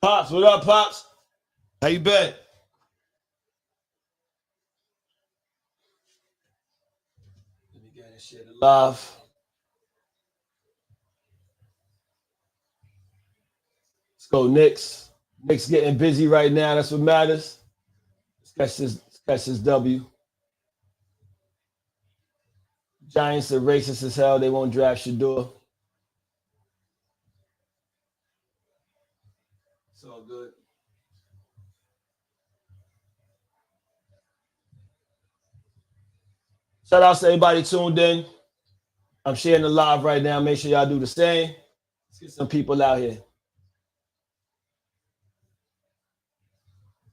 Pops, what up, Pops? How you been? Let me get this shit live. Let's go, Knicks. Knicks getting busy right now. That's what matters. Let's catch this W. Giants are racist as hell. They won't draft Shador. It's all good. Shout out to everybody tuned in. I'm sharing the live right now. Make sure y'all do the same. Let's get some people out here.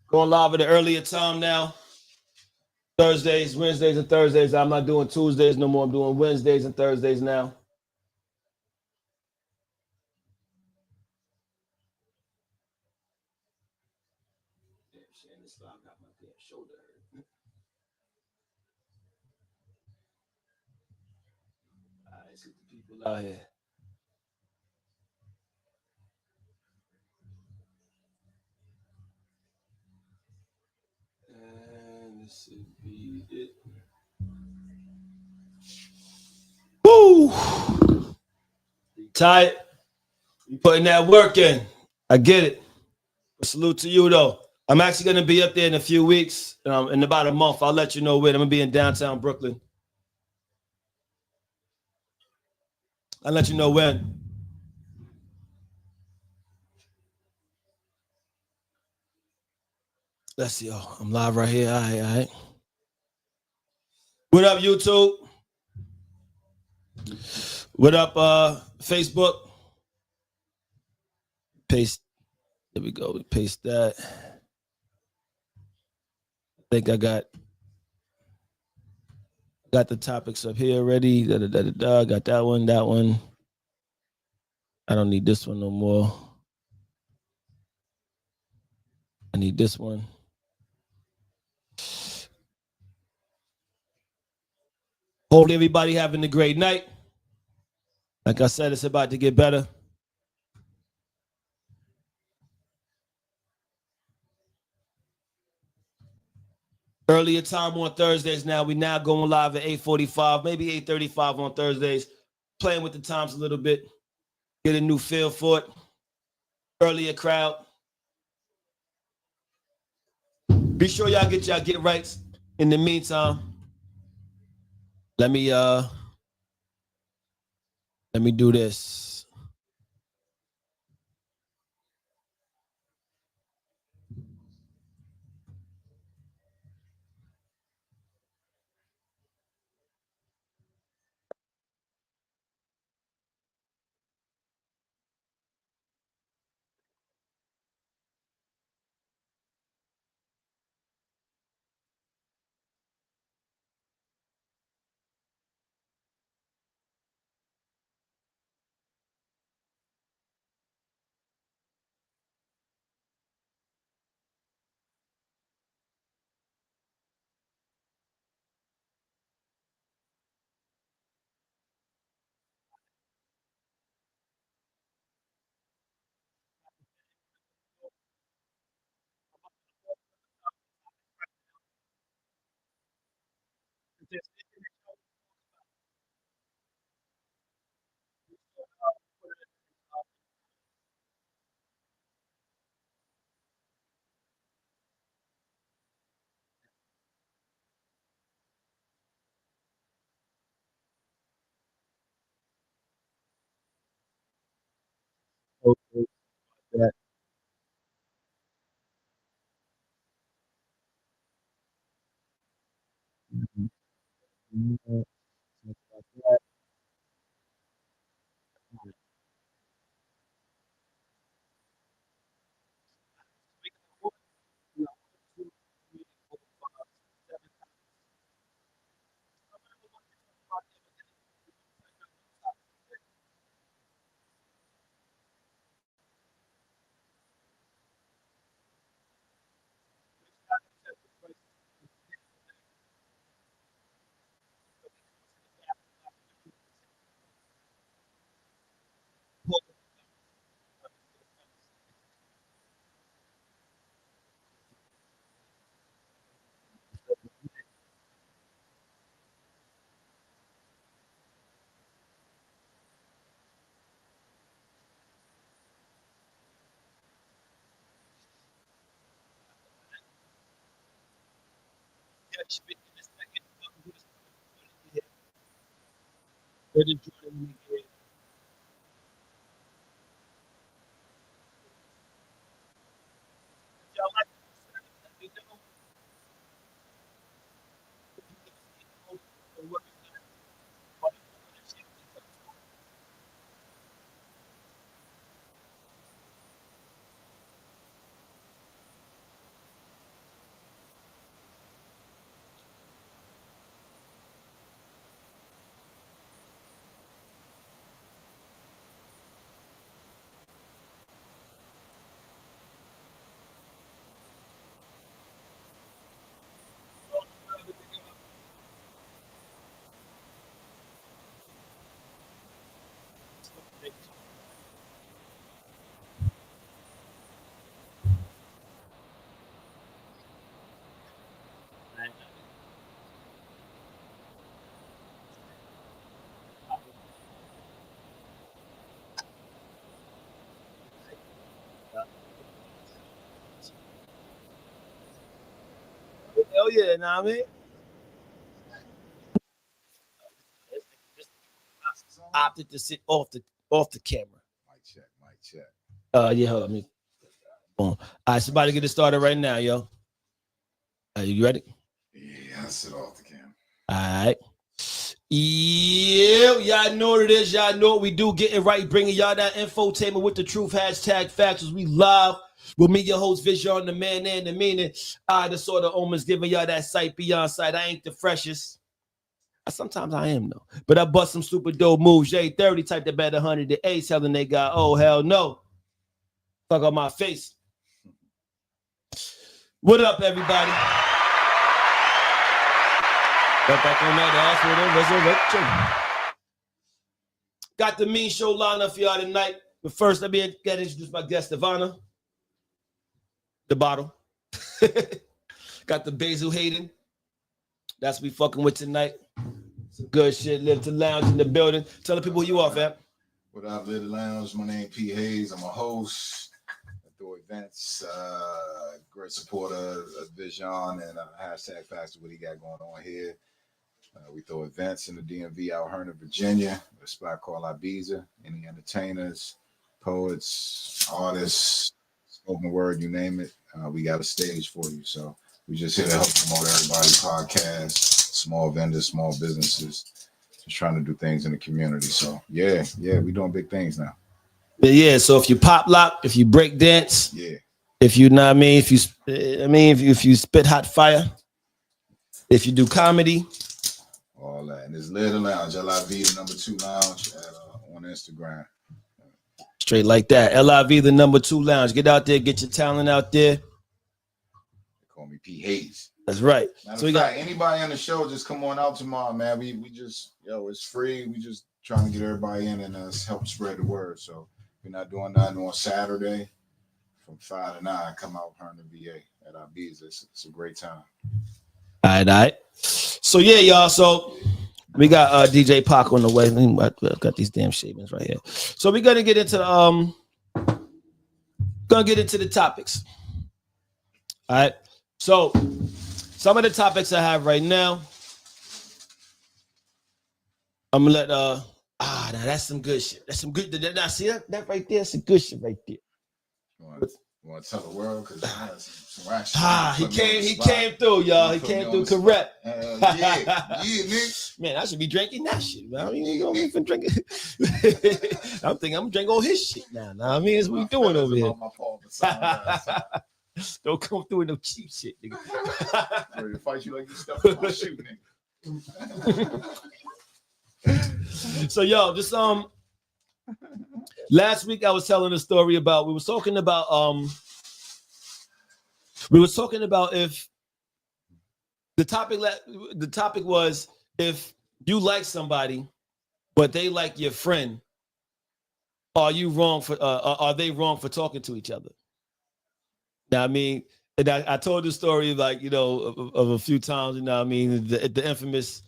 Going live at an earlier time now. Thursdays, Wednesdays, and Thursdays. I'm not doing Tuesdays no more. I'm doing Wednesdays and Thursdays now. All right, let's get the people out here. And this should be it. Woo! Tired? You putting that work in. I get it. But salute to you, though. I'm actually going to be up there in a few weeks. In about a month, I'll let you know when. I'm going to be in downtown Brooklyn. I'll let you know when. Let's see. Oh, I'm live right here. All right. What up, YouTube? What up, Facebook? Paste. There we go. We paste that. I think I got the topics up here already. Got that one. I don't need this one no more. I need this one. Hopefully everybody having a great night. Like I said, it's about to get better. Earlier time on Thursdays now. We now going live at 8:45, maybe 8:35 on Thursdays. Playing with the times a little bit. Get a new feel for it. Earlier crowd. Be sure y'all get get rights. In the meantime, let me do this. Hell yeah, know what I mean? Opted to sit off the camera. Mic check. Yeah, hold on. Boom. All right, somebody get it started right now, yo. Are you ready? Yeah, I sit off the camera. All right. Yeah, y'all know what it is. Y'all know what we do. Getting right, bringing y'all that infotainment with the truth. Hashtag Factuals. We live with me, your host, Vision, the man and the meaning. The sort of omens giving y'all that sight beyond sight. I ain't the freshest. Sometimes I am, though. But I bust some super dope moves. J30 type that bet 100 to ace. Telling they got, oh, hell no. Fuck on my face. What up, everybody? Right back on that ass with a resurrection. Got the mean show lineup for y'all tonight. But first, let me get introduce my guest, Ivana. The bottle. Got the Basil Hayden. That's what we fucking with tonight. Some good shit. Live to Lounge in the building. Tell the people who you are, fam. What up, Live to Lounge? My name P. Hayes. I'm a host. I throw events. Great supporter of Vision and hashtag Factuals. What he got going on here? We throw events in the DMV out here in Virginia, a spot called Ibiza. Any entertainers, poets, artists, spoken word, you name it. We got a stage for you. So we just here to help promote everybody's podcast, small vendors, small businesses, just trying to do things in the community. So yeah, we doing big things now. Yeah, so if you pop lock, if you break dance, yeah, if you know what I mean, if you spit hot fire, if you do comedy, all that. And it's Live to Lounge, LIV the number 2 lounge on Instagram. Straight like that. LIV the number 2 lounge. Get out there, get your talent out there. They call me P. Hayes. That's right. Matter So of fact, anybody on the show, just come on out tomorrow, man. We just, it's free. We just trying to get everybody in and help spread the word. So we're not doing nothing on Saturday from 5 to 9. Come out here in the VA at Ibiza. It's a great time. All right. So yeah, y'all. So we got DJ Pac on the way. I've got these damn shavings right here. So we're gonna get into the topics. All right. So some of the topics I have right now, I'm gonna let now that's some good shit. That's some good. Now see that right there? Some good shit right there. You want to tell the world? Because some he came through, y'all. He came through correct. Yeah, nigga. Man, I should be drinking that shit. Man. I mean, you gonna be drinking. I'm thinking I'm drinking all his shit now. I mean, that's what we doing over here. Don't come through with no cheap shit, nigga. Ready to fight you like you stuff in my shoe, nigga. So, yo, just last week I was telling a story about we were talking about if the topic was if you like somebody but they like your friend, are they wrong for talking to each other? Now, I mean, and I told the story of a few times, I mean, the infamous,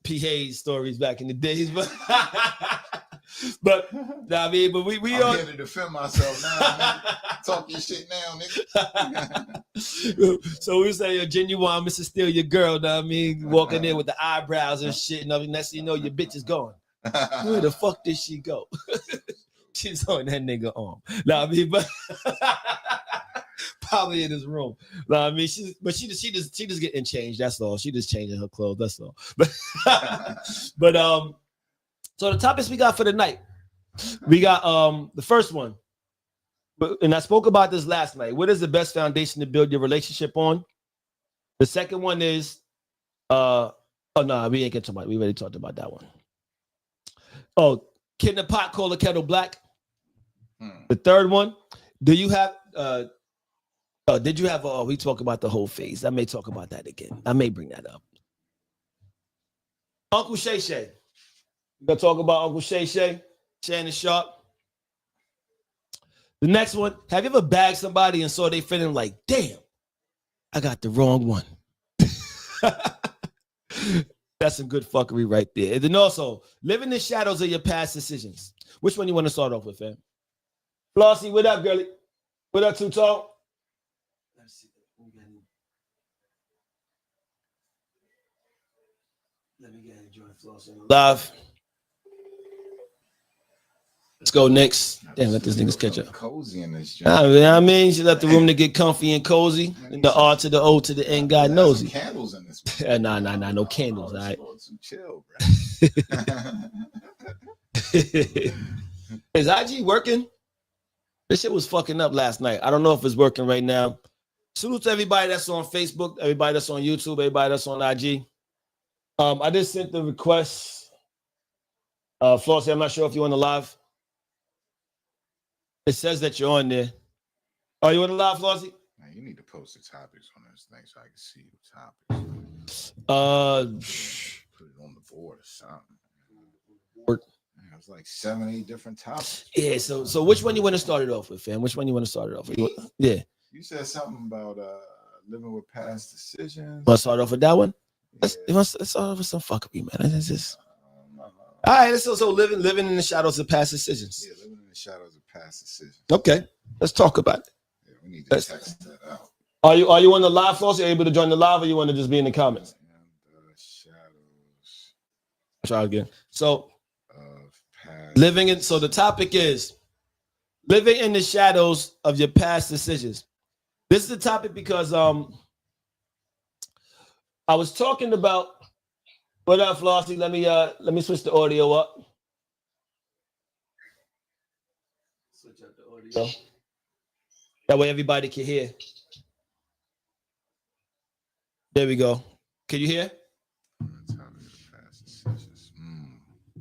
P. Hayes stories back in the days, but But I mean, but we I'm are here to defend myself now. Nigga. Talk your shit now, nigga. So we say, Genuine, Mr. Steal your girl. Know what I mean, walking in with the eyebrows and shit, and next thing you know, your bitch is gone. Where the fuck did she go? She's on that nigga arm. Know what I mean, but probably in his room. Know what I mean, she just getting changed. That's all. She just changing her clothes. That's all. But so the topics we got for the night, we got the first one, and I spoke about this last night. What is the best foundation to build your relationship on? The second one is oh no, we ain't get to about. We already talked about that one. Oh, can the pot call a kettle black? The third one, do you have did you have we talk about the whole phase? I may talk about that again. I may bring that up. Uncle Shay Shay. We're gonna talk about Uncle Shay Shay, Shanon Sharpe. The next one, have you ever bagged somebody and saw they feeling like, damn, I got the wrong one? That's some good fuckery right there. And then also, live in the shadows of your past decisions. Which one you want to start off with, fam? Flossie, what up, girlie? What up, Too Tall? Let's see. Let me get enjoying Flossie live. Let's go next. Damn, let this niggas catch up. Cozy in this joint. I mean, she left the room to get comfy and cozy. And the R to the O to the N, God knows it. Candles in this. Nah, no candles. All right. Chill, bro. Is IG working? This shit was fucking up last night. I don't know if it's working right now. Salute to everybody that's on Facebook, everybody that's on YouTube, everybody that's on IG. I just sent the request. Flossie, I'm not sure if you're on the live. It says that you're on there. Are you on the live, Flossie? Man, you need to post the topics on this thing so I can see the topics. Put it on the board or something. It was like 7-8 different topics. Yeah, so which one you want to start it off with, fam? Which one you want to start it off with? Yeah. You said something about living with past decisions. Want to start off with that one? Yeah. Let's start off with some fuckery, man. It's just... All right, so living in the shadows of past decisions. Yeah, living in the shadows of past decisions. Okay, let's talk about it. Yeah, we need to text that out. Are you on the live, Floss? Are you able to join the live, or you want to just be in the comments? Shadows. Try again. So, living in. So the topic is living in the shadows of your past decisions. This is the topic because I was talking about. What up, Flossie? Let me switch the audio up. Switch up the audio. That way everybody can hear. There we go. Can you hear?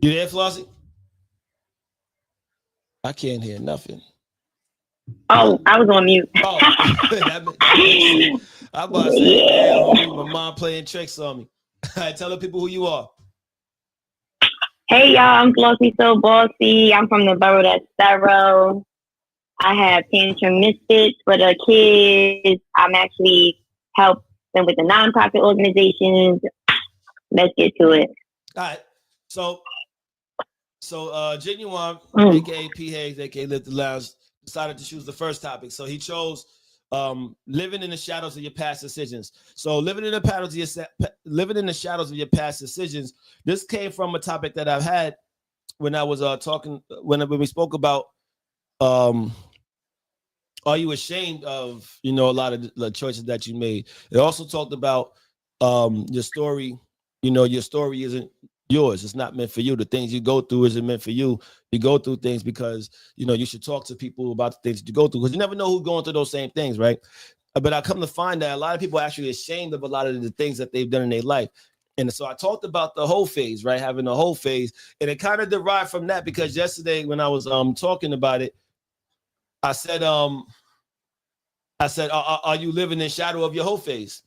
You there, Flossie? I can't hear nothing. Oh, I was on mute. Oh, I'm about to say, damn, my mom playing tricks on me. Tell the people who you are. Hey, y'all, I'm Flossie So Bossy. I'm from the borough that's thorough. I have Tantrum Misfits for the kids. I'm actually helping with the nonprofit organizations. Let's get to it. All right. So Genuine, aka P. Hayes, aka Live the Lounge, decided to choose the first topic. So he chose living in the shadows of your past decisions. So living in the shadows of your past decisions. This came from a topic that I've had when I was talking when we spoke about are you ashamed of a lot of the choices that you made. It also talked about your story. Your story isn't yours. It's not meant for you. The things you go through isn't meant for you. You go through things because you should talk to people about the things that you go through, because you never know who's going through those same things, right? But I come to find that a lot of people are actually ashamed of a lot of the things that they've done in their life. And so I talked about the whole phase, right? Having the whole phase. And it kind of derived from that, because yesterday when I was talking about it, I said, are you living in shadow of your whole phase?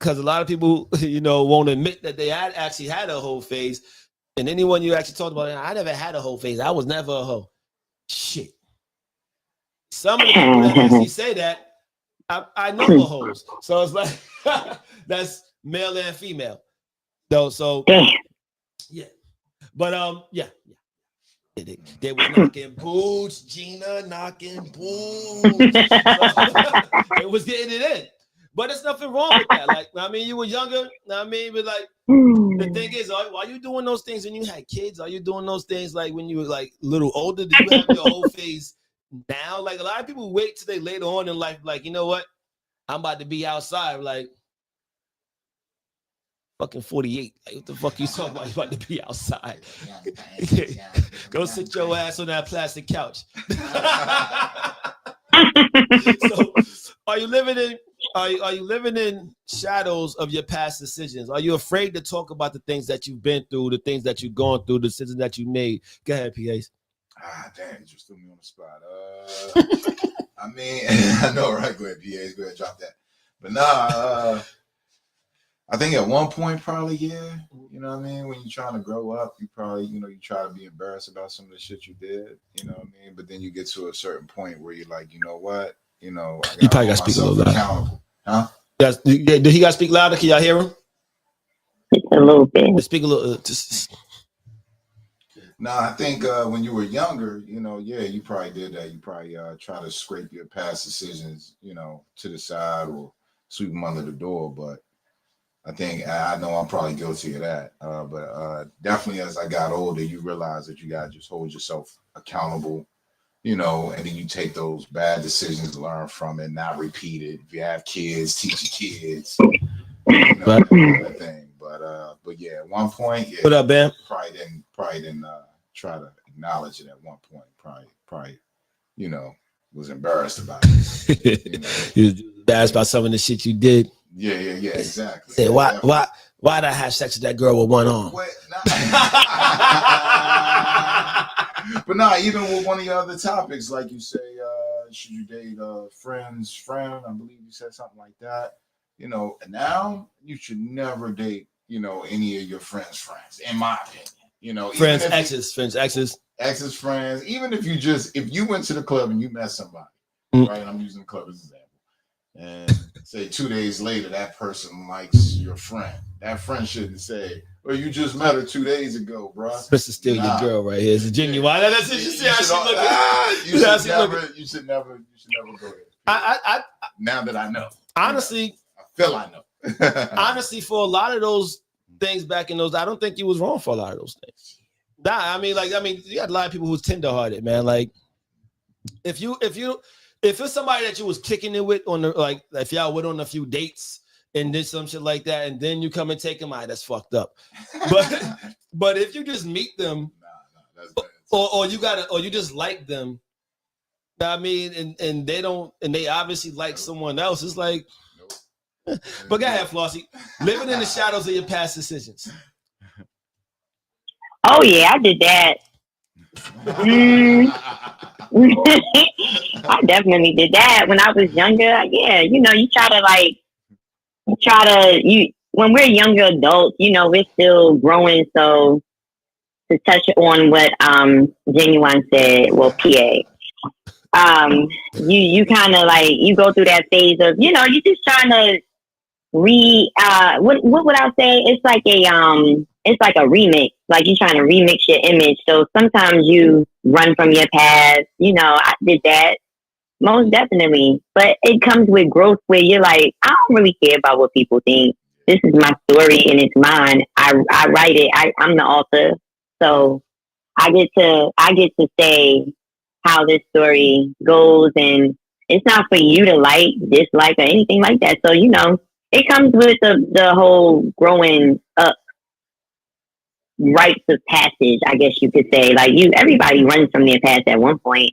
Because a lot of people, won't admit that they actually had a whole phase. And anyone you actually talked about, I never had a whole phase. I was never a hoe. Shit. Some of the people that actually say that, I know the hoes. So it's like, that's male and female. So yeah. But yeah. They were knocking boots, Gina knocking boots. It was getting it in. But there's nothing wrong with that. Like, I mean, you were younger. I mean, but like, the thing is, are you doing those things when you had kids? Are you doing those things like when you were like a little older? Do you have your whole phase now? Like a lot of people wait till they later on in life, like, you know what? I'm about to be outside. Like, fucking 48. Like, what the fuck you talking about? You about to be outside. Go sit your ass on that plastic couch. So are you living in shadows of your past decisions? Are you afraid to talk about the things that you've been through, the things that you've gone through, the decisions that you made? Go ahead, PAs. Damn, you just threw me on the spot. I mean, I know, right? Go ahead, PAs. Go ahead, drop that. But nah, I think at one point, probably, yeah. You know what I mean? When you're trying to grow up, you probably, you try to be embarrassed about some of the shit you did. You know what I mean? But then you get to a certain point where you're like, you know what? I you probably got to speak a little louder. Huh? Did he got to speak louder? Can y'all hear him? Just a little bit. Speak a little. No, I think when you were younger, you probably did that. You probably try to scrape your past decisions, to the side or sweep them under the door. But I think I know I'm probably guilty of that. But definitely as I got older, you realize that you got to just hold yourself accountable, and then you take those bad decisions, learn from it, not repeat it. If you have kids, teach your kids, that kind of thing. But yeah, at one point, yeah. What up, Bam? Probably didn't try to acknowledge it at one point. Probably, was embarrassed about it. You was embarrassed about some of the shit you did. Yeah, exactly. Say, why did I have sex with that girl with one arm? But nah, even with one of your other topics, like you say, should you date a friend's friend? I believe you said something like that. And now you should never date, any of your friends' in my opinion. Friends, exes, friends. Even if you went to the club and you met somebody, right? I'm using the club as an example. And say 2 days later, that person likes your friend. That friend shouldn't say, "Well, you just met her 2 days ago, bro." This is still your girl right here. It's genuine. Yeah. That's it. You see how she looking. You should never go there. Now that I know. Honestly, I feel I know. Honestly, for a lot of those things back in those, I don't think you was wrong for a lot of those things. Nah, I mean, you got a lot of people who's tenderhearted, man. Like, if it's somebody that you was kicking it with if y'all went on a few dates and did some shit like that, and then you come and take them, that's fucked up. But if you just meet them, that's bad. or you just like them, I mean, and they obviously like someone else, it's like. Nope. But go ahead, Flossie. Living in the shadows of your past decisions. Oh yeah, I did that. I definitely did that when I was younger. Yeah, you when we're younger adults, we're still growing. So to touch on what Genuine said, well, PA, you kind of you go through that phase of you're just trying to what would I say? It's like a remix. Like you're trying to remix your image. So sometimes you run from your past. I did that most definitely. But it comes with growth where you're like, I don't really care about what people think. This is my story and it's mine. I write it. I'm the author. So I get to say how this story goes, and it's not for you to dislike, or anything like that. So it comes with the whole growing up rites of passage, I guess you could say. Everybody runs from their past at one point.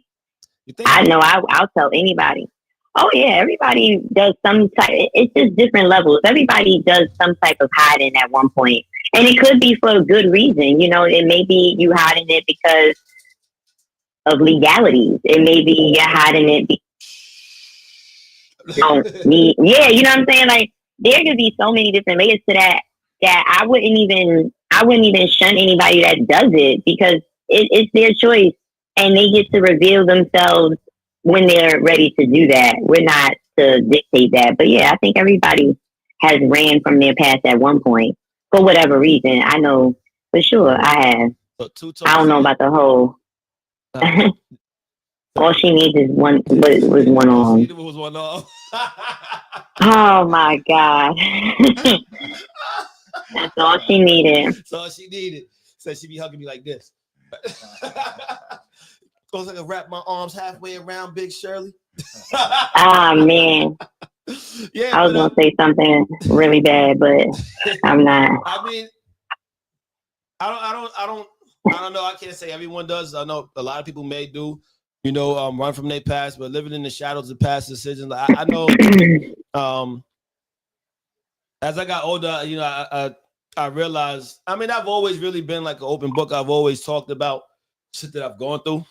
I know I'll tell anybody. Oh yeah, everybody does some type. It's just different levels. Everybody does some type of hiding at one point, and it could be for a good reason. It may be you hiding it because of legalities. It may be you're hiding it because yeah, you know what I'm saying? There could be so many different layers to that I wouldn't even shun anybody that does it, because it's their choice and they get to reveal themselves when they're ready to do that. We're not to dictate that. But yeah, I think everybody has ran from their past at one point for whatever reason. I know for sure I have. I don't know about the whole All she needs is one. Was one All she arm. needed was one arm. Oh my god. That's all she needed. That's all she needed. So she be hugging me like this. Goes like I wrap my arms halfway around Big Shirley. Ah man. Yeah, I was gonna say something really bad, but I'm not. I mean, I don't know. I can't say everyone does. I know a lot of people may do, run from their past, but living in the shadows of past decisions. I know, as I got older, I realized. I mean, I've always really been like an open book. I've always talked about shit that I've gone through.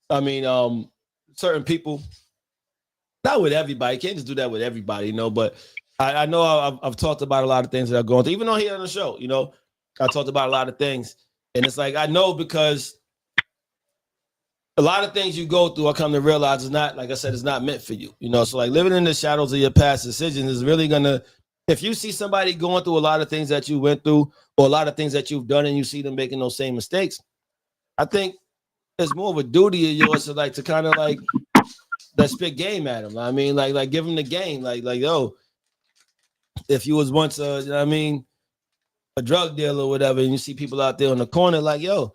I mean, certain people, not with everybody. You can't just do that with everybody, but I know I've talked about a lot of things that I've gone through, even on here on the show, I talked about a lot of things. And it's like, I know because a lot of things you go through, I come to realize it's not, like I said, it's not meant for you, So like living in the shadows of your past decisions is really gonna, if you see somebody going through a lot of things that you went through or a lot of things that you've done and you see them making those same mistakes, I think it's more of a duty of yours to kind of like that spit game at them. I mean, like give them the game. Like, yo, if you was once a drug dealer or whatever, and you see people out there on the corner, like, yo,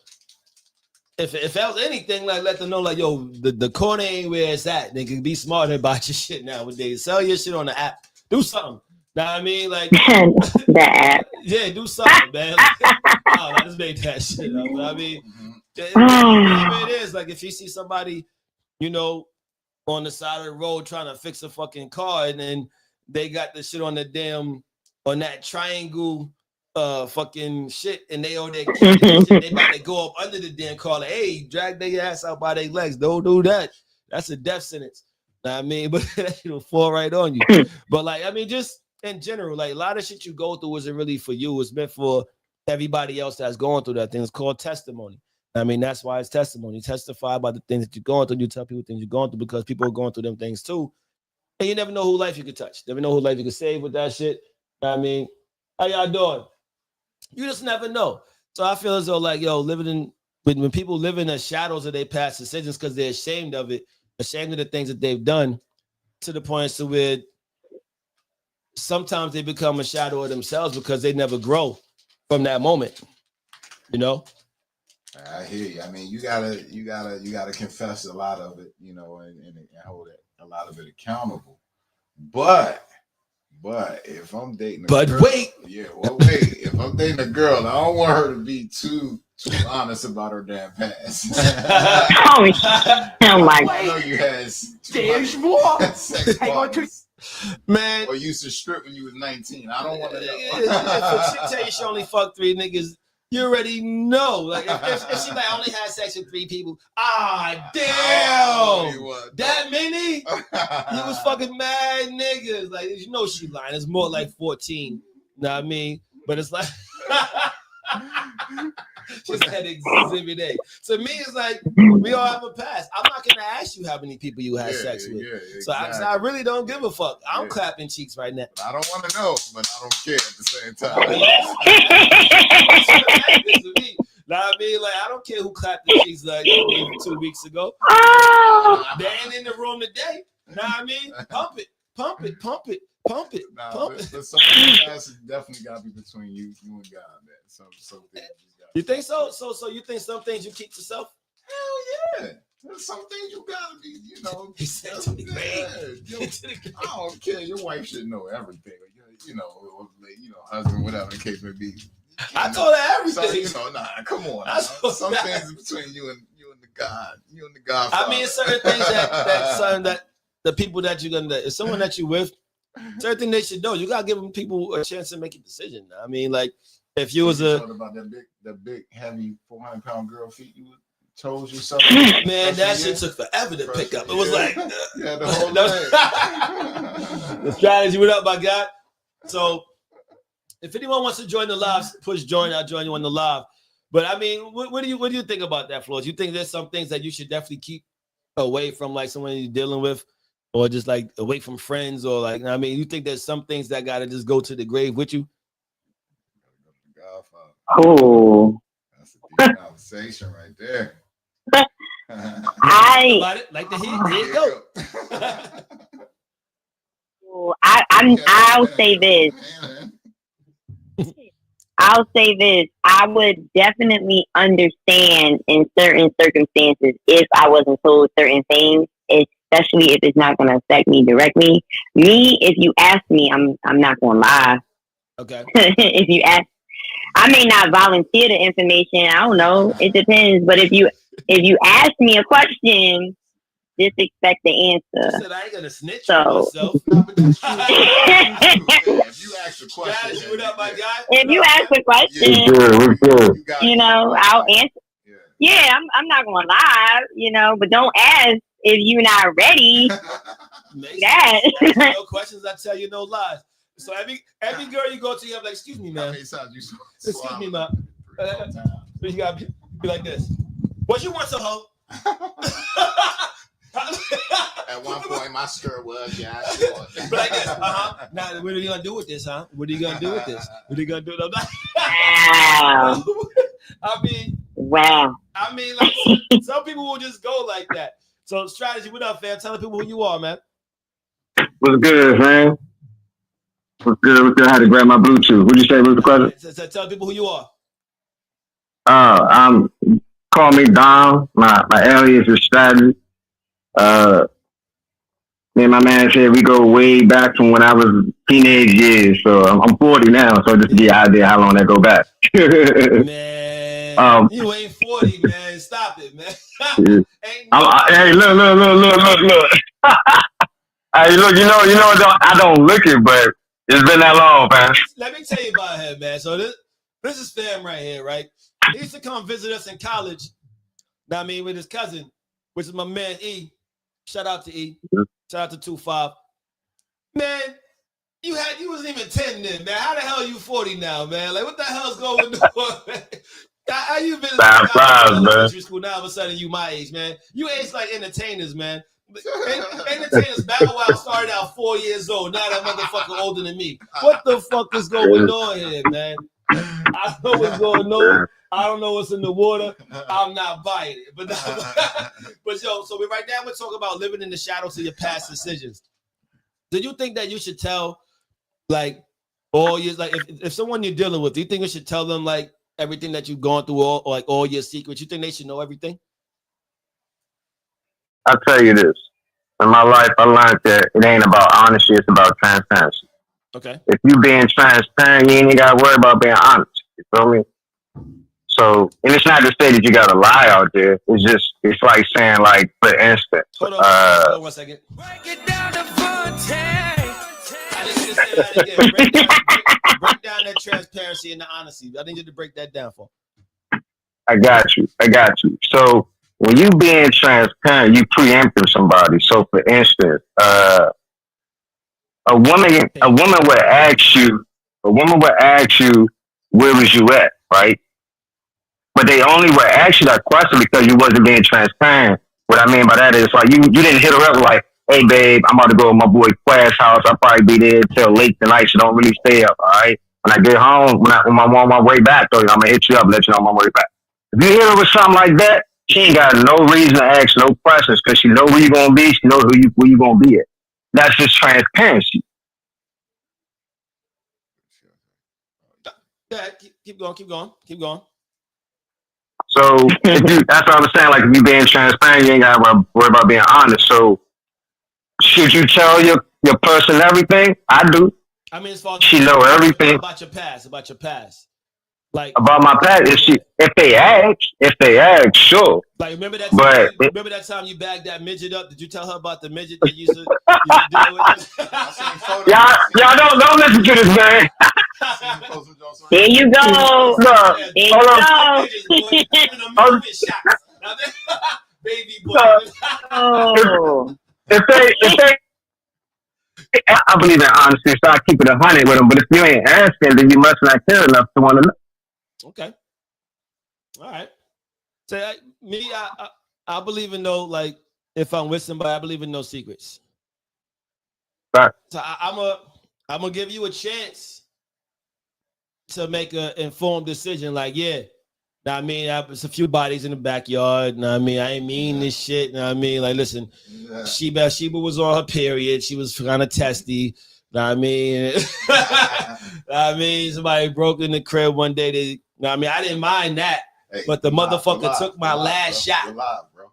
if that was anything, like let them know, like, yo, the corner ain't where it's at. They can be smarter about your shit nowadays. Sell your shit on the app. Do something. Know what I mean? Like The app. Yeah, do something, man. I just made that shit up. But I mean, whatever it is, like if you see somebody, on the side of the road trying to fix a fucking car, and then they got the shit on that triangle fucking shit, and they on their key, they about to go up under the damn car, like, hey, drag their ass out by their legs. Don't do that. That's a death sentence. Know what I mean? But it'll fall right on you. But like, I mean, just in general, like a lot of shit you go through isn't really for you. It's meant for everybody else that's going through that thing. It's called testimony. I mean, that's why it's testimony. You testify about the things that you're going through. You tell people things you're going through because people are going through them things too. And you never know who life you could touch. Never know who life you could save with that shit. I mean, how y'all doing? You just never know. So I feel as though, like, yo, when people live in the shadows of their past decisions because they're ashamed of it, ashamed of the things that they've done, to the point to where sometimes they become a shadow of themselves because they never grow from that moment. I hear you. I mean, you gotta confess a lot of it, and hold it, a lot of it accountable. But if I'm dating wait. If I'm dating a girl, I don't want her to be too honest about her damn past. Oh my! I know you had sex partners, man, or used to strip when you was 19. I don't want to know. If a chick tell you she only fucked 3 niggas, you already know. Like if she like only had sex with 3 people, damn, that many? You was fucking mad niggas. Like she lying. It's more like 14. Know what I mean? But it's like she said exhibit A. To me, it's like we all have a past. I'm not gonna ask you how many people you had sex with. Yeah, exactly. So I really don't give a fuck. I'm clapping cheeks right now. I don't want to know, but I don't care at the same time. Know what I mean? Like, I don't care who clapped the cheeks like 2 weeks ago. They ain't in the room today. Know what I mean? Pump it. Pump it. But something has definitely got to be between you and God, man. Some things you think so? So you think some things you keep to yourself? Hell yeah. There's some things you gotta be, He said to the grave. I don't care. Your wife should know everything. Husband, whatever the case may be. I told her everything. So, come on. Some things between you and the God. You and the God. I mean, certain things that the people that you're gonna, if someone that you with, certain things they should know. You gotta give them people a chance to make a decision. I mean, like if you was about that big heavy 400-pound girl feet you chose yourself. Man, that shit took forever to pick up. It was like the whole the strategy. What up, my guy? So if anyone wants to join the live, push join. I'll join you on the live. But I mean, what do you think about that, Flores? You think there's some things that you should definitely keep away from, like someone you're dealing with, or just like away from friends, or like, I mean, you think there's some things that gotta just go to the grave with you? Oh, that's a deep conversation right there. About it, like the hit. Here you go. I'll say this. I'll say this. I would definitely understand in certain circumstances if I wasn't told certain things, especially if it's not going to affect me directly. Me, if you ask me, I'm not going to lie. Okay. If you ask, I may not volunteer the information. I don't know. It depends. But if you ask me a question, just expect the answer. She said I ain't gonna snitch on myself. No, but that's true. If you ask a question, Guys, what up, my guy? If you ask a question, you know, I'll answer. Yeah, I'm not gonna lie, you know, but don't ask if you're not ready. That no questions, I tell you no lies. So every girl you go to, you have like, excuse me, man. How many times you excuse me, man. You gotta be like this. What you want, so hoe? At one point, my skirt was, yeah. But like this, Now, what are you gonna do with this, huh? What are you gonna do with this? What are you gonna do? wow. Wow. I mean, like some people will just go like that. So, strategy, what up, fam? Tell the people who you are, man. What's good, man? What's good? What's good? I had to grab my Bluetooth. What'd you say was the question? So tell people who you are. I'm call me Dom. My alias is Strategy. Me and my man said we go way back from when I was teenage years. So I'm 40 now. So just to get an idea how long that go back. Man, you ain't 40, man. Stop it, man. Hey, look. Hey, look, you know, I don't look it, but it's been that long, man. Let me tell you about him, man. So this is fam right here, right? He used to come visit us in college. Know what I mean, with his cousin, which is my man E. Shout out to E. Shout out to 2-5. Man, you wasn't even 10 then, man. How the hell are you 40 now, man? Like, what the hell's going on, man? How you been in elementary school now? All of a sudden, you my age, man. You age like entertainers, man. Entertainers Battle Wild started out 4 years old. Now that motherfucker older than me. What the fuck is going on here, man? I don't know what's going on. I don't know what's in the water. I'm not buying it. But yo, so right now we're talking about living in the shadows of your past decisions. Do you think that you should tell, like, all your, like, if someone you're dealing with, do you think you should tell them like everything that you've gone through, all your secrets? You think they should know everything? I'll tell you this. In my life, I learned that it ain't about honesty, it's about transparency. Okay. If you being transparent, you ain't got to worry about being honest. You feel me? So, and it's not to say that you got to lie out there. It's like saying, like, for instance. Hold on 1 second. Break it down to I need you to say that again. Break down that transparency and the honesty. I need you to break that down for me. I got you. So, when you being transparent, you preempting somebody. So, for instance, a woman would ask you, where was you at, right? But they only would ask you that question because you wasn't being transparent. What I mean by that is like you didn't hit her up like, hey babe, I'm about to go to my boy Quad's house. I'll probably be there till late tonight, so don't really stay up, all right? When I get home, when I'm on my way back, though, I'm gonna hit you up and let you know I'm on my way back. If you hit her with something like that, she ain't got no reason to ask no questions because she know where you gonna be, she knows where you gonna be at. That's just transparency. Yeah, keep going. So that's what I'm saying. Like if you being transparent, you ain't gotta worry about being honest. So should you tell your person everything? I do. I mean, as far as she know everything about your past. Like about my past. If they ask, sure. Like remember that time you bagged that midget up? Did you tell her about the midget that you used to deal with? Y'all don't listen to this man. There you go. Baby boy. If they I believe in honesty, so I keep it 100 with them. But if you ain't asking, then you must not care enough to want to know. Okay. All right. So I believe in no, like, if I'm with somebody, I believe in no secrets. Right. So I'm gonna give you a chance to make an informed decision. Like, yeah, Now, I mean, there's a few bodies in the backyard. Now, I mean, I ain't mean this shit. Now, I mean, like, listen, Sheba was on her period. She was kind of testy. Now, I mean, somebody broke in the crib one day. I mean, I didn't mind that, but the motherfucker took my last shot. Live, bro.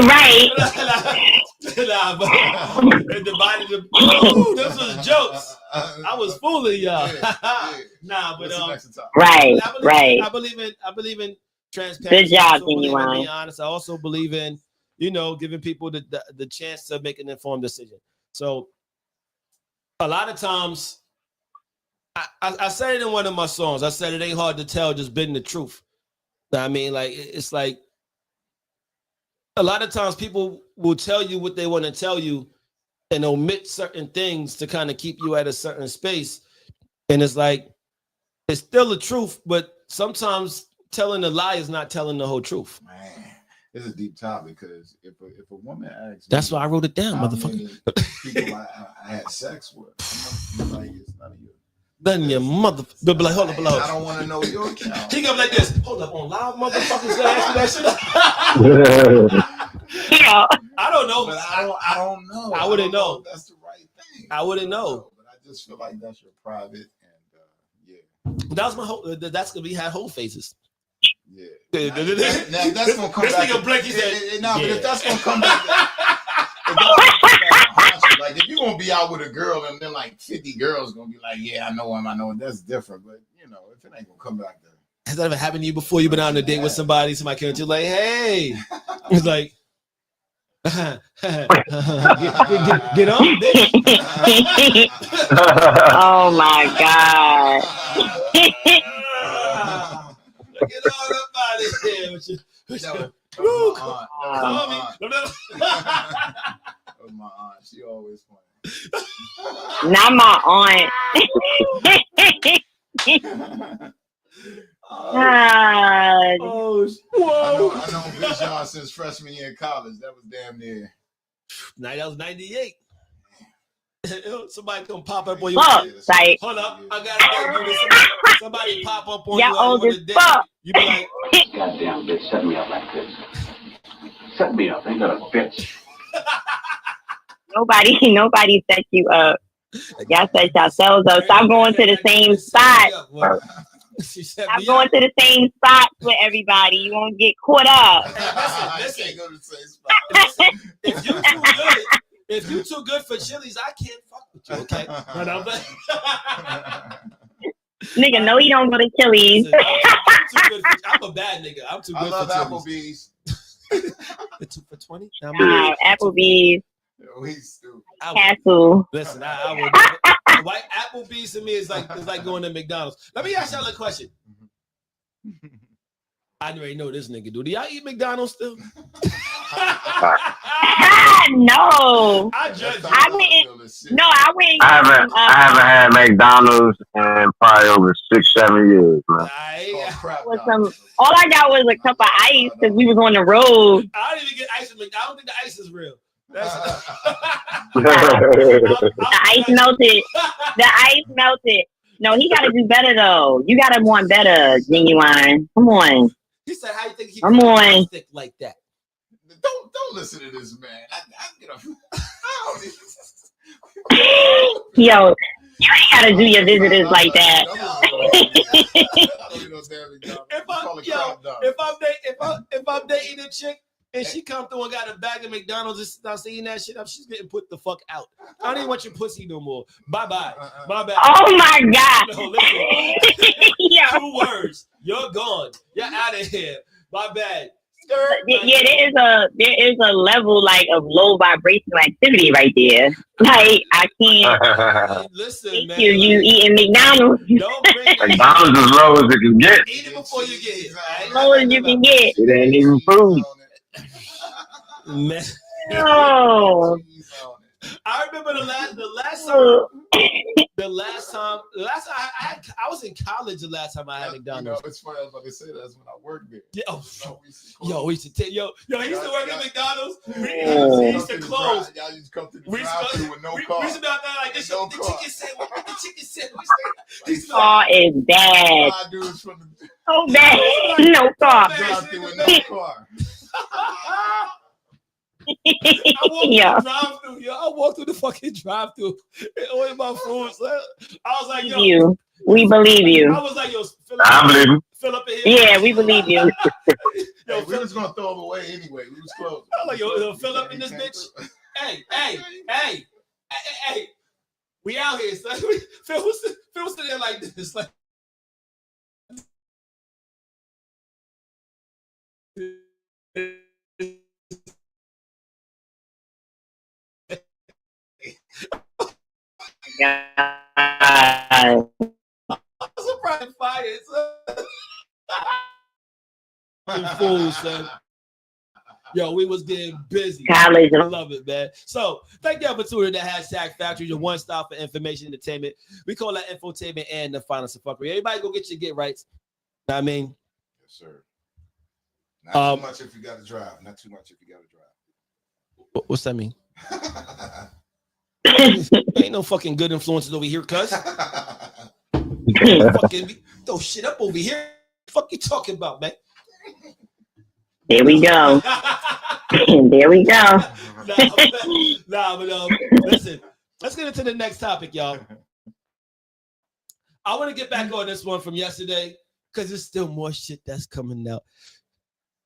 Right. Nah, but the body, this was jokes. I was fooling y'all. Nah, but right. I believe in transparency. Good job, Genuine. Being honest. I also believe in, giving people the chance to make an informed decision. So a lot of times, I said it in one of my songs. I said it ain't hard to tell, just been the truth. I mean, like, it's like a lot of times people will tell you what they want to tell you and omit certain things to kind of keep you at a certain space. And it's like, it's still the truth, but sometimes telling a lie is not telling the whole truth. Man, it's a deep topic because if a woman asks, that's why I wrote it down, motherfucker. People I had sex with, I'm like, it's none of you. Then your mother, they'll be like, hold up, I don't want to know your account. He go like this. Hold up, on loud motherfuckers ask that shit. I don't know. But I don't know. I wouldn't know. That's the right thing. I wouldn't know. But I just feel like that's your private and that was my whole. That's gonna be had whole faces. Yeah. That's gonna come back. This nigga Blakey said, but if that's gonna come back. Like if you're gonna be out with a girl and then like 50 girls gonna be like, yeah, I know him, that's different. But if it ain't gonna come back there. Has that ever happened to you before? You've been out on a date with somebody came to you like, hey, it's like, get on, bitch. Oh my God. Get all up out of here with you. My aunt, she always funny. Not my aunt. Whoa. I know Vision since freshman year in college. That was damn near. That was 98. Somebody come pop up on you. Like, hold up, I gotta do this. Somebody pop up on you. Old as fuck. You be like, goddamn bitch, set me up like this. Set me up, ain't got a bitch. Nobody set you up. Y'all set yourselves up. Stop going to the same spot. Stop going to the same spots with everybody. You won't get caught up. Listen, go to the same spot. If you too good for Chili's, I can't fuck with you, okay? Nigga, no, you don't go to Chili's. Listen, I'm a bad nigga. I'm too good for Applebee's. The 2 for $20? Applebee's. He's stupid. Castle. Listen, I would. White Applebee's to me is like going to McDonald's. Let me ask y'all a question. I already know this nigga. Do y'all eat McDonald's still? No. I judge. I went. I haven't had McDonald's in probably over 6-7 years, man. All I got was a cup of ice because we was on the road. I didn't even get ice. I don't think the ice is real. The ice melted. The ice melted. No, he got to do better though. You got to want better, Genuine. Come on. He said, "How you think he come on stick like that?" Don't listen to this man. Yo, you ain't got to do your visitors like that. If I'm dating a chick and she come through and got a bag of McDonald's and start eating that shit up, she's getting put the fuck out. I don't even want your pussy no more. Bye-bye. My bad. Oh my God. No, listen. 2 words. You're gone. You're out of here. My bad. Yeah, there is a level like of low vibrational activity right there. Like I can't. Listen, man. You eating McDonald's? Don't bring McDonald's as low as it can get. Eat it before you get here. Right? Low as you can get. It ain't even food. No. I remember the last time I was in college. The last time I had McDonald's. It's funny. I was about to say that's when I worked there. Yeah, we used to take he used to work at McDonald's. He used to close. Y'all used to come to the drive-thru with no car. We used to be out there like this. The chicken sandwich. The chicken sandwich. He's Car is bad. Five dudes from the So bad. No car. drive-through with no car. I walked Yeah. through the drive-through, yo. I walked through the fucking drive-through and ordered my food. So I was like, yo. You. We believe you. I was like, yo, I believe him. fill up in here. Yeah, we believe you. Yo, Hey, we was gonna throw them away anyway. We was close. I was like, yo, fill up in this bitch. Hey. We out here, son. Phil was sitting there like this. Like, God. I'm surprised fired, son. Fools, son. Yo, we was getting busy. College. I love it, man. So, thank y'all for tuning in to Hashtag Factory, your one stop for information entertainment. We call that infotainment and the finest of fuckery. Everybody go get your get rights. Know what I mean? Yes, sir. Not too much if you got to drive. Not too much if you got to drive. What's that mean? Ain't no fucking good influences over here, cuz. Fucking throw shit up over here. The fuck you talking about, man? There we go. There we go. But listen, let's get into the next topic, y'all. I want to get back on this one from yesterday because there's still more shit that's coming out.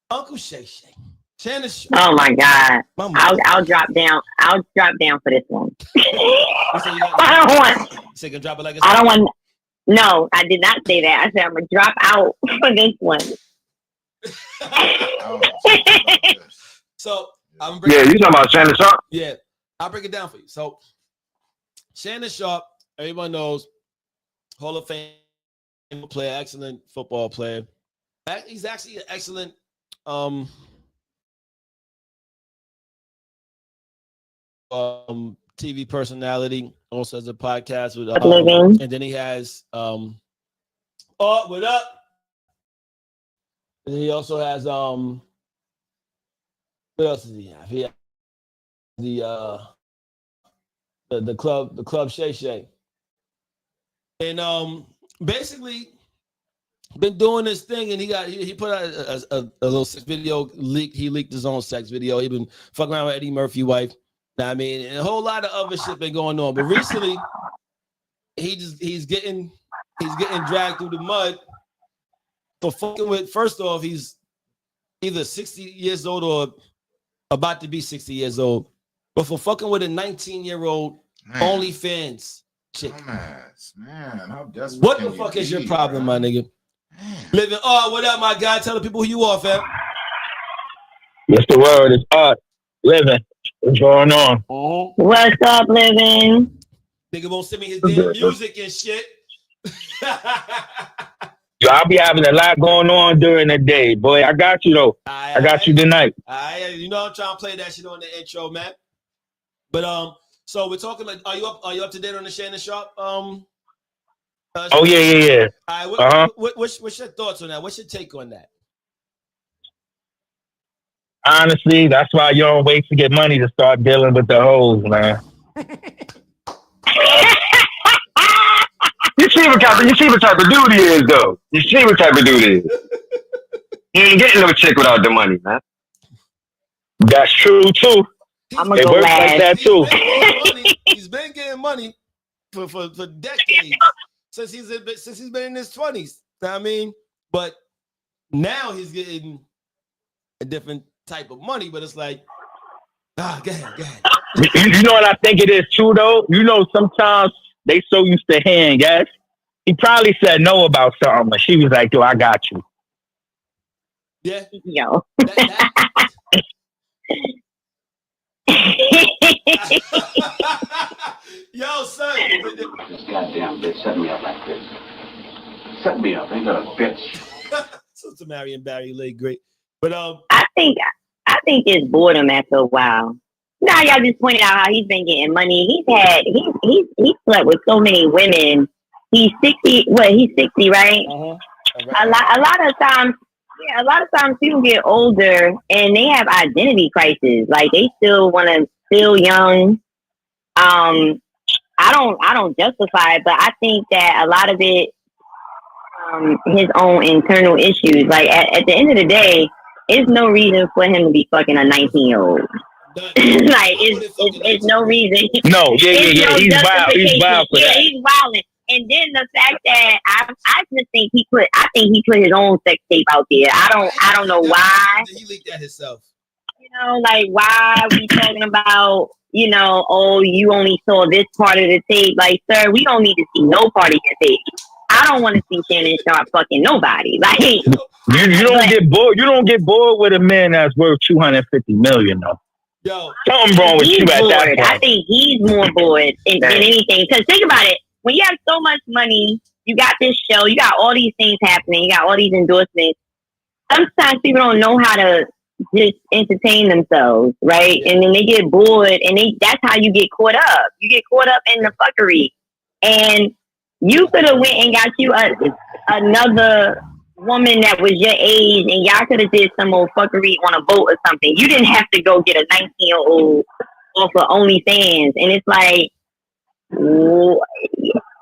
Uncle Shay Shay. Shanon Sharpe. Oh my God. My I'll drop down. I'll drop down for this one. You say you got- I don't want. you say you can drop it like I don't want. No, I did not say that. I said I'm gonna drop out for this one. So I'm Yeah, you talking about Shanon Sharpe? Yeah, I'll break it down for you. So Shanon Sharpe, everyone knows, Hall of Fame player, excellent football player. He's actually an excellent TV personality. Also has a podcast with and then he has oh, what up? And he also has what else does he have? He has the club Shay Shay. And basically been doing this thing, and he put out a little sex video leak. He leaked his own sex video. He been fucking around with Eddie Murphy's wife. I mean, and a whole lot of other shit been going on. But recently, he's getting dragged through the mud for fucking with. First off, he's either 60 years old or about to be 60 years old, but for fucking with a 19-year-old OnlyFans chick. Man, how desperate What can the fuck you is your be, problem, bro? my nigga? Man. Living. Oh, what up, my guy? Tell the people who you are, fam. What's the word? It's Art. Living. What's going on? What's up, living? Nigga won't send me his damn music and shit. Yo, I'll be having a lot going on during the day, boy. I got you though. I got you tonight. You know I'm trying to play that shit on the intro, man. But so we're talking like, are you up to date on the Shanon Sharpe? Oh yeah. All right, what's your thoughts on that? What's your take on that? Honestly, that's why you don't wait to get money to start dealing with the hoes, man. You see what type of dude he is, though. You see what type of dude he is. He ain't getting no chick without the money, man. That's true too. I'm gonna It go works last. like that too. He's been getting money for decades since he's been in his 20s. I mean, but now he's getting a different type of money. But it's like, go ahead. You know what I think it is too, though. You know, sometimes they so used to hearing yes. He probably said no about something, but she was like, "Yo, I got you." Yeah. Yo. Yo, son. This goddamn bitch set me up like this. Set me up, ain't that a bitch? So to Marion Barry Lake, great. But I think it's boredom after a while. Now y'all just pointed out how he's been getting money. He's slept with so many women. He's 60. What? He's 60, right? right. A lot of times people get older and they have identity crises. Like they still want to feel young. I don't justify it, but I think that a lot of it, his own internal issues. Like at the end of the day, there's no reason for him to be fucking a 19-year-old. Like it's no reason. No, yeah. No He's wild. He's wild for that. He's wilding. And then the fact that I just think he put his own sex tape out there. I don't know why. He leaked that himself. You know, like why are we talking about, you know, oh, you only saw this part of the tape. Like, sir, we don't need to see no part of your tape. I don't want to see Shanon Sharpe fucking nobody. Like you don't get bored. You don't get bored with a man that's worth $250 million though. Yo, something wrong with you bored. at that point. I think he's more bored than anything. Because think about it. When you have so much money, you got this show, you got all these things happening, you got all these endorsements. Sometimes people don't know how to just entertain themselves, right? And then they get bored, and that's how you get caught up. You get caught up in the fuckery. And you could have went and got you another woman that was your age, and y'all could have did some old fuckery on a boat or something. You didn't have to go get a 19-year-old off of OnlyFans. And it's like,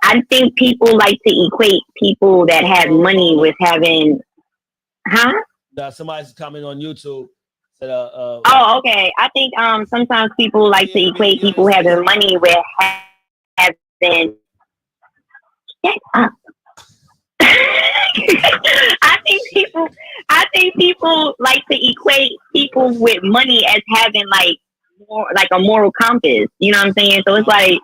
I think people like to equate people that have money with having, somebody's commenting on YouTube. Said, oh, okay. I think sometimes people like to equate people having money with having. Shut up. I think people like to equate people with money as having like a moral compass. You know what I'm saying? So it's like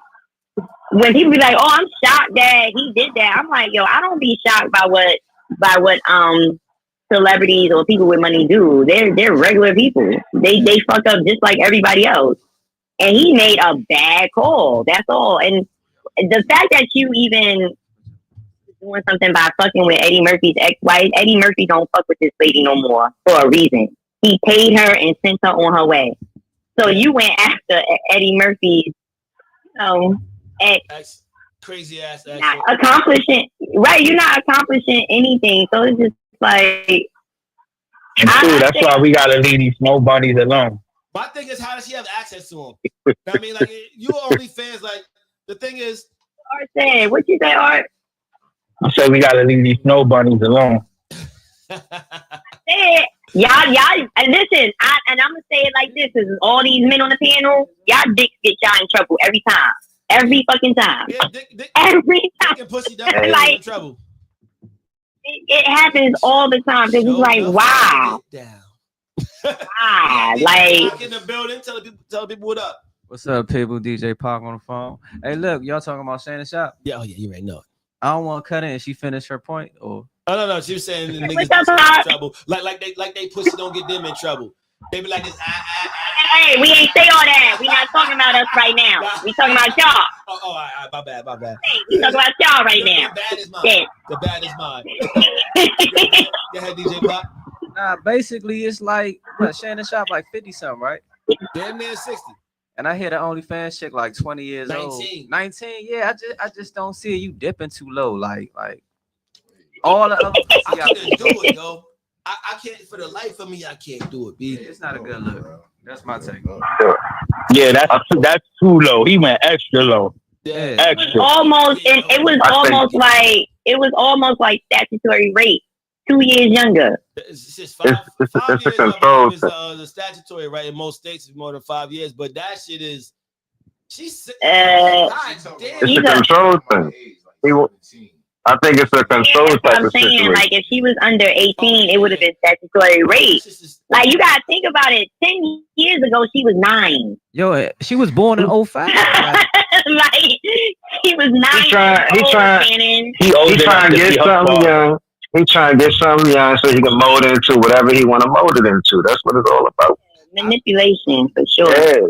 when people be like, "Oh, I'm shocked that he did that." I'm like, "Yo, I don't be shocked by what celebrities or people with money do. They're regular people. They fuck up just like everybody else." And he made a bad call. That's all. And the fact that you even doing something by fucking with Eddie Murphy's ex-wife, Eddie Murphy don't fuck with this lady no more for a reason. He paid her and sent her on her way. So you went after Eddie Murphy's, ex. Crazy ass. Not accomplishing, right? You're not accomplishing anything. So it's just like. That's why we gotta leave these snow bunnies alone. My thing is, how does she have access to him? I mean, like you only fans. Like the thing is, Art said, what you say, Art? I said we gotta leave these snow bunnies alone. Y'all, and listen, I'm gonna say it like this: is all these men on the panel, y'all dicks get y'all in trouble every time, every fucking time, every time. Dick and pussy definitely like, in trouble. It happens all the time. Cause it's like, wow, wow, like in the building, tell people what up. What's up, people? DJ Park on the phone. Hey, look, y'all talking about Shanon Sharpe? Yeah, you already know it. I don't want to cut in. And she finished her point, or no. She was saying the niggas in trouble, like they pussy don't get them in trouble. They be like this. Hey, we ain't say all that. We not talking about us right now. We talking about y'all. Oh, my bad. Hey, we talking about y'all right now. The bad is mine. Go ahead, DJ Pop. Nah, basically it's like Shanon Sharpe like 50 something, right? Damn near 60. And I hear the OnlyFans chick like 20 years 19. old. 19, yeah. I just don't see you dipping too low, like all the other. I can't do it, yo. I can't, for the life of me, I can't do it, B. It's not a good look. That's my take. Yeah, that's too low. He went extra low. Yeah. Extra. Almost, and it was almost like statutory rape. 2 years younger. It's just 5 It's a years. control Is the statutory right in most states is more than 5 years, but that shit is. She's. It's a control thing. I think it's a control type of situation. Like if she was under 18, it would have been statutory rape. Like you gotta think about it. 10 years ago, she was 9. Yo, she was born in 05. Like he was 9. He trying to get something young. He trying to get something young so he can mold it into whatever he want to mold it into. That's what it's all about. Manipulation for sure. Yeah.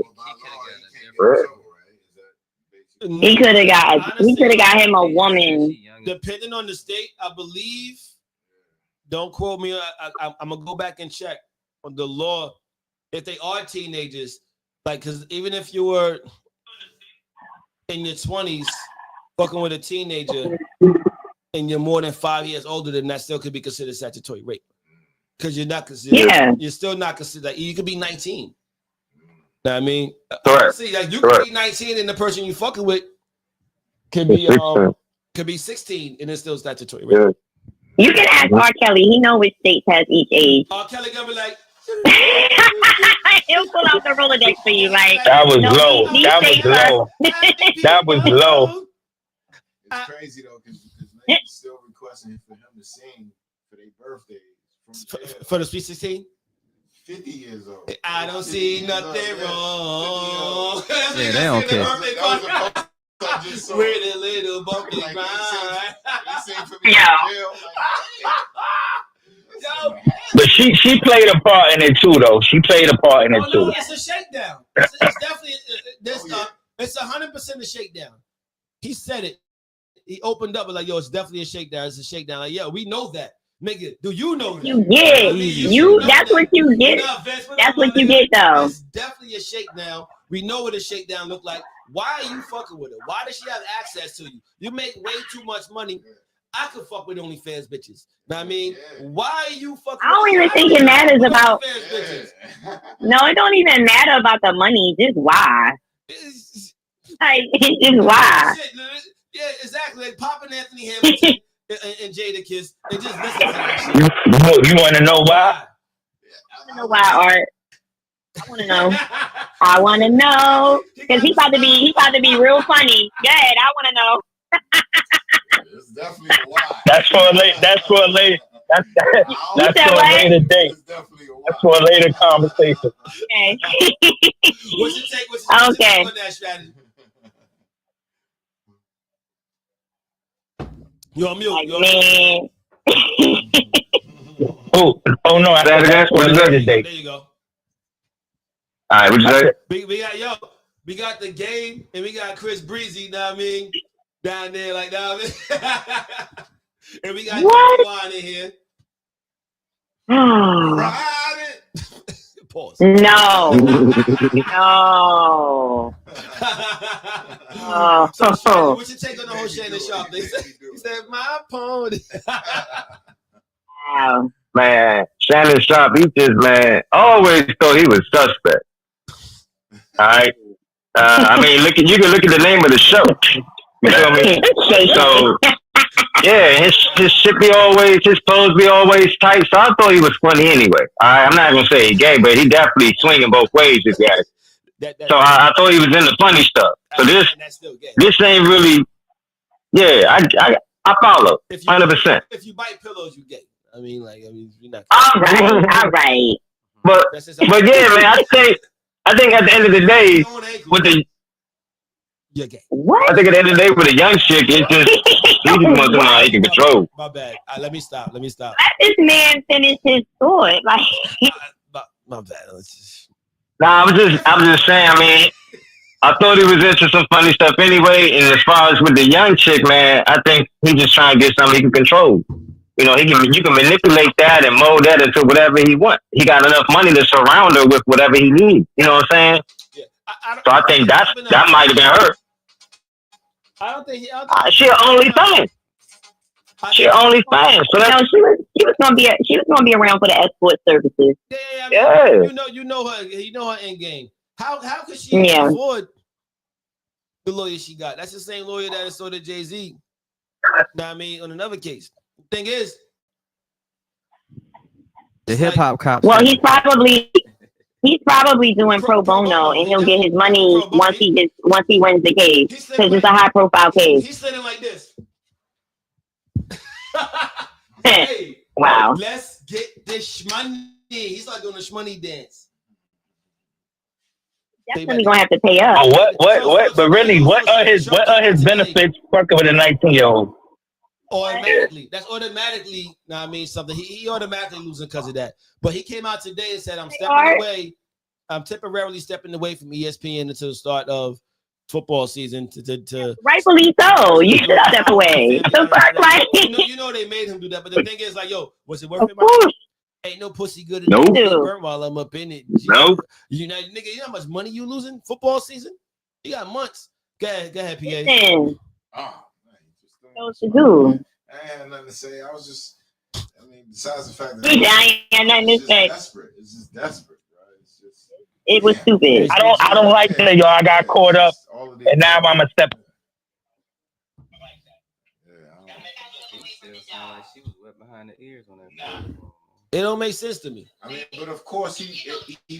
He could have got him a woman. Depending on the state, I believe. Don't quote me. I'm gonna go back and check on the law. If they are teenagers, like, because even if you were in your 20s, fucking with a teenager, and you're more than 5 years older than that, still could be considered statutory rape. Because you're not considered. Yeah. You're still not considered. Like, you could be 19. Know what I mean? Correct. See, like you could be 19 and the person you fucking with Could be 16 and it's still statutory. Right? Yeah. You can ask R. Kelly. He know which states has each age. R. Kelly gonna be like, He'll pull out the Rolodex for you. Like, That was no, low. these That was states are- low. That was low. It's crazy though, because niggas still requesting for him to sing for their birthdays from jail. for the Sweet 16. 50 years old. I don't see nothing wrong. Yeah, they don't care. With a little bumpy Like, grind. he sang for me in Yeah. jail. Yo, But she played a part in it too, though. She played a part in it oh no, too. it's a shakedown. It's definitely it's 100% a shakedown. He said it. He opened up like, yo, it's definitely a shakedown. It's a shakedown. Like, yeah, we know that. Nigga, do you know that? You get. You. That's what you get. That's what you get, though. It's definitely a shakedown. We know what a shakedown look like. Why are you fucking with her? Why does she have access to you? You make way too much money. I could fuck with OnlyFans bitches. Know what I mean? Why are you fucking? I don't even think it matters about. OnlyFans bitches. No, it don't even matter about the money. Just why. It's- Like, it's just why. Shit, yeah, exactly. Like popping Anthony Hamilton and Jada Kiss. They just listen to that shit. You want to know why? I want to know why, Art. I want to know. I want to know because he about to be real funny. Go ahead. I want to know. It's definitely a lie. That's for a later. That's for a later. That's said for a what? later date. It's definitely a lie. That's for a later conversation. Okay. What's your take Okay. on that strategy? You're on mute. Like, You're on mute. man. Oh no! I said that's for a later date. There you go. All right, what you say? We got the game and we got Chris Breezy, know what I mean, down there like that. And we got What? Juan in here. Ride it. Pause. No. No. So, Shannon, Oh. what's your take on the whole Shanon Sharpe thing? He said, my pony. Wow. Man, Shanon Sharpe, he just, man, always thought he was suspect. All right. I mean, you can look at the name of the show. You feel me? So, yeah, his shit be always, his clothes be always tight. So I thought he was funny anyway. All right, I'm not gonna say he gay, but he definitely swinging both ways, this guy. So I thought he was in the funny stuff. So that's still gay. this ain't really, yeah, I follow, 100%. If you bite pillows, you gay. I mean, you're not. All right. But yeah, man, I think at the end of the day, with the you're gay. What? I think at the end of the day, with a young chick, it's just he just wants to know how he can control. My bad. Let me stop. Let this man finish his thought. Like, my bad. Nah, I'm just saying. I mean, I thought he was into some funny stuff anyway. And as far as with the young chick, man, I think he's just trying to get something he can control. You know, you can manipulate that and mold that into whatever he wants. He got enough money to surround her with whatever he needs. You know what I'm saying? Yeah. So I think that might have been her. I don't think She only fan. She only fan. So no, she was gonna be around for the escort services. Yeah. You know her end game. How could she afford the lawyer she got? That's the same lawyer that assaulted Jay-Z. Know what I mean, on another case. Thing is, The hip hop cops. Well, he's probably doing pro bono, and he'll get his money once he wins the case, because it's a high profile case. He's sitting like this. Hey, wow. Let's get this shmoney. He's like doing a shmoney dance. Definitely gonna have to pay up. Oh, what? But really, what are his benefits fucking with a 19-year-old? Automatically. That's automatically, know what I mean, something. He automatically losing because of that. But he came out today and said, I'm temporarily stepping away from ESPN until the start of football season to rightfully so. You should step away. You know they made him do that. But the thing is, like, yo, was it worth it? Ain't no pussy good enough to burn while I'm up in it. Nope. You know, nigga, you know how much money you losing football season? You got months. Go ahead, PA. Listen. Oh, To do. I had nothing to say. I was just, besides the fact that I ain't nothing to say. desperate. It's just desperate, right? It's just. It was stupid. I don't like that, y'all. I got caught up, and now I'm a step. behind the ears on that. Nah. It don't make sense to me. I mean, but of course he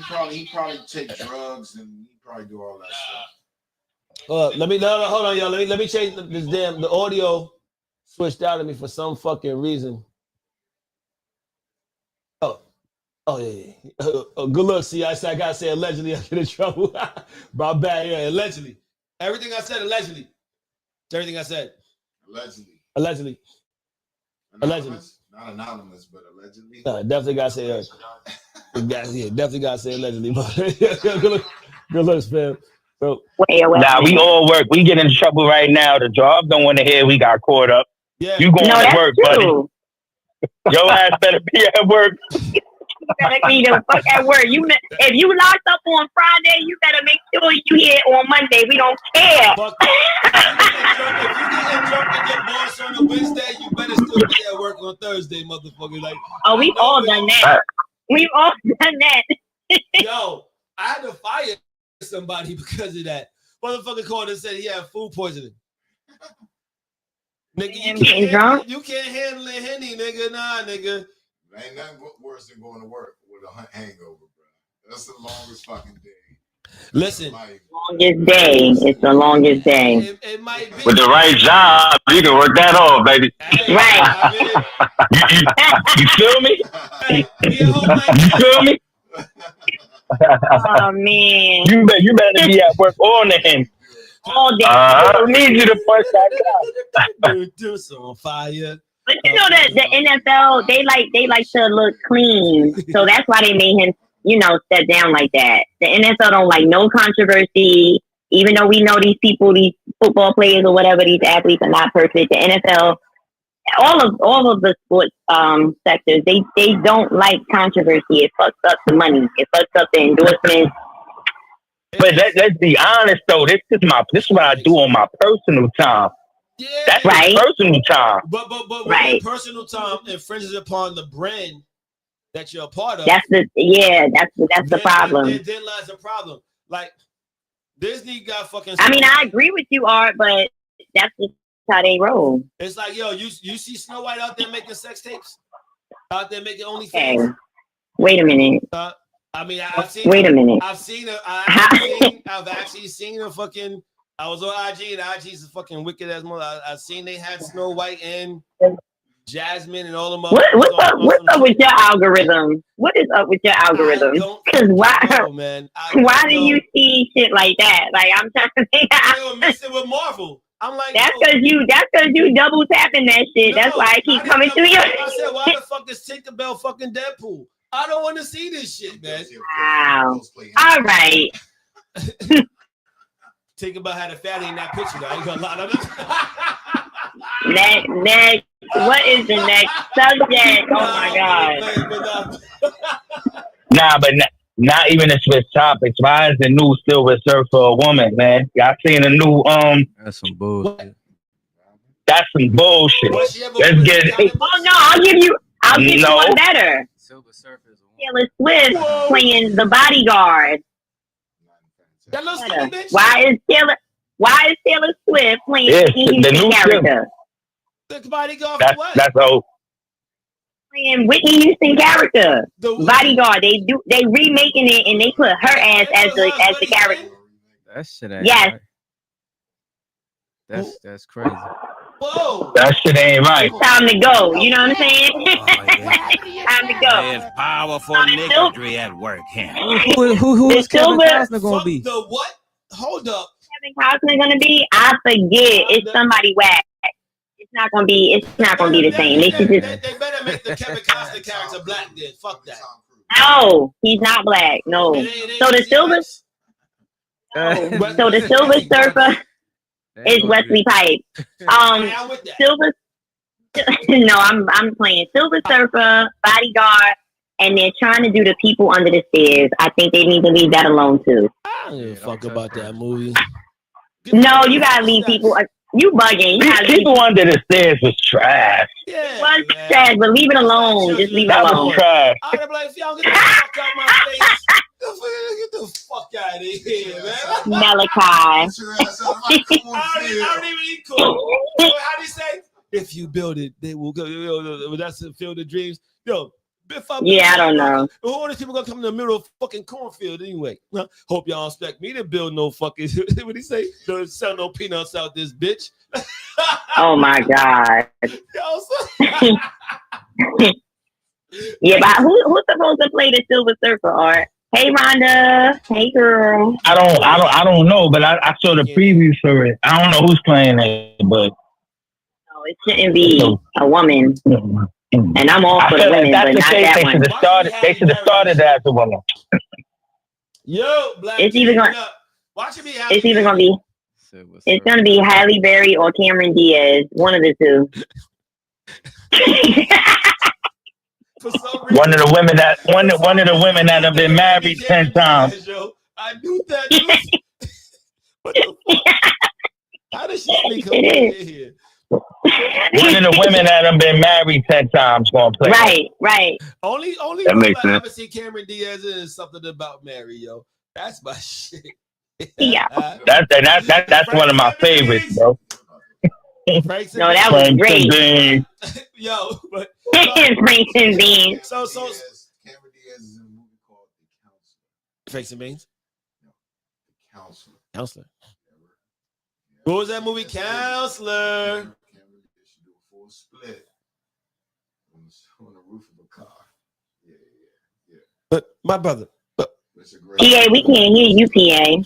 probably take drugs and he probably do all that stuff. Hold on, y'all. Let me change the audio switched out of me for some fucking reason. Oh yeah. Good luck. See, I gotta say allegedly. I get in trouble. My bad. Yeah, allegedly. Everything I said allegedly. It's everything I said. Allegedly. Anonymous? Not anonymous, but allegedly. No, definitely gotta say definitely gotta say allegedly. Good looks, fam. So nah, we all work. We get in trouble right now. The job don't want to hear we got caught up. Yeah. You going to work, buddy. Your ass better be at work. You better be the fuck at work. If you locked up on Friday, you better make sure you here on Monday. We don't care. If you get drunk and get boss on a Wednesday, you better still be at work on Thursday, motherfucker. Like, we've all done that. We've all done that. Yo, I had to fire somebody because of that. Motherfucker called and said he had food poisoning. Nigga, you can't handle it, Henny, nigga. Nah, nigga. Ain't nothing worse than going to work with a hangover, bro. That's the longest fucking day. Listen. Longest day. It's the longest day. It might be. With the right job, you can work that off, baby. Hey, right. You feel me? You feel me? Oh man. You better be at work on the hand. All day. I don't need you to push that guy. Do some fire. But you know that the NFL, they like to look clean, so that's why they made him, step down like that. The NFL don't like no controversy, even though we know these people, these football players or whatever, these athletes are not perfect. The NFL, all of the sports sectors, they don't like controversy. It fucks up the money. It fucks up the endorsements. But let's be honest though. This is what I do on my personal time. Yeah, that's right. Personal time. But when personal time infringes upon the brand that you're a part of. That's the problem. Then lies the problem. Like Disney got fucking. I mean, I agree with you, Art, but that's just how they roll. It's like, yo, you see Snow White out there making sex tapes, out there making OnlyFans. Okay. Wait a minute. I mean, I've seen. Wait a minute. I've actually seen a fucking. I was on IG, and IG's a fucking wicked ass mother. I seen they had Snow White and Jasmine and all them. What's up with your algorithm? What is up with your algorithm? Because why do you see shit like that? Like I'm trying to think. They were mixing with Marvel. I'm like, that's because you double tapping that shit. No, that's why I keep coming through you. I said, why the fuck is Tinkerbell fucking Deadpool? I don't want to see this shit, man. Wow. All right. Tinkerbell had a fatty in that picture. Though. I ain't gonna lie. Next. What is the next subject? Oh my god. Nah, but not even a Swiss topics. Why is the new Silver Surfer a woman, man? Y'all seen the new That's some bullshit. That's some bullshit. Let's get it. Oh no, I'll give you one better. Silver Surfer is a woman. Taylor Swift playing the bodyguard. That little skinny bitch. Why is Taylor Swift playing Whitney Houston character? The bodyguard for what? That's old. Playing Whitney Houston character. Bodyguard. They remaking it and they put her ass as the character. That shit ain't right. That's crazy. Whoa. That shit ain't right. It's time to go. You know what I'm saying? Time to go. There's powerful niggardry at work here. Who is Kevin Costner gonna be? The what? Hold up. Kevin Costner gonna be? I forget. It's somebody whack. It's not gonna be the same. They better make the Kevin Costner character black then. Fuck that. No, he's not black. No. So the Silver Surfer is Wesley Pipes. Silver. No, I'm playing Silver Surfer, Bodyguard, and they're trying to do the People Under the Stairs. I think they need to leave that alone too. I don't give a fuck about that movie. No, you gotta leave people. You bugging. People Under the Stairs was trash. Yeah, it was trash, but leave it alone. Just leave it alone. Trash. I'd be like, if y'all get the fuck out my face. Get the fuck out of here, man. Malachi. I don't even eat cool. How do you say? If you build it, they will go. Yo, that's the field of dreams. Yo, if I Yeah, I don't know. Who all these people gonna come in the middle of fucking cornfield anyway? Huh? Hope y'all expect me to build no fucking. What do you say? Don't sell no peanuts out this bitch. Oh my god. Yo, Yeah, but who's supposed to play the Silver Surfer art? Hey Rhonda. Hey girl. I don't know, but I saw the preview for it. I don't know who's playing it, but No, it shouldn't be a woman. And I'm all for the women, but not that one. They should have started as a woman. Yo, Black. It's either gonna. Watch it be. It's either gonna be. It's gonna be Halle Berry or Cameron Diaz. One of the two. One of the women that have been married 10 times. Yo, I knew that. What the fuck? How does she sneak up here? One of the women that have been married 10 times gonna play. Right. Only that role makes I sense. ever see Cameron Diaz in is something about Mary, yo. That's my shit. Yeah. That's one of my favorites, bro. No, that was great. Yo, but Franks and beans. So Cameron Diaz is in a movie called The Counselor. Franks and beans? No, The Counselor. Counselor. What was that movie? Counselor. Cameron Diaz should do a full split on the roof of a car. Yeah. But my brother. PA, we can't hear you, PA.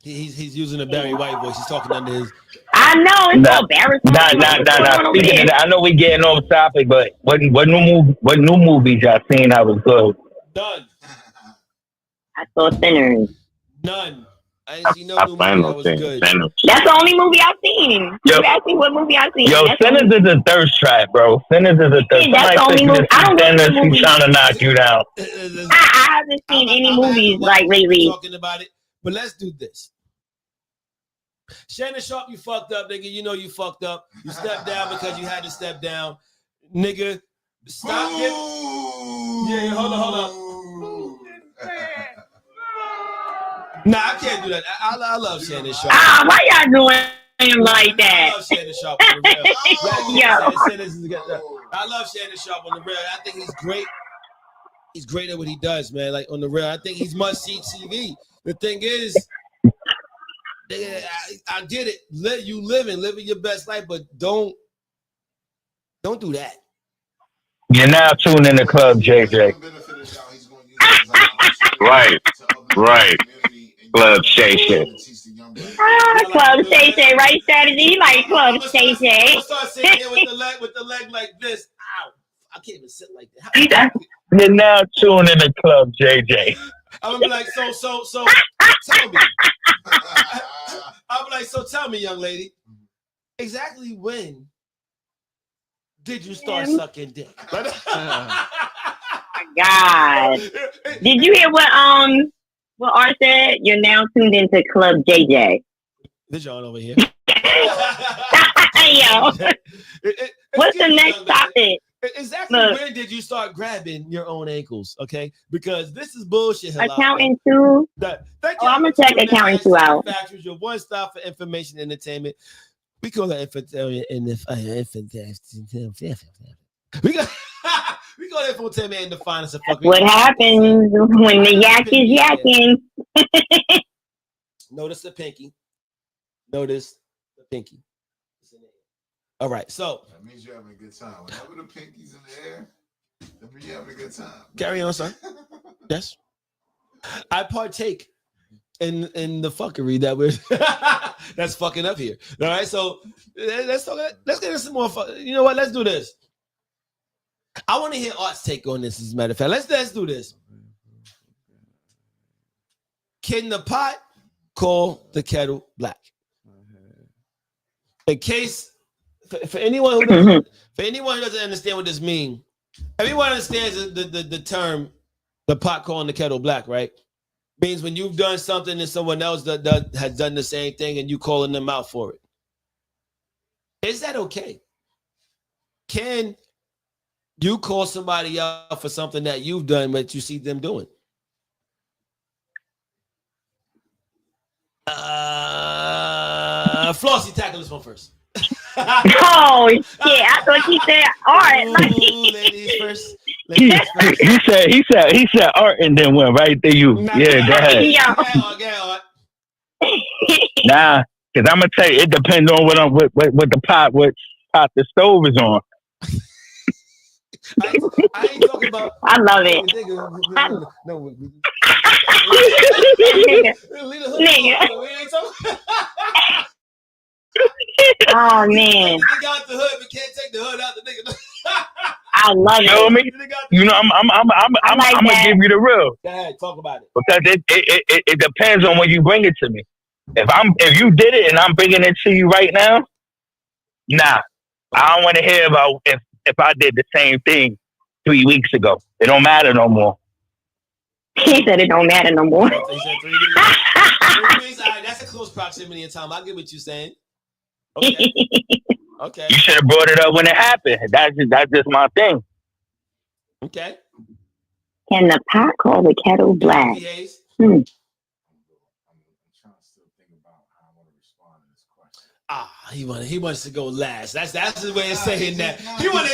He's using a Barry White voice. He's talking under his. I know it's so embarrassing. Nah. Speaking of that, I know we getting off topic, but what new movies y'all seen that was good? None. I saw Sinners. None. I ain't seen no new movie that was good. That's the only movie I've seen. You asked me what movie I've seen. Yo, Sinners is a thirst trap, bro. Sinners is a thirst. That's the only movie. I don't know Sinners, he's trying to knock you down. I haven't seen any movies like lately. Talking about it, but let's do this. Shanon Sharpe, you fucked up, nigga. You know you fucked up. You stepped down because you had to step down, nigga. Stop it. Yeah, hold on. Nah, I can't do that. I love Shanon Sharpe. Why y'all doing him like that? I love Shanon Sharpe on the real. I love Shanon Sharpe on the real. I think he's great. He's great at what he does, man. Like on the real, I think he's must-see TV. The thing is, I get it. Living your best life, but don't do that. You're now tuned in to Club JJ. Right. Club Shay Shay. Club Shay Shay, right, strategy? Like Club Shay Shay. I'm start sitting here with the leg like this. Ow. I can't even sit like that. You're now tuned in to Club JJ. I'm gonna be like, so tell me. I'm like, so tell me, young lady, exactly when did you start sucking dick? God. Did you hear what Art said? You're now tuned into Club JJ. This John over here. Yo. What's the next topic? Exactly. Look, when did you start grabbing your own ankles? Okay, because this is bullshit. Accounting 2. I'm gonna check Accounting 2 out. Factuals, your one stop for information entertainment. We call that we call that infotainment in the finest of fucking. What happens when the yak is yakking? Notice the pinky. Notice the pinky. All right, so that means you're having a good time. Whenever the pinky's in the air, that means you're having a good time. Carry on, son. Yes, I partake in the fuckery that we're that's fucking up here. All right, so let's get into some more fun. You know what? Let's do this. I want to hear Art's take on this. As a matter of fact, let's do this. Can the pot call the kettle black? In case. For anyone who doesn't understand what this means, everyone understands the term the pot calling the kettle black, right? Means when you've done something and someone else has done the same thing and you calling them out for it. Is that okay? Can you call somebody out for something that you've done but you see them doing? Flossie, tackle this one first. Oh shit! I thought you said art. Like, Ooh, ladies first. He, Ladies first. he said art and then went right to you. Nah, Yeah, go ahead. yo. Go ahead. Nah, because I'm gonna tell you, it depends on what the pot the stove is on. I ain't talking about. I love it. No. nigga, Leave the hood nigga. alone. We ain't talking. Oh man, Nigga got the hood, we can't take the hood out the nigga. I love You know it. me? You know, I'm like gonna that. give you the real Go ahead, talk about it. because it depends on when you bring it to me. If you did it and I'm bringing it to you right now, nah, I don't want to hear about if I did the same thing 3 weeks ago. It don't matter no more. He said it don't matter no more. He said 3 weeks. 3 weeks. All right, that's a close proximity in time. I get what you're saying. Okay. Okay. You should have brought it up when it happened. That's just my thing. Okay. Can the pot call the kettle black? Hmm. I'm trying to still think about how I want to respond to this question. He wants to go last. That's his way of saying that. He want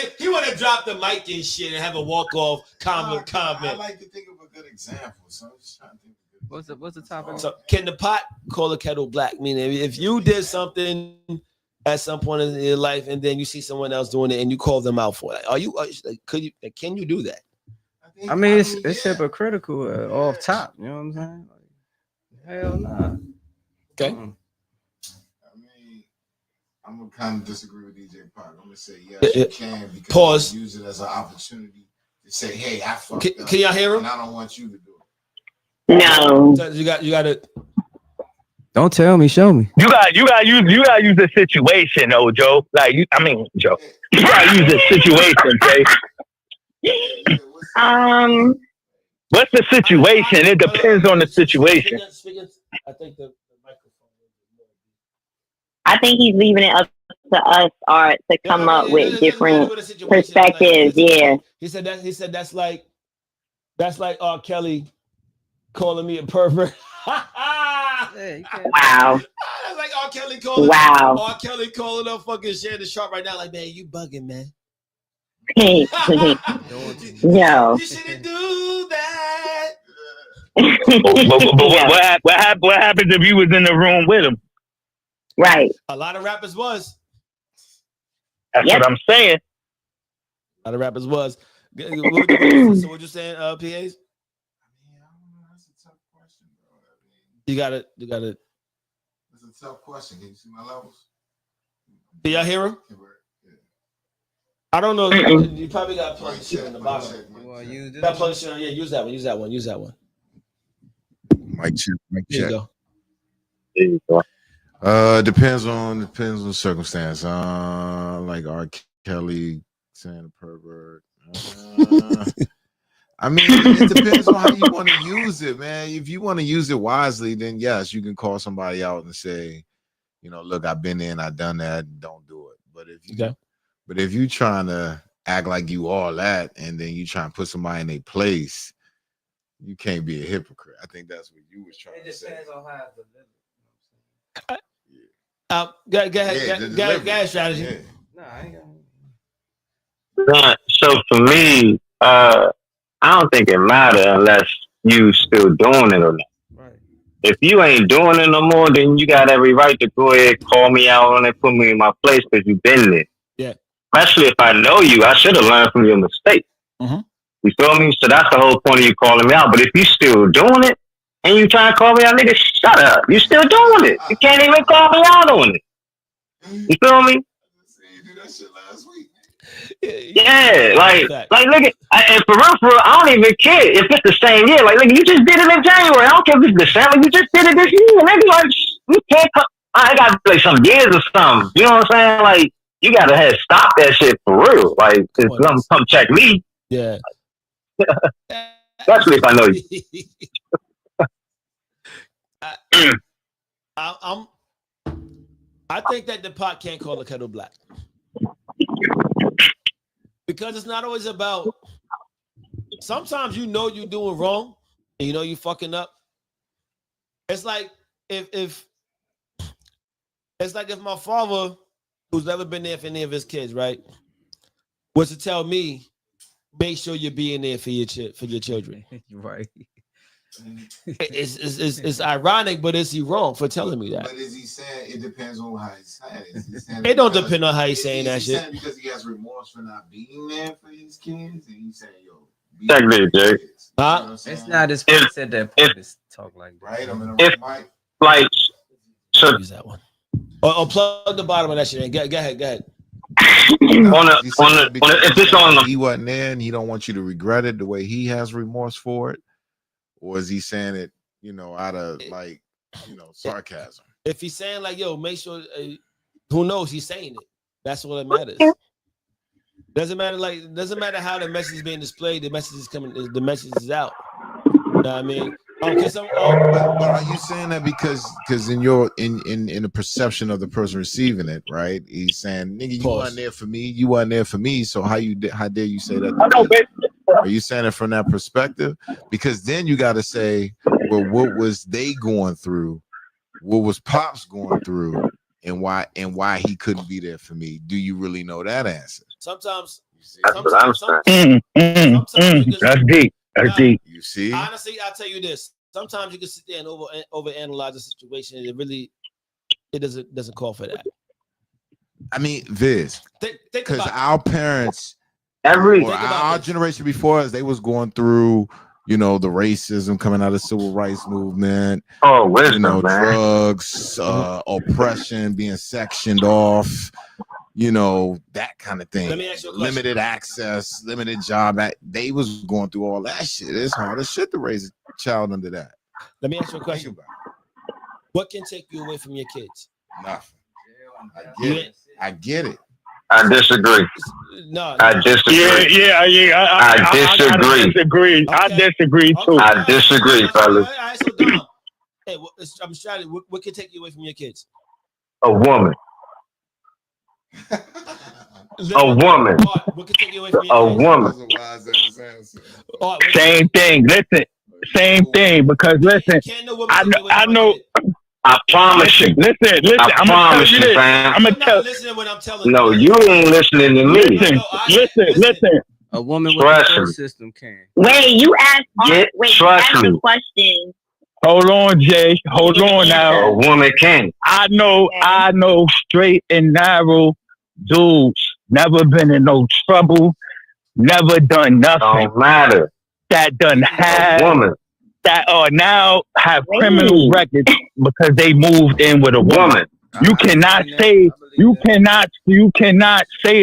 to drop the mic and shit and have a walk off comment. I like to think of a good example, so I'm just trying to think of a good What's the topic? So can the pot call the kettle black? Meaning if you did something at some point in your life and then you see someone else doing it and you call them out for it, can you do that? I mean, it's hypocritical off top. You know what I'm saying? Like, hell nah. Okay. I mean, I'm gonna kind of disagree with DJ Park. I'm gonna say yes, you can because Pause. you use it as an opportunity to say, "Hey, I fucked up." Can y'all hear him? And I don't want you to do it. No. So you got to. Don't tell me, show me. You got use the situation, though, Joe. Joe. You gotta use the situation, Jay. What's the situation? It depends on the situation. I think he's leaving it up to us, Art, to come up with different perspectives. Yeah. He said that's like R. Kelly calling me a pervert. Wow. That's like R. Kelly calling. Wow. R. Kelly calling up fucking Shanon Sharpe right now. Like, man, you bugging, man. No. You shouldn't do that. But what happens if you was in the room with him? Right. A lot of rappers was. That's what I'm saying. A lot of rappers was. So what you saying, PAs? I don't know. That's a tough question, bro. You got it. It's a tough question. Can you see my levels? Do y'all hear him? Yeah. I don't know. You probably got plug shit in the bottom. Got plug shit on. Yeah, use that one. Mic check. There you go. There you go. Depends on the circumstance. Like R. Kelly saying a pervert. I mean, it depends on how you want to use it, man. If you want to use it wisely, then yes, you can call somebody out and say, look, I've been there and I've done that. Don't do it. But if you trying to act like you all that and then you trying to put somebody in their place, you can't be a hypocrite. I think that's what you was trying to say. It depends on how Go ahead, strategy. Yeah. No, I ain't got. So for me, I don't think it matters unless you still doing it or not. Right. If you ain't doing it no more, then you got every right to go ahead, call me out on it, put me in my place because you've been there. Yeah. Especially if I know you, I should have learned from your mistake. Mm-hmm. You feel me? So that's the whole point of you calling me out. But if you still doing it and you trying to call me out, nigga, shut up. You still doing it. You can't even call me out on it. You feel me? You did that shit last week. Yeah, like look at, and for real, I don't even care if it's the same year. Like, you just did it in January. I don't care if it's December. You just did it this year. Nigga, like, you can't come. I got like some years or something. You know what I'm saying? Like, you gotta stop that shit for real. Like, come check me. Yeah. Especially if I know you. I think that the pot can't call the kettle black. Because it's not always about. Sometimes you're doing wrong and you're fucking up. It's like if my father who's never been there for any of his kids, right, was to tell me, make sure you're being there for your children. You're right. It's ironic, but is he wrong for telling me that? But is he saying it depends on how he's saying it? Is he saying It don't depend on how he's saying that shit. Saying because he has remorse for not being there for his kids, and he's saying, "Yo, be Exactly, there for Jay. your kids." You know what I'm It's saying? not as Prince said that point to talk like that. Right. I'm in If- the right mic. Like, so Use that one. Or plug the bottom of that shit. Go ahead. if this on He wasn't there, and he don't want you to regret it the way he has remorse for it, or is he saying it, out of sarcasm? If he's saying like, yo, make sure, who knows? He's saying it. That's what it matters. Doesn't matter how the message is being displayed. The message is coming. The message is out. You know what I mean? But are you saying that because in your in the perception of the person receiving it, right? He's saying, "Nigga, you weren't there for me. You weren't there for me. So how dare you say that?" I know, baby. Are you saying it from that perspective? Because then you got to say, well, what was they going through? What was Pops going through? And why he couldn't be there for me? Do you really know that answer? Sometimes. that's what I'm saying. That's deep. That's deep. You see? Honestly, I'll tell you this. Sometimes you can sit there and overanalyze the situation. It doesn't call for that. I mean, Viz, Think because about our parents, Every or our generation before us, they was going through, the racism coming out of the civil rights movement, wisdom, man. drugs, oppression, being sectioned off, that kind of thing. Let me ask you a question. Limited access, limited job. They was going through all that shit. It's hard as shit to raise a child under that. Let me ask you a question. Think about What can take you away from your kids? it. Nothing. I get it. I disagree. No. I disagree. Yeah. I disagree. I disagree too. Okay. I disagree, fellas. All right, so Dom, hey, I'm trying to. What can take you away from your kids? A woman. A woman. What can take you away from A your kids? woman. Same thing. Listen, same thing. Because listen, I know. I promise you. Listen. I I'm gonna tell promise you you, this. fam. I'm gonna I'm tell. not listening to what I'm telling No, you. you ain't listening to me. Listen. A woman with Trust a full me. system can. Wait, you asked. Trust Ask me. the question. Hold on, Jay. Hold on now. A woman can. I know straight and narrow dudes, never been in no trouble, never done nothing Don't matter. that done A had woman. that are now have criminal records because they moved in with a woman. You cannot say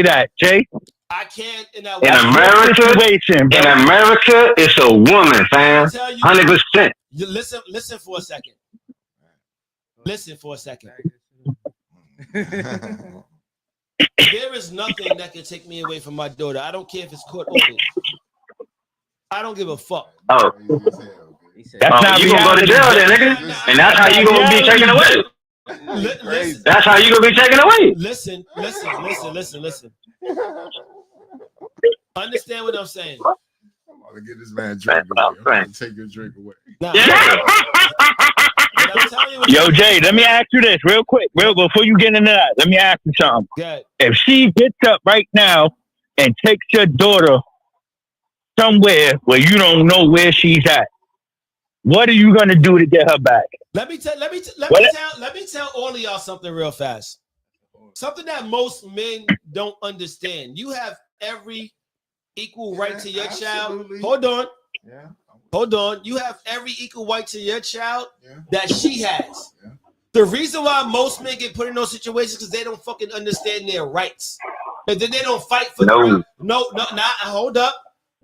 that, Jay. I can't. In America, it's a woman, fam. 100%. You listen for a second. Listen for a second. There is nothing that can take me away from my daughter. I don't care if it's court ordered. I don't give a fuck. Oh, That's not you gonna go to jail then, nigga? And that's how you gonna be taken away. That's how you gonna be taken away. Listen. Understand what I'm saying. I'm about to get this man a drink away. I'm gonna take your drink away. Nah, Yeah. but I'm telling you what Yo, Jay, let me ask you this real quick, before you get into that. Let me ask you something. Good. If she gets up right now and takes your daughter somewhere where you don't know where she's at, what are you gonna do to get her back? Let me tell all of y'all something real fast. Something that most men don't understand. You have every equal right to your child. Hold on. Yeah. Hold on. You have every equal right to your child that she has. Yeah. The reason why most men get put in those situations because they don't fucking understand their rights. And then they don't fight for the right. No,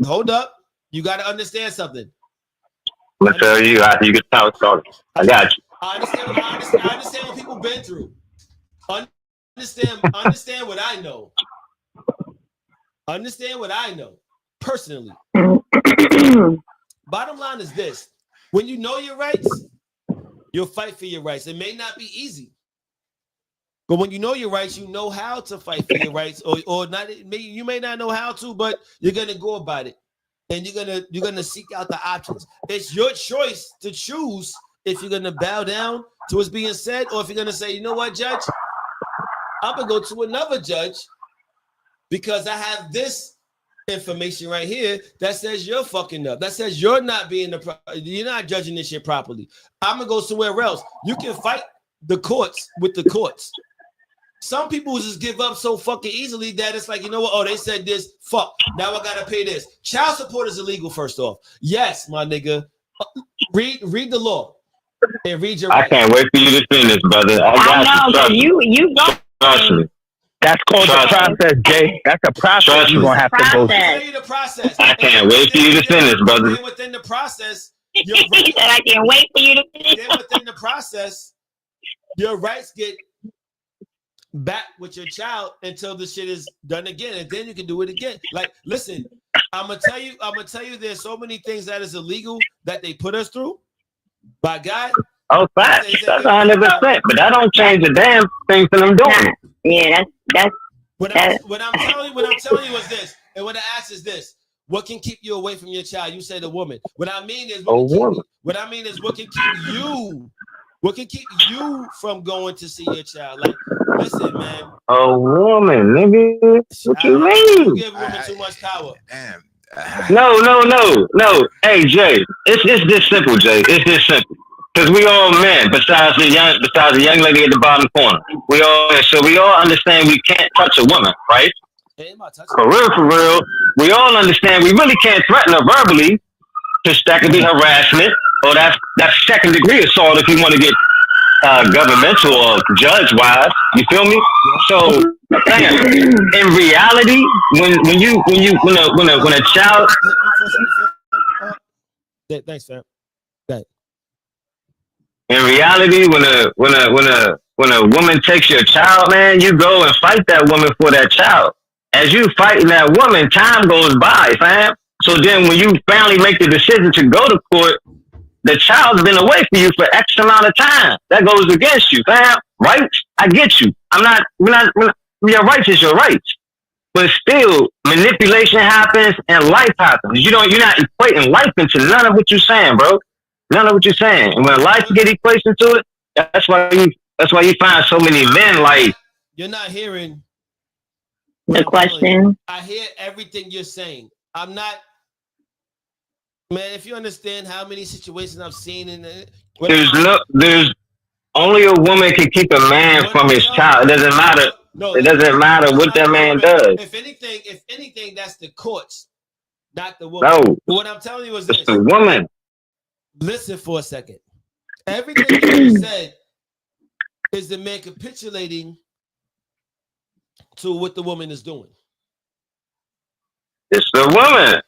hold up. You got to understand something. I'm gonna tell you after you get started. I got you. I understand what people been through. Understand what I know. Understand what I know personally. Bottom line is this: when you know your rights, you'll fight for your rights. It may not be easy, but when you know your rights, you know how to fight for your rights, or not. You may not know how to, but you're gonna go about it, and you're gonna seek out the options. It's your choice to choose if you're gonna bow down to what's being said, or if you're gonna say, you know what, Judge, I'm gonna go to another judge because I have this information right here that says you're fucking up. That says you're not you're not judging this shit properly. I'm gonna go somewhere else. You can fight the courts with the courts. Some people just give up so fucking easily that it's like, you know what? Oh, they said this. Fuck. Now I gotta pay this. Child support is illegal. First off, yes, my nigga. Read the law and read your. I can't wait for you to finish, brother. I know, but you go. Trust me. That's called the process, Jay. That's a process you're gonna have to go through. I'll tell you the process. I can't wait for you to finish, brother. Then within the process, He said, I can't wait for you to finish. Then within the process, your rights get back with your child until the shit is done again, and then you can do it again. Like, listen, I'm gonna tell you, there's so many things that is illegal that they put us through. By God. Oh, facts. That's 100%. But that don't change a damn thing for them doing it. Yeah, that's what I'm telling you is this, and what I ask is this: what can keep you away from your child? You say the woman. What I mean is what can keep you from going to see your child? Like, listen, man. A woman, nigga. What you mean? You give women too much power. Damn. No. Hey, Jay, it's this simple, Jay. It's this simple. Because we all men, besides the young lady at the bottom corner. We all understand we can't touch a woman, right? For real. We all understand we really can't threaten her verbally, because that could be harassment, or that's second degree assault if you want to get governmental or judge wise. You feel me? So in reality, when a child. Thanks, fam. In reality, when a woman takes your child, man, you go and fight that woman for that child. As you fighting that woman, time goes by, fam. So then when you finally make the decision to go to court, the child's been away from you for X amount of time. That goes against you, fam. Rights? I get you. Your rights is your rights. But still, manipulation happens and life happens. You're not equating life into none of what you're saying, bro. None of what you're saying. And when life get equated into it, that's why you find so many men like. You're not hearing the question. I hear everything you're saying. I'm not, man. If you understand how many situations I've seen in it, there's only a woman can keep a man from his child. It doesn't matter. It doesn't matter what that man does. If anything, that's the courts, not the woman. No. But what I'm telling you is it's this. the woman. Listen for a second. Everything you said is the man capitulating to what the woman is doing. It's the woman.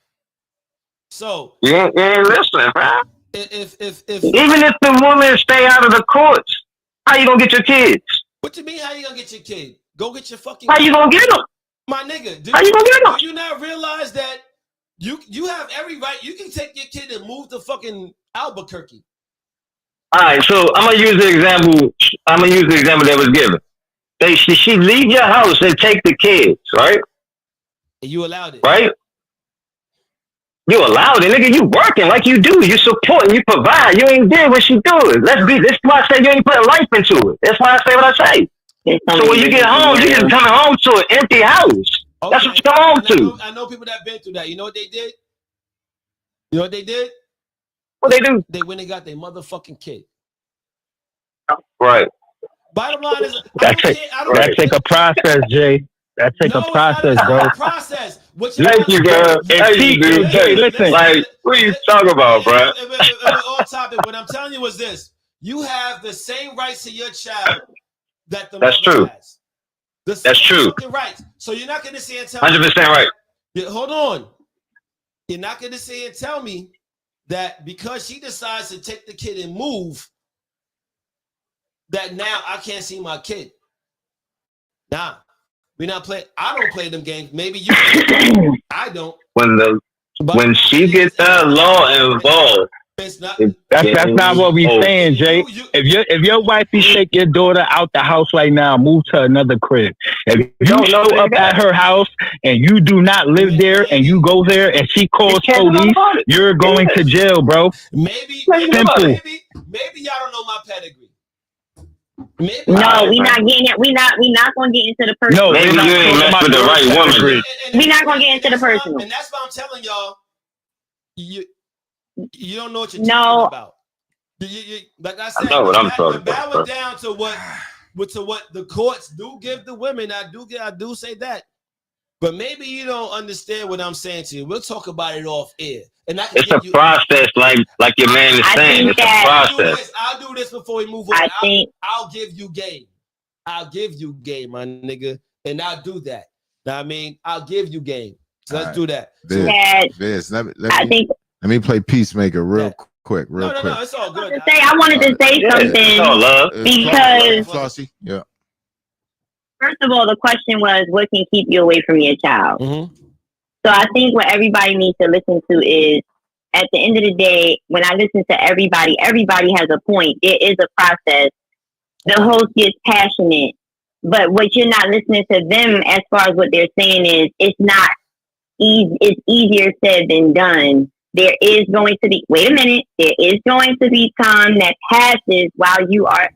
So you ain't listening, man. If even if the woman stay out of the courts, how you gonna get your kids? What you mean? How you gonna get your kid? Go get your fucking. How you gonna get them? My nigga, how you gonna get them? Do you not realize that you have every right? You can take your kid and move to fucking Albuquerque. All right, so I'm gonna use the example. That was given. She leave your house and take the kids, right? And you allowed it, right? You allowed it, nigga. You working like you do. You support and you provide. You ain't did what she doing. That's why I say you ain't putting life into it. That's why I say what I say. So when you get home, you just coming home to an empty house. Okay. That's what you come home to. I know people that been through that. You know what they did? You know what they did? What they do? They went and got their motherfucking kid. Right. Bottom line is, that take a process, Jay. That take a process, bro. Process. Thank you, bro. Hey, listen. Like, what are you talking about, bro? Off topic. What I'm telling you is this: you have the same rights to your child that the mother true. has. That's true. Rights. So you're not going to say and tell 100% right. Hold on. You're not going to say and tell me that because she decides to take the kid and move, that now I can't see my kid. Nah, we're not playing. I don't play them games. Maybe you do. I don't. When she gets that law involved, that's not what we saying, Jay. If your wifey take your daughter out the house right now, move to another crib. If you show up at her house and you do not live there and you go there and she calls police, you're going to jail, bro. Maybe y'all don't know my pedigree. Maybe No, we not getting it. We not gonna get into the personal. No, Maybe we're you not ain't talking messed about with the your right woman. category. We not gonna get into the personal. And that's why I'm telling y'all, you don't know what you're No. talking about. Like I said, I know what I'm talking when that about, was down to what the courts do give the women. I do say that. But maybe you don't understand what I'm saying to you. We'll talk about it off air. And I can It's a process, like your man is I saying. think It's a that- process. I'll do this before we move on. I think I'll give you game. I'll give you game, my nigga. And I'll do that. Now, I mean, I'll give you game. So let's do that. Viz, let me play Peacemaker real quick. No, it's all good. I wanted to say something It's all love. because Flossie, yeah. first of all, the question was, what can keep you away from your child? Mm-hmm. So I think what everybody needs to listen to is, at the end of the day, when I listen to everybody has a point. It is a process. The host gets passionate, but what you're not listening to them as far as what they're saying is, it's not easy. It's easier said than done. There is going to be, wait a minute, there is going to be time that passes while you are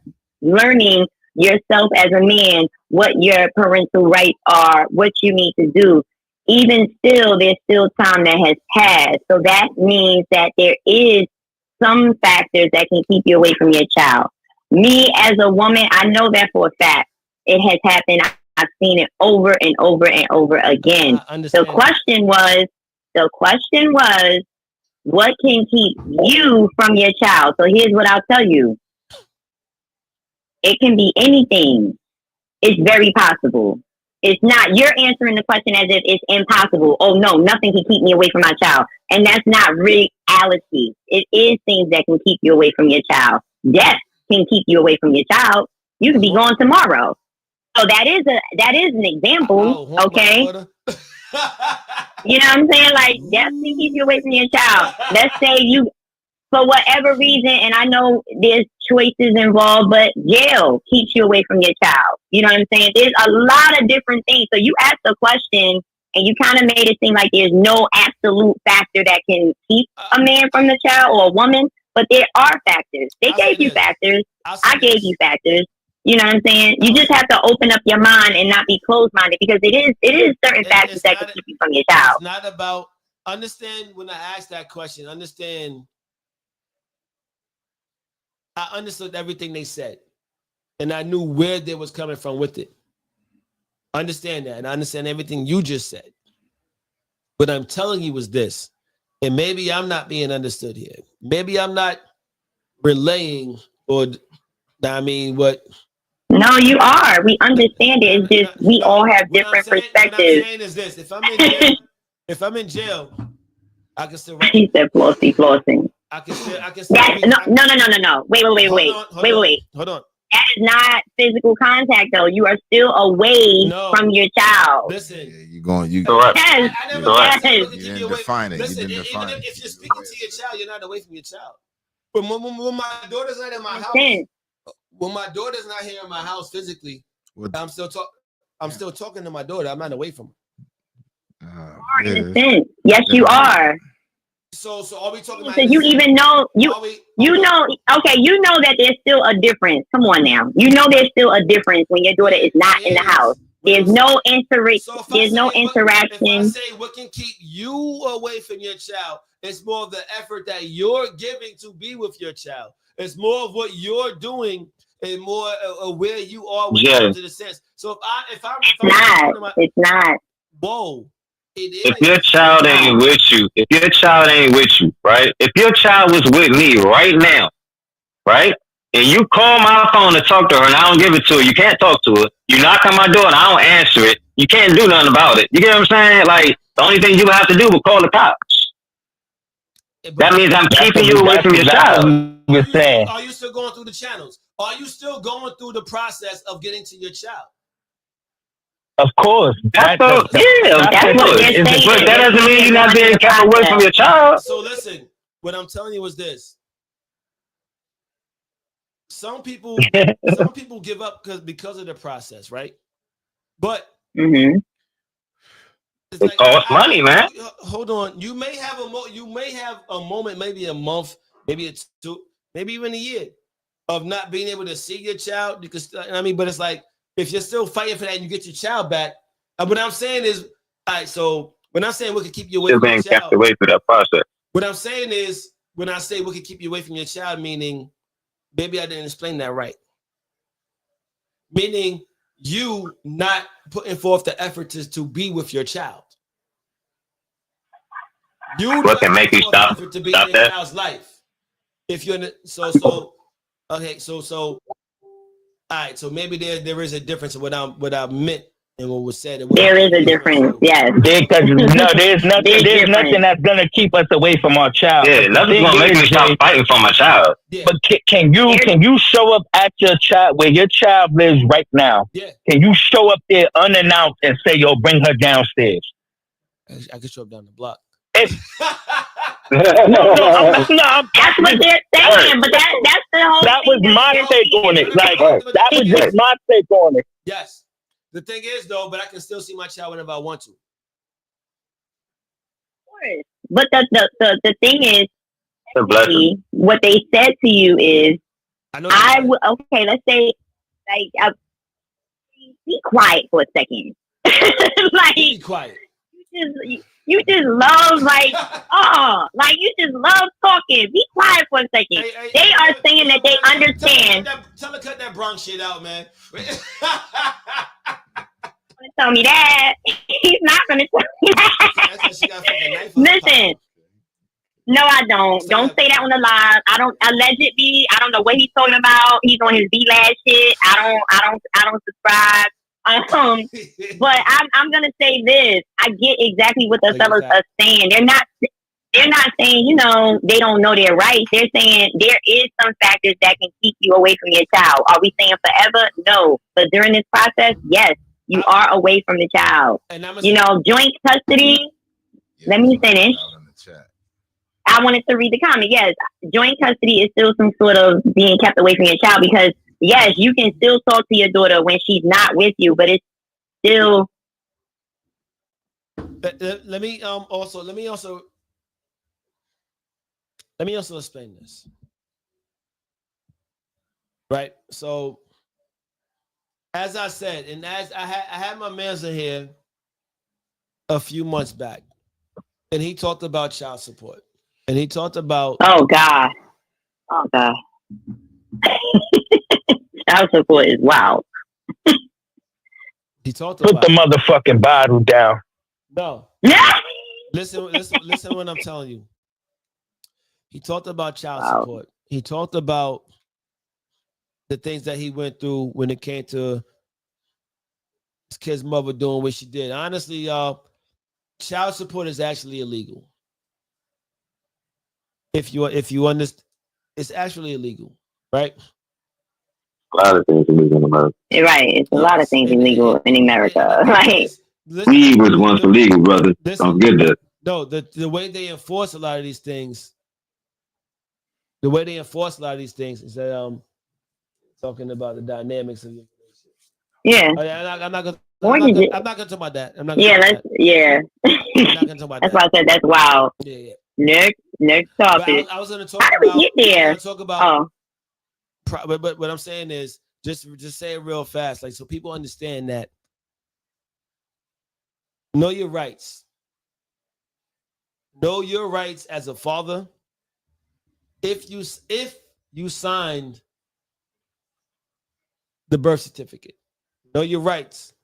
learning yourself as a man, what your parental rights are, what you need to do. Even still, there's still time that has passed. So that means that there is some factors that can keep you away from your child. Me as a woman, I know that for a fact. It has happened. I've seen it over and over and over again. The question was, what can keep you from your child? So here's what I'll tell you. It can be anything. It's very possible. It's not, you're answering the question as if it's impossible. Oh no, nothing can keep me away from my child. And that's not reality. It is things that can keep you away from your child. Death can keep you away from your child. You could be gone tomorrow. So that is an example. Okay. You know what I'm saying? Like, death can keep you away from your child. Let's say you, for whatever reason, and I know there's choices involved, but jail keeps you away from your child. You know what I'm saying? There's a lot of different things. So you asked a question and you kind of made it seem like there's no absolute factor that can keep a man from the child or a woman, but there are factors. They gave you factors. I gave you factors. You know what I'm saying? You just have to open up your mind and not be closed-minded, because it is certain factors that can keep you from your child. It's not about, understand when I asked that question, I understood everything they said. And I knew where they was coming from with it. Understand that. And I understand everything you just said. What I'm telling you was this. And maybe I'm not being understood here. Maybe I'm not relaying what. No, you are. We understand it. It's just we all have different perspectives. What I'm saying is this: if I'm in jail, I can still. He said, "Flossing." I can still. No. Wait. Hold on. That is not physical contact, though. You are still away from your child. Listen, you're going. You. Yes. You didn't define it. Listen, even if you're speaking to your child, you're not away from your child. But when my daughter's not in my house. When my daughter's not here in my house physically, I'm still talking to my daughter. I'm not away from her. In a sense, yes, you are. So are we talking about? So you even know you know that there's still a difference. Come on now, you know there's still a difference when your daughter is not in the house. There's no interaction. There's no interaction. If I say what can keep you away from your child, it's more of the effort that you're giving to be with your child. It's more of what you're doing. And more where you are when it comes to the sense. So it's not. Whoa. If your child ain't with you, right? If your child was with me right now, right? And you call my phone to talk to her and I don't give it to her, you can't talk to her. You knock on my door and I don't answer it. You can't do nothing about it. You get what I'm saying? Like, the only thing you have to do is call the cops. That means I'm keeping you away from your child. Are you still going through the channels? Are you still going through the process of getting to your child? Of course. That's what they're saying. But that doesn't mean you're not being kept away from your child. So listen, what I'm telling you is this. Some people give up because of the process, right? But it costs money, man. Hold on. You may have a moment, maybe a month, maybe it's 2, maybe even a year. of not being able to see your child. Because I mean, but it's like if you're still fighting for that and you get your child back. What I'm saying is, all right. So when I'm saying what could keep you away Still from your being kept child, away through that process. what I'm saying is when I say what could keep you away from your child, meaning maybe I didn't explain that right. Meaning you not putting forth the effort to be with your child. You What can make you put forth the stop effort to be in your that? child's life. If you're in the, okay, so all right, so maybe there is a difference in what I meant and what was said. There is a difference, yes. Because no, there's nothing that's gonna keep us away from our child. Yeah, nothing's gonna make me stop fighting for my child. Yeah. But can you show up at your child where your child lives right now? Yeah. Can you show up there unannounced and say, "Yo, bring her downstairs"? I could show up down the block. I'm That's what they're saying, but that's the whole that thing. was my take on it. Like that was just my take on it. Yes. The thing is, though, but I can still see my child whenever I want to. But the thing is, what they said to you is, okay, let's say, like, be quiet for a second. Like, be quiet. You just love, like, like you just love talking. Be quiet for a second. They are saying that they understand. Tell her cut that Bronx shit out, man. Tell me that. He's not gonna tell me that. Listen. No, I don't. Don't say that on the live. I don't allegedly. I don't know what he's talking about. He's on his B-Lad shit. I don't subscribe. But I'm gonna say this. I get exactly what the fellas are saying. They're not saying, you know, they don't know their rights. They're saying there is some factors that can keep you away from your child. Are we saying forever? No. But during this process, yes, you are away from the child. You know, joint custody. Let me finish. I wanted to read the comment. Yes, joint custody is still some sort of being kept away from your child because, yes, you can still talk to your daughter when she's not with you, but it's still. Let me also explain this. Right. So, as I said, and as I had my man in here a few months back, and he talked about child support. And he talked about Oh God. Child support is wild. He talked Put about the motherfucking bottle down. No. Yeah. Listen what I'm telling you. He talked about child support. He talked about the things that he went through when it came to his kid's mother doing what she did. Honestly, y'all, child support is actually illegal. If you understand, it's actually illegal, right? A lot of things illegal in America. Right, it's a lot of things illegal in America. Right. Weed was once illegal, brother. Don't get that. No, the way they enforce a lot of these things. is that talking about the dynamics of your relationship. Yeah. I'm not gonna talk about that. I'm not gonna talk about That's why I said that's wild. Yeah. Next topic. I was going to talk How do we get there? But what I'm saying is just say it real fast, like so people understand that. Know your rights. Know your rights as a father. If you signed the birth certificate, know your rights.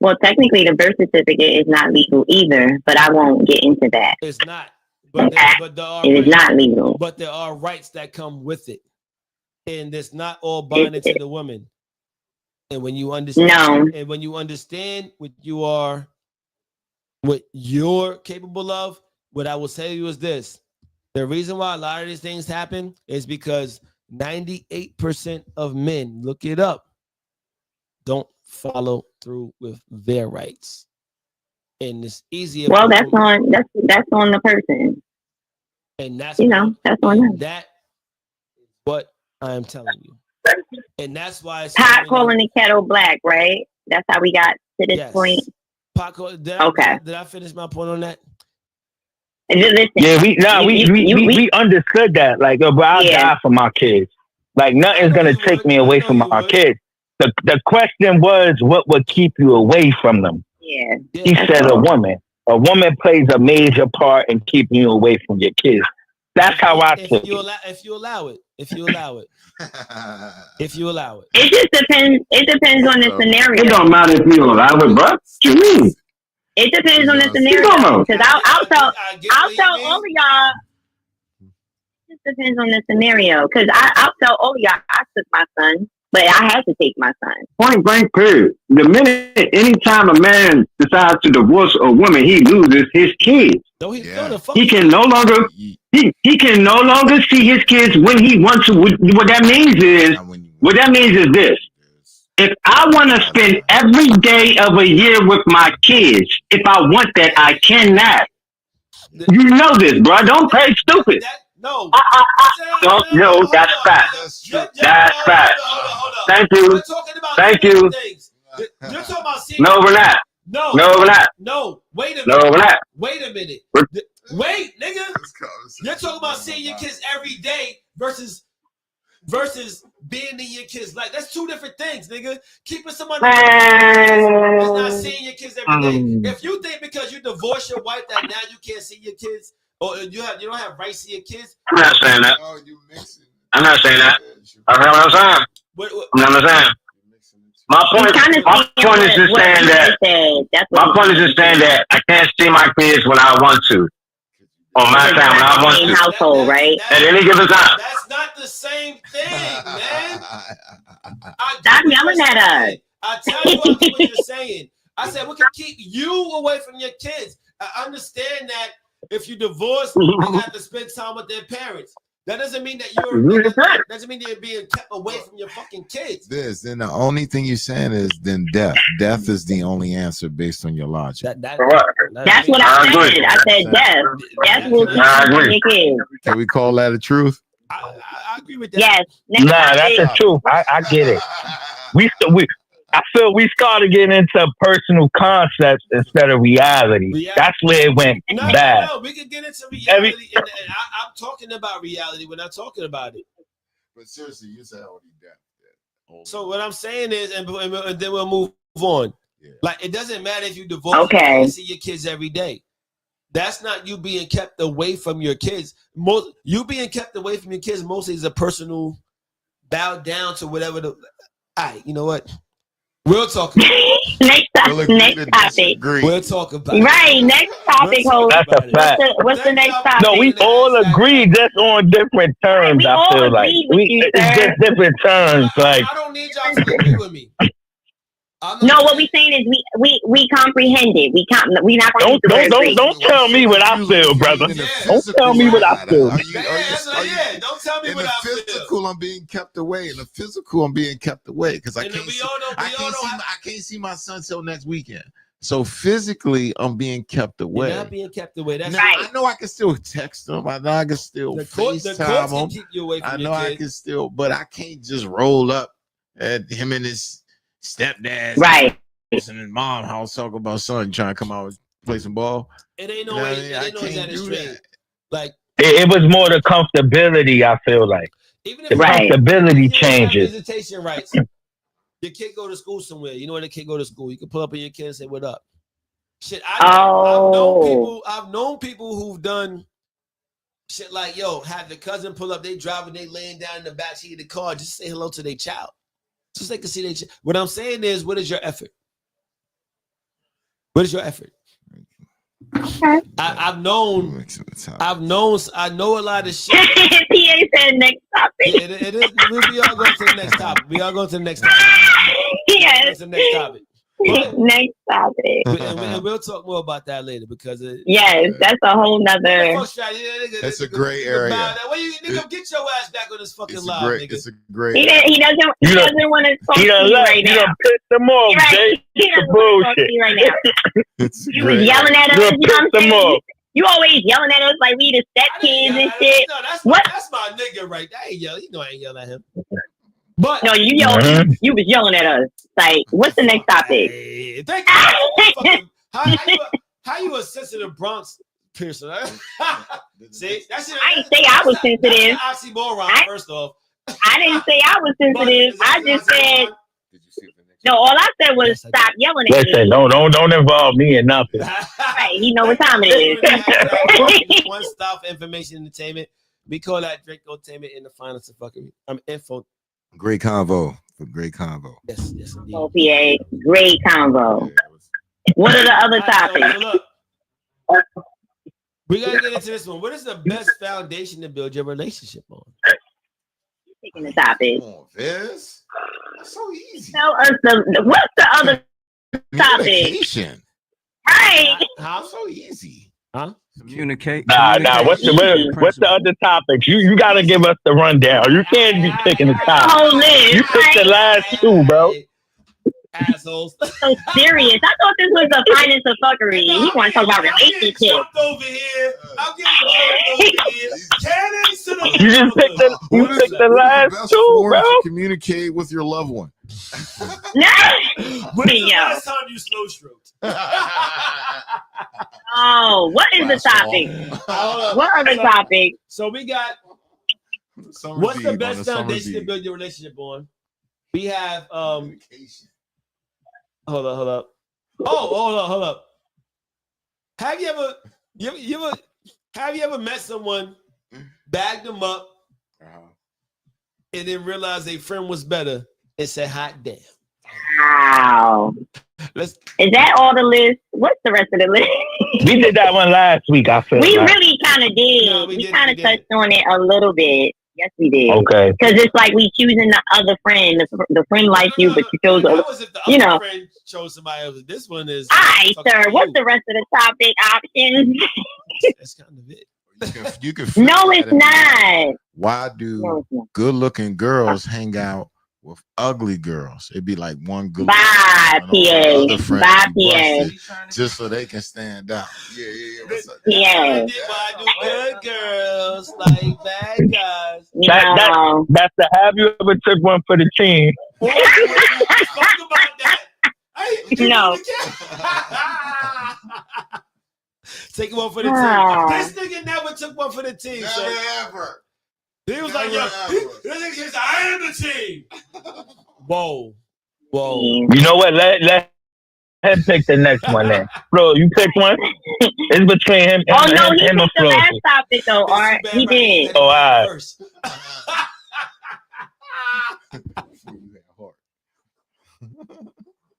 Well, technically, the birth certificate is not legal either, but I won't get into that. It's not. But it is not legal. But there are rights that come with it. And it's not all binding to the woman. And when you understand what you're capable of, what I will tell you is this. The reason why a lot of these things happen is because 98% of men, look it up, don't follow through with their rights. And it's easier. Well, that's on the person. And that's that's on them. That is what I am telling you. And that's why it's pot calling the kettle black, right? That's how we got to this point. Did I finish my point on that? Listen, yeah, we understood that. Like, bro, I die for my kids. Like nothing's gonna take me away from my kids. The question was, what would keep you away from them? Yeah. He said a woman. A woman plays a major part in keeping you away from your kids. That's how I took it. If you allow it. If you allow it. It just depends. It depends on the scenario. It don't matter if you allow it, bro. What you mean? It depends on the scenario. Because I'll tell all of y'all. It depends on the scenario. Because I'll tell all of y'all I took my son, but I had to take my son. Point blank period. The minute, anytime a man decides to divorce a woman, he loses his kids. He can no longer he can no longer see his kids when he wants to. What that means is this. If I want to spend every day of a year with my kids, if I want that, I cannot. You know this, bro. Don't play stupid. No, that's fact. That's fact. Thank you. Thank you. You're talking about seeing. No, we're not. No, we're not. No, wait a minute. No, we're not. Wait a minute. Wait, nigga. You're talking about seeing your kids every day versus being in your kids' life. That's two different things, nigga. Keeping somebody is not seeing your kids every day. If you think because you divorce your wife that now you can't see your kids or you don't have rights to your kids. I'm not saying that. I'm not saying that. I'm not saying. I'm not saying. My point is just saying that I can't see my kids when I want to. On my time when I want to. Household, right? At any given time. That's not the same thing, man. Stop yelling at us. I tell you what you're saying. I said we can keep you away from your kids. I understand that if you divorce, you have to spend time with their parents. That doesn't mean that you're being kept away from your fucking kids. Then the only thing you're saying is then death. Death is the only answer based on your logic. That's what I said. I said death. Death will keep your kids. Can we call that a truth? I agree with that. Yes. Nah, that's the truth. I get it. I feel we started getting into personal concepts instead of reality. That's where it went bad. No, we can get into reality. And I'm talking about reality. We're not talking about it. But seriously, you said already death. So what I'm saying is, and then we'll move on. Yeah. Like it doesn't matter if you divorce. Okay. You see your kids every day. That's not you being kept away from your kids. You being kept away from your kids mostly is a personal bow down to whatever the. All right, you know what? We'll talk about it. Next topic. We'll talk about it. Right, next topic, we'll That's a fact. What's the next topic? No, we all agree just on different terms, I feel like. It's just different terms. Like I don't need y'all to agree with me. No, what we saying is we comprehend it. We not going to don't tell me what I feel, brother. Don't tell me what I feel. Don't tell me what I feel. In the physical, I'm being kept away. In the physical, I'm being kept away because I can't see my son till next weekend. So physically, I'm being kept away. You're not being kept away. That's right. I know I can still text him. I know I can still FaceTime him. Keep you away from I know I can still, but I can't just roll up at him and his stepdad, right, and his mom house talk about son trying to come out and play some ball. It ain't no way. It ain't no that extreme. Like it was more the comfortability. I feel like even if the comfortability changes. Visitation rights. Your kid go to school somewhere. You know where the kid go to school. You can pull up on your kid and say, "What up?" Shit, I've known people who've done shit like, yo, have the cousin pull up. They driving, they laying down in the backseat of the car, just say hello to their child. Just so they can see their child. What I'm saying is, what is your effort? What is your effort? Okay. I know a lot of shit. PA said next topic. It is. We all go to the next topic. Yes. The next topic. But, next topic. And we'll talk more about that later because that's a whole nother. That's a gray area. Nigga, get your ass back on this fucking live. It's a great. He doesn't want to talk to you right now. You done pissed him off, Jay. He doesn't want to talk to you right now. You was yelling at us. You know what I'm saying? You always yelling at us like we the step kids and shit. That's my nigga right there. I ain't yelling. You know I ain't yelling at him. But no, you yelling. You was yelling at us. Like, what's the next topic? Hey, thank you. How you a sensitive Bronx person? See, that's it. I ain't say I was sensitive. That's an oxymoron. First off, I didn't say I was sensitive. I just said Did you see the next no. All I said was Yes, I stop yelling at me. Listen, don't involve me in nothing. Right, he know what time it is. One stop for information entertainment. We call that Dracotainment in the finest of fuckery. Info. Great convo. Great convo. Yes, indeed. OPA, great convo. What are the other topics? So look, we gotta get into this one. What is the best foundation to build your relationship on? Taking the topic. Come on, Viz. That's so easy. Tell us what's the other topic? Communication. Right. How So easy. Huh? Communicate. Nah. What's the other topics? You gotta give us the rundown. You can't be picking the top. Whole list. You picked the last two, bro. Assholes. So serious. I thought this was the finest of fuckery. He want to talk about relationships. Jumped over here. I'm getting jumped over here. You just picked the last best two, form bro. to communicate with your loved one? When is the Yo. last time you slow stroked? Oh, what is the topic? What are the topics? So we got Summer's what's the Eve, best on a summer's foundation to Eve. build your relationship on? We have Communication. hold up. Oh, hold up. Have you ever met someone, bagged them up, and then realized their friend was better and said, hot damn. Wow. Is that all the list? What's the rest of the list? We did that one last week, I feel. We like. really kind of did. No, we didn't. kind of touched on it a little bit. Yes, we did. Okay. Because it's like we choosing the other friend. The friend likes you, but you chose That was if the you other know. friend chose somebody else. This one is. All right, talking sir. to What's you. the rest of the topic options? That's kind of it. You can flip No, that it's and be like, not. why do No, it's not. good-looking girls hang out with ugly girls? It'd be like one good Bye, PA. Bye, PA. just so they can stand out. Yeah. What's up? Yeah. Why do good girls like bad guys? No. That's the have you ever took one for the team? Talk about that. No. Take one for the team. This nigga never took one for the team. Never So ever. he was Never like, yo, ever. this nigga says, I am the team. Whoa. You know what? Let him pick the next one then. Bro, you pick one. It's between him Oh no, he and picked the Flo. last topic though, Art. He did. Oh, all right. First.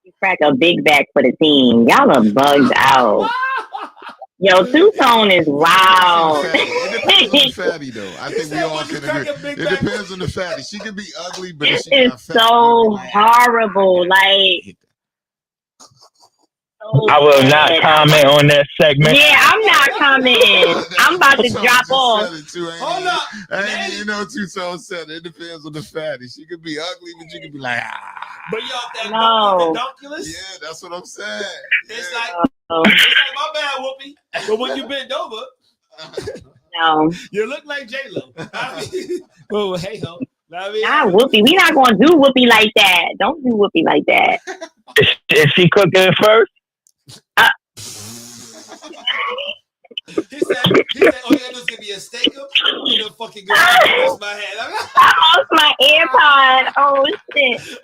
You crack a big back for the team. Y'all are bugged out. Yo, two-tone is wild. It depends on the fatty though. I think we all can agree. It depends on the fatty. She can be ugly, but if she got It's fatty, so horrible. Like, so I will not bad. comment on that segment. Yeah, I'm not commenting. I'm about to drop off. Hold up. Hey, you know, two-tone said it depends on the fatty. She could be ugly, but you could be like, But yo, that No. donkulus, yeah, that's what I'm saying. it's Yeah. like my bad, Whoopi. But when you bend over, No. you look like J-Lo. Well, hey ho. Not Whoopi. We not gonna do Whoopi like that. Don't do Whoopi like that. Is she cooking first? He said, oh, yeah, there's gonna be a steak up. You know, fucking go rest my head. I lost my AirPod. Oh shit.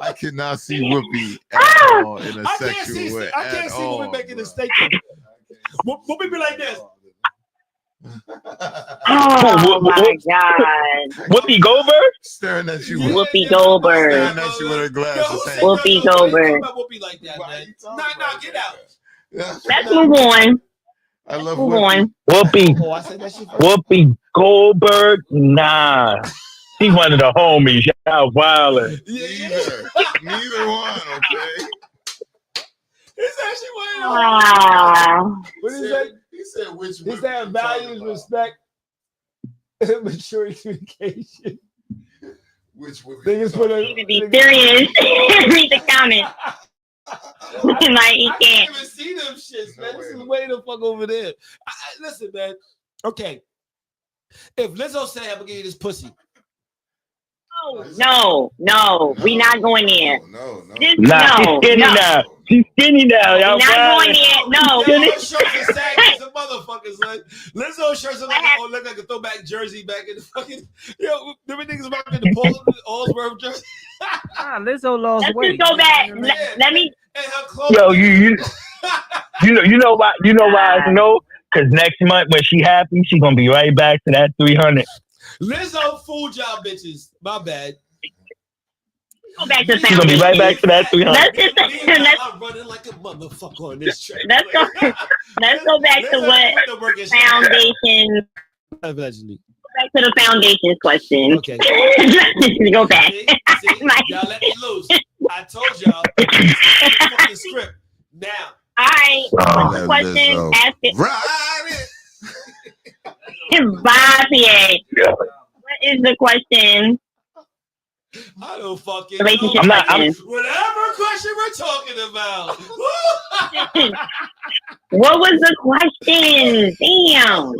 I cannot see Whoopi at all in a sexual way. I can't see Whoopi making a steak up. Whoopi be like this. Oh my god. Whoopi Goldberg? Staring at you. Whoopi Goldberg. Staring at you with her glasses. Whoopi Goldberg. Whoopi like that, man. Nah, get out. Let's move on. I love Move Whoopi. on. Whoopi. Oh, I said that shit. Whoopi Goldberg? Nah. She's one of the homies. Y'all wildin'. Neither one, okay? It's actually one of the Wow. What is that? He said which He said values, respect, maturity, communication. Which Whoopi? Niggas put a Need to be serious. Read the comments. Like he I can't. can't even see them shits, man. This is way the fuck over there. Listen, man. Okay. If Lizzo said, I'm gonna give you this pussy. No, we not going there. No. Nah, she's skinny now. She's skinny now. We Y'all not going violent. there. No. Yo, her shirts are saggy as a motherfucker, son. Lizzo shirts are look like a throwback jersey back in the fucking. Yo, them niggas rocking the Allsworth jersey. Lizzo lost Let's weight. just go back. Let me. And her clothes. Yo, you know why? You know why I know? Because next month when she happy, she gonna be right back to that 300. Lizzo fooled y'all bitches. My bad. Go back to She's gonna be right back to that 300. I'm running like a motherfucker on this track. Let's go back to what foundation. Allegedly. Back to the foundations question. Okay. Go back. See, y'all let me loose. I told y'all. The script. Now. All right. What's the question? Ask it. Bye, PA. What is the question? I don't fucking Relationship know. question. Whatever question we're talking about. What was the question? Damn.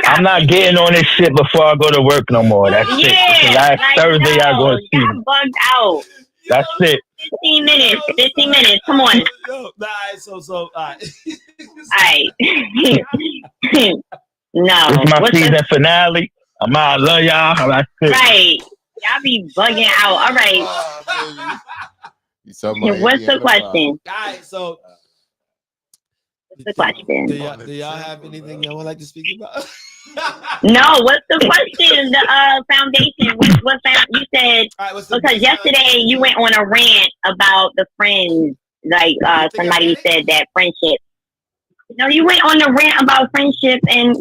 I'm not getting on this shit before I go to work no more. That's it. Last Thursday, y'all gonna see me. Bugged out. That's it. 15 minutes. 15 minutes. Come on. All right, so all right. All right. No. It's my season finale. I love y'all. That's it. Right. Y'all be bugging out. All right. What's the question? All right, so what's the question? Do y'all have anything y'all would like to speak about? No, what's the question? The foundation. What you said? Because yesterday you went on a rant about the friends. Like somebody said that friendship. No, you went on a rant about friendship, and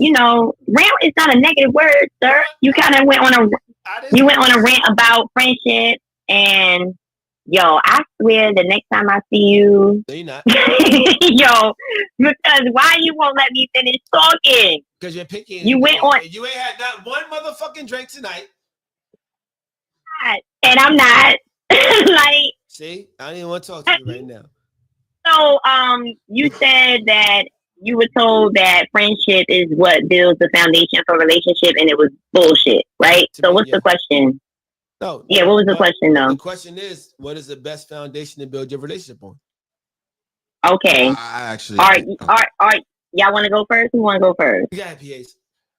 rant is not a negative word, sir. You kind of went on a rant about friendship, and I swear the next time I see you, no, you're not. Because why you won't let me finish talking? Because you're picky. You went on. You ain't had not one motherfucking drink tonight. And I'm not. Like. See, I don't even want to talk to you right now. So, you said that you were told that friendship is what builds the foundation for a relationship, and it was bullshit, right? So, what's the question? No. Yeah, what was the question, though? The question is, what is the best foundation to build your relationship on? Okay. I actually. All right. Y'all want to go first? Who want to go first? You got PAs.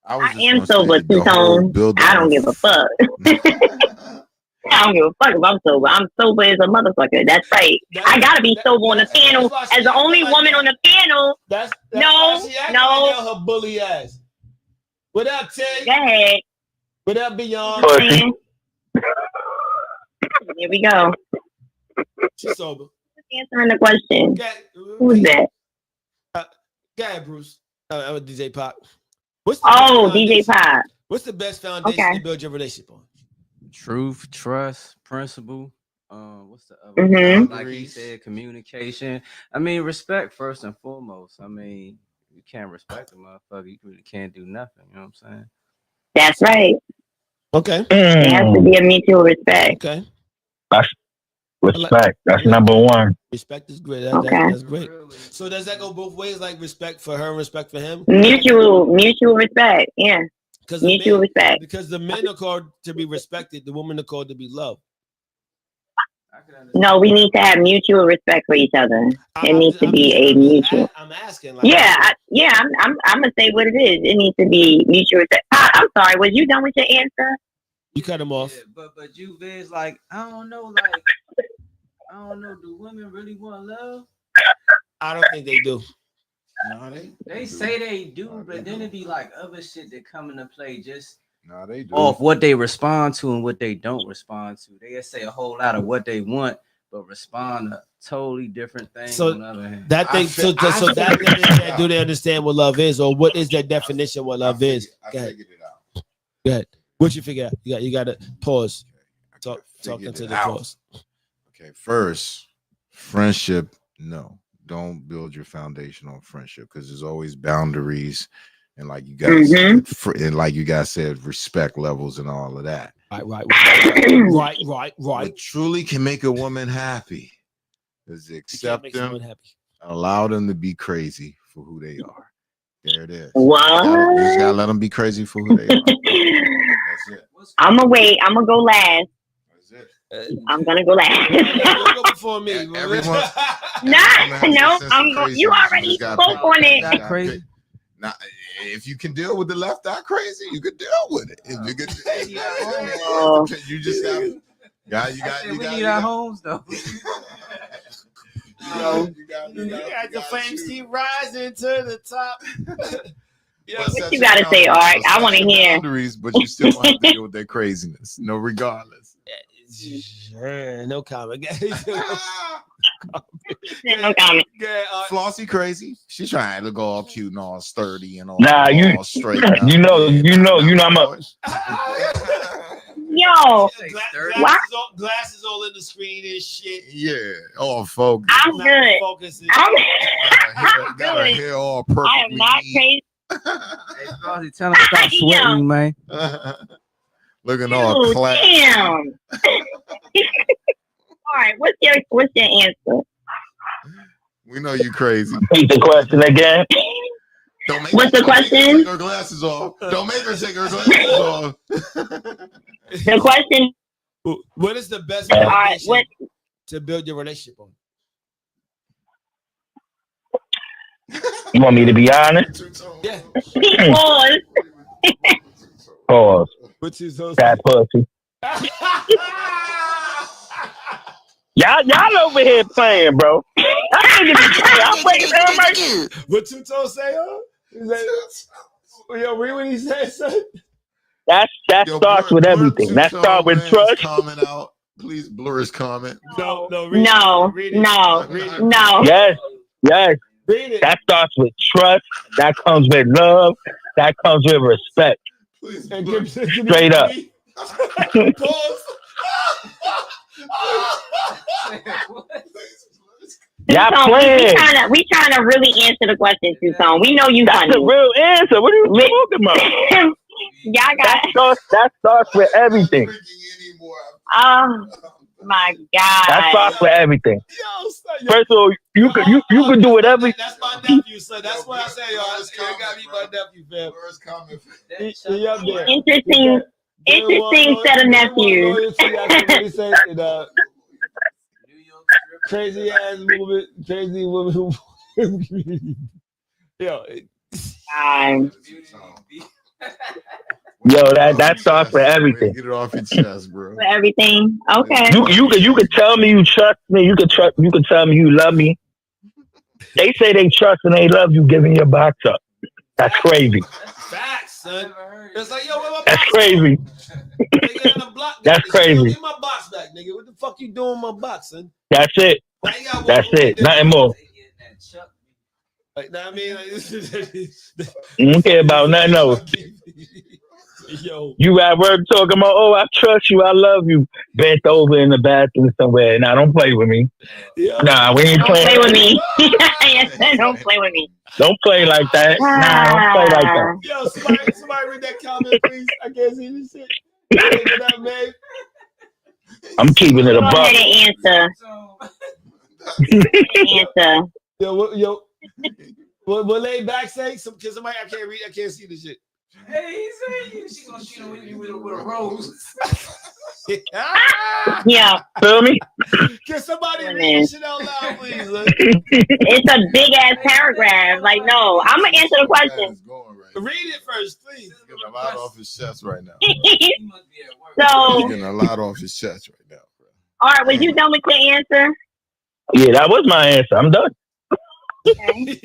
I am sober, two-tone. I don't give a fuck. I don't give a fuck if I'm sober. I'm sober as a motherfucker. That's right. I gotta be sober on the panel as the only woman on the panel. That's no. Her bully ass. What up, Tay? Go ahead. What up, Beyond? Here we go. She's sober. Answering the question. Who's that? Go ahead, Bruce. I'm a DJ Pop. DJ Pop. What's the best foundation to build your relationship on? Truth, trust, principle. What's the other? Mm-hmm. Like he said, communication. I mean, respect first and foremost. I mean, you can't respect a motherfucker, you really can't do nothing. You know what I'm saying? That's right. Okay. There has to be a mutual respect. Okay. That's respect. That's number one. Respect is great. Okay. That's great. So does that go both ways? Like respect for her and respect for him? Mutual respect. Yeah. Mutual respect. Because the men are called to be respected, the women are called to be loved. No, we need to have mutual respect for each other. It needs to be a mutual. I'm asking. I'm gonna say what it is. It needs to be mutual respect. I'm sorry. Was you done with your answer? You cut him off. Yeah, but you, Viz, like I don't know. Do women really want love? I don't think they do. No, they say they do, but then it be like other shit that come into play just they do. Off what they respond to and what they don't respond to. They say a whole lot of what they want, but respond to totally different things. So on the other hand. that thing, do they understand what love is, or what is that definition? What love is? Go ahead. Figured it out. Go ahead. What you figure out? You got to pause. Talking to the pause. Okay, first, friendship. No. Don't build your foundation on friendship because there's always boundaries and like you guys said, respect levels and all of that. Right. What truly can make a woman happy is accept them, and allow them to be crazy for who they are. There it is. What? You just gotta let them be crazy for who they are. That's it. I'm gonna wait. I'm gonna go last. I'm gonna go last. You go before me. Everyone. No, you already spoke on it. Not crazy. Now, if you can deal with the left eye crazy, you can deal with it. If you can, you just We need our homes though. You got the flames keep rising to the top. What you gotta say, Art? I want to hear. Boundaries, but you still have to deal with their craziness. No, regardless. No comment. No comment. Flossie crazy. She's trying to go all cute and all sturdy and all. Nah, all straight. You know, I'm a. Yo, glasses all in the screen and shit. Yeah, all focus. I'm good. Got her hair all perfect. I am not crazy. Hey, Flossie, tell him stop sweating, man. Looking all clapped. Damn. All right, what's your answer? We know you crazy. Repeat the question again. What's the question? Take her glasses off. Don't make her take her glasses off. The question. What is the best foundation to build your relationship on? You want me to be honest? Yeah. Pause. Pause. That pussy. Y'all over here playing, bro. I'm waiting for him. What Tuto say, huh? Yo, read what he said, son. That starts with everything. That starts with trust. Comment out. Please blur his comment. No. Read it. No. Yes. Read it. That starts with trust. That comes with love. That comes with respect. Please Straight up. Pause. Y'all playing. We trying to really answer the question, Tucson. We know you That's funny. the real answer. What are you talking about? Y'all got that starts with everything. Oh my God. That starts with everything. First of all, you could do whatever. That's my nephew, son. That's what I say, y'all. You gotta be my nephew, fam. Interesting set of nephews. Crazy ass woman, crazy woman. Yo. Yo, that starts with everything. Get it off your chest, bro. For everything. Okay. You could tell me you trust me. You could tell me you love me. They say they trust and they love you giving your box up. That's crazy. Facts, son. It's like, yo, where my That's box crazy. That's crazy. Get my box back, nigga. What the fuck you doing with my box, son? That's it. That's it. Nothing more. Like, I mean, like, You don't care about nothing else. Yo. You at work talking about, oh, I trust you, I love you. Bent over in the bathroom somewhere. Nah, don't play with me. Yo. Nah, we ain't playing. Don't play with me. Yes, don't play with me. Don't play like that. Nah, don't play like that. Yo, somebody read that comment, please. I can't see this shit. Get up, man. I'm keeping it a Go buck. ahead and answer. Yo, what lay back say? Cause somebody I can't see the shit. Hey, she's gonna shoot with you with a rose. Yeah. Feel me? Can somebody read this shit out loud, please? It's a big ass paragraph. Like, no, I'm gonna answer the question. Read it first, please. He's getting a lot off his chest right now. So, He's getting a lot off his chest right now, bro. all right, was you done with your answer? Yeah, that was my answer. I'm done. Okay.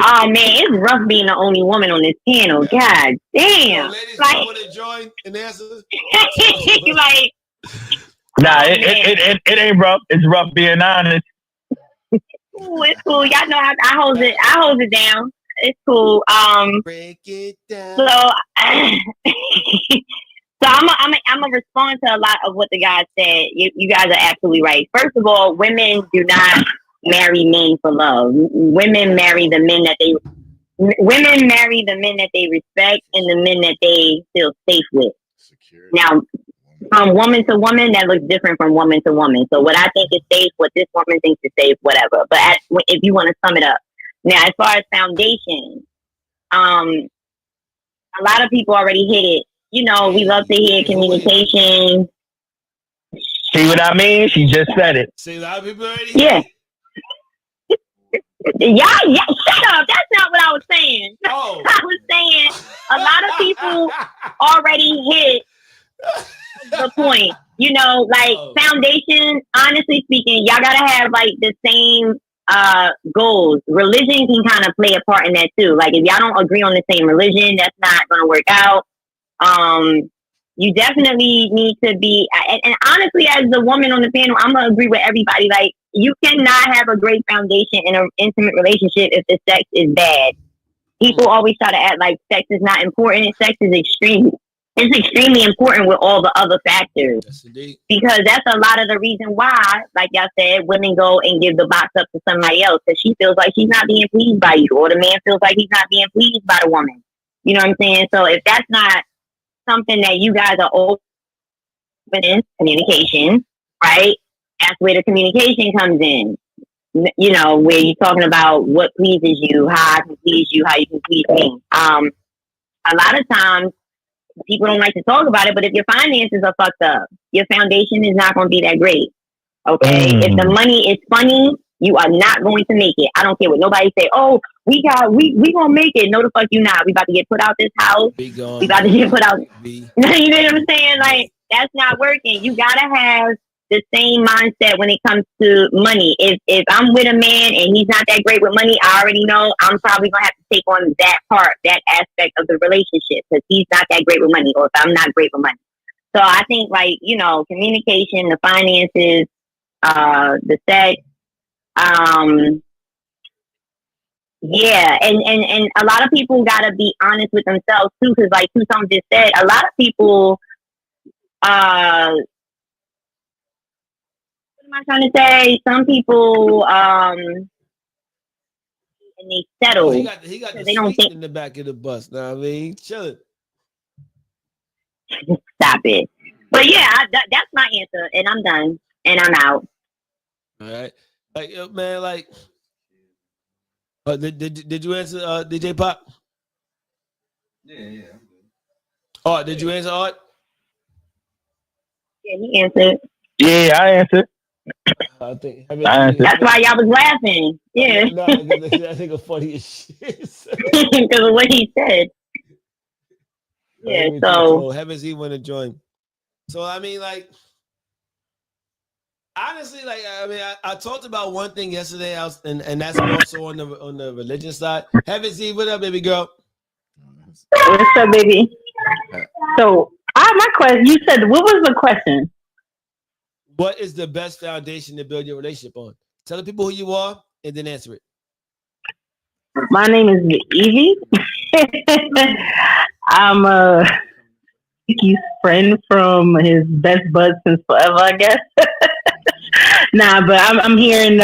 Oh man, it's rough being the only woman on this panel. God damn. Ladies, like, want to join and answer? Like, Nah, it ain't rough. It's rough being honest. ooh, it's cool. Y'all know I hold it down. It's cool. Break it down. So So I'm a respond to a lot of what the guys said. You guys are absolutely right. First of all, women do not marry men for love. Women marry the men that they respect and the men that they feel safe with. Security. Now, from woman to woman, that looks different from woman to woman. So what I think is safe, what this woman thinks is safe, whatever. But if you want to sum it up, now as far as foundation, a lot of people already hit it. we love to hear communication. See what I mean? She just said it. See, a lot of people already. Yeah. Yeah, shut up. That's not what I was saying. Oh. I was saying a lot of people already hit the point. Foundation, honestly speaking, y'all gotta have like the same goals. Religion can kind of play a part in that too. Like if y'all don't agree on the same religion, that's not gonna work out. You definitely need to be, and honestly, as the woman on the panel, I'm gonna agree with everybody. Like, you cannot have a great foundation in an intimate relationship if the sex is bad. People always try to act like sex is not important. Sex is extremely important with all the other factors. Yes, indeed. Because that's a lot of the reason why, like y'all said, women go and give the box up to somebody else because she feels like she's not being pleased by you, or the man feels like he's not being pleased by the woman. You know what I'm saying? So if that's not something that you guys are open in, communication, right? That's where the communication comes in. Where you're talking about what pleases you, how I can please you, how you can please me. A lot of times people don't like to talk about it, but if your finances are fucked up, your foundation is not going to be that great. Okay? If the money is funny, you are not going to make it. I don't care what nobody say. Oh, we gonna make it. No, the fuck you not. We about to get put out this house. We about to get put out. You know what I'm saying? Like, that's not working. You gotta have the same mindset when it comes to money. If I'm with a man and he's not that great with money, I already know I'm probably gonna have to take on that part, that aspect of the relationship, because he's not that great with money, or if I'm not great with money. So I think, like, communication, the finances, the sex, yeah, and a lot of people gotta be honest with themselves too, because like Tucson just said, a lot of people, what am I trying to say? Some people, and they settle. He got the they don't think in the back of the bus. Know what I mean? Chilling. Stop it. But yeah, that's my answer, and I'm done, and I'm out. All right, like man, like. Did you answer DJ Pop? Yeah. Art, did you answer Art? Yeah, he answered. Yeah, I answered. I think that's why y'all was laughing. Yeah. No, I think it's funny as shit. Because of what he said. Yeah, so Heavens he want to join. So I mean, like, honestly, like, I mean, I talked about one thing yesterday, and that's also on the religion side. Heavens Eve, what up, baby girl? What's up, baby? So, my question. You said, what was the question? What is the best foundation to build your relationship on? Tell the people who you are, and then answer it. My name is Evie. I'm a Ricky's friend from his best bud since forever, I guess. Nah, but I'm here in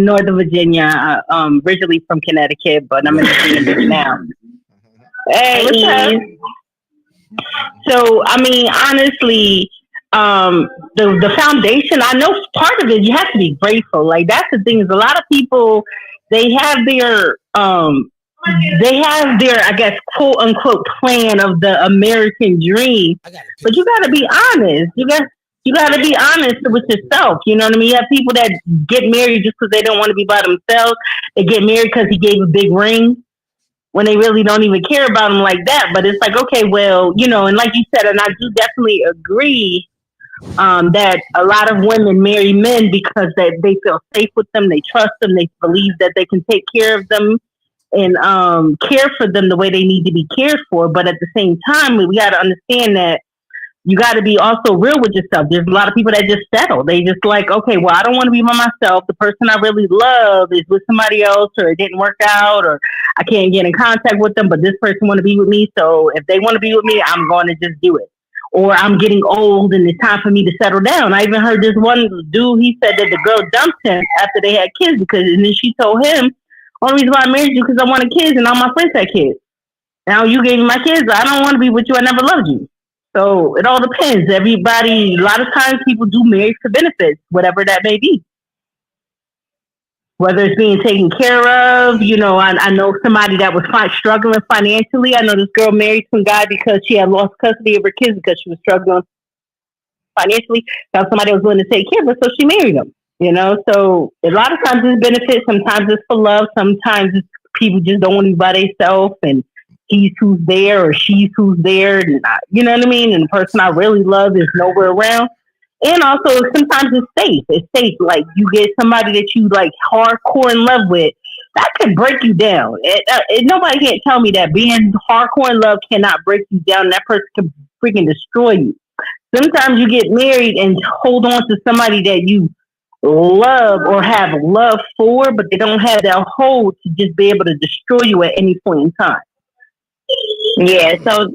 Northern Virginia. Originally from Connecticut, but I'm in Virginia Beach now. Hey, what's up? So, I mean, honestly, the foundation, I know part of it, you have to be grateful. Like, that's the thing, is a lot of people, they have their, I guess, quote unquote plan of the American dream, but you got to be honest. You got to be honest with yourself. You know what I mean? You have people that get married just because they don't want to be by themselves. They get married because he gave a big ring, when they really don't even care about him like that. But it's like, okay, well, and like you said, and I do definitely agree that a lot of women marry men because they feel safe with them, they trust them, they believe that they can take care of them and care for them the way they need to be cared for. But at the same time, we got to understand that you got to be also real with yourself. There's a lot of people that just settle. They just like, okay, well, I don't want to be by myself. The person I really love is with somebody else, or it didn't work out, or I can't get in contact with them, but this person want to be with me. So if they want to be with me, I'm going to just do it. Or I'm getting old and it's time for me to settle down. I even heard this one dude, he said that the girl dumped him after they had kids and then she told him, only reason why I married you because I wanted kids and all my friends had kids. Now you gave me my kids. I don't want to be with you. I never loved you. So it all depends. Everybody, a lot of times people do marry for benefits, whatever that may be. whether it's being taken care of. I know somebody that was struggling financially. I know this girl married some guy because she had lost custody of her kids because she was struggling financially. Found somebody that was willing to take care of her, so she married him. So a lot of times it's benefits. Sometimes it's for love. Sometimes it's people just don't want to be by themselves, and he's who's there or she's who's there. And you know what I mean? And the person I really love is nowhere around. And also, sometimes it's safe. It's safe. Like, you get somebody that you like hardcore in love with, that could break you down. Nobody can't tell me that being hardcore in love cannot break you down. That person can freaking destroy you. Sometimes you get married and hold on to somebody that you love or have love for, but they don't have that hold to just be able to destroy you at any point in time. Yeah. So,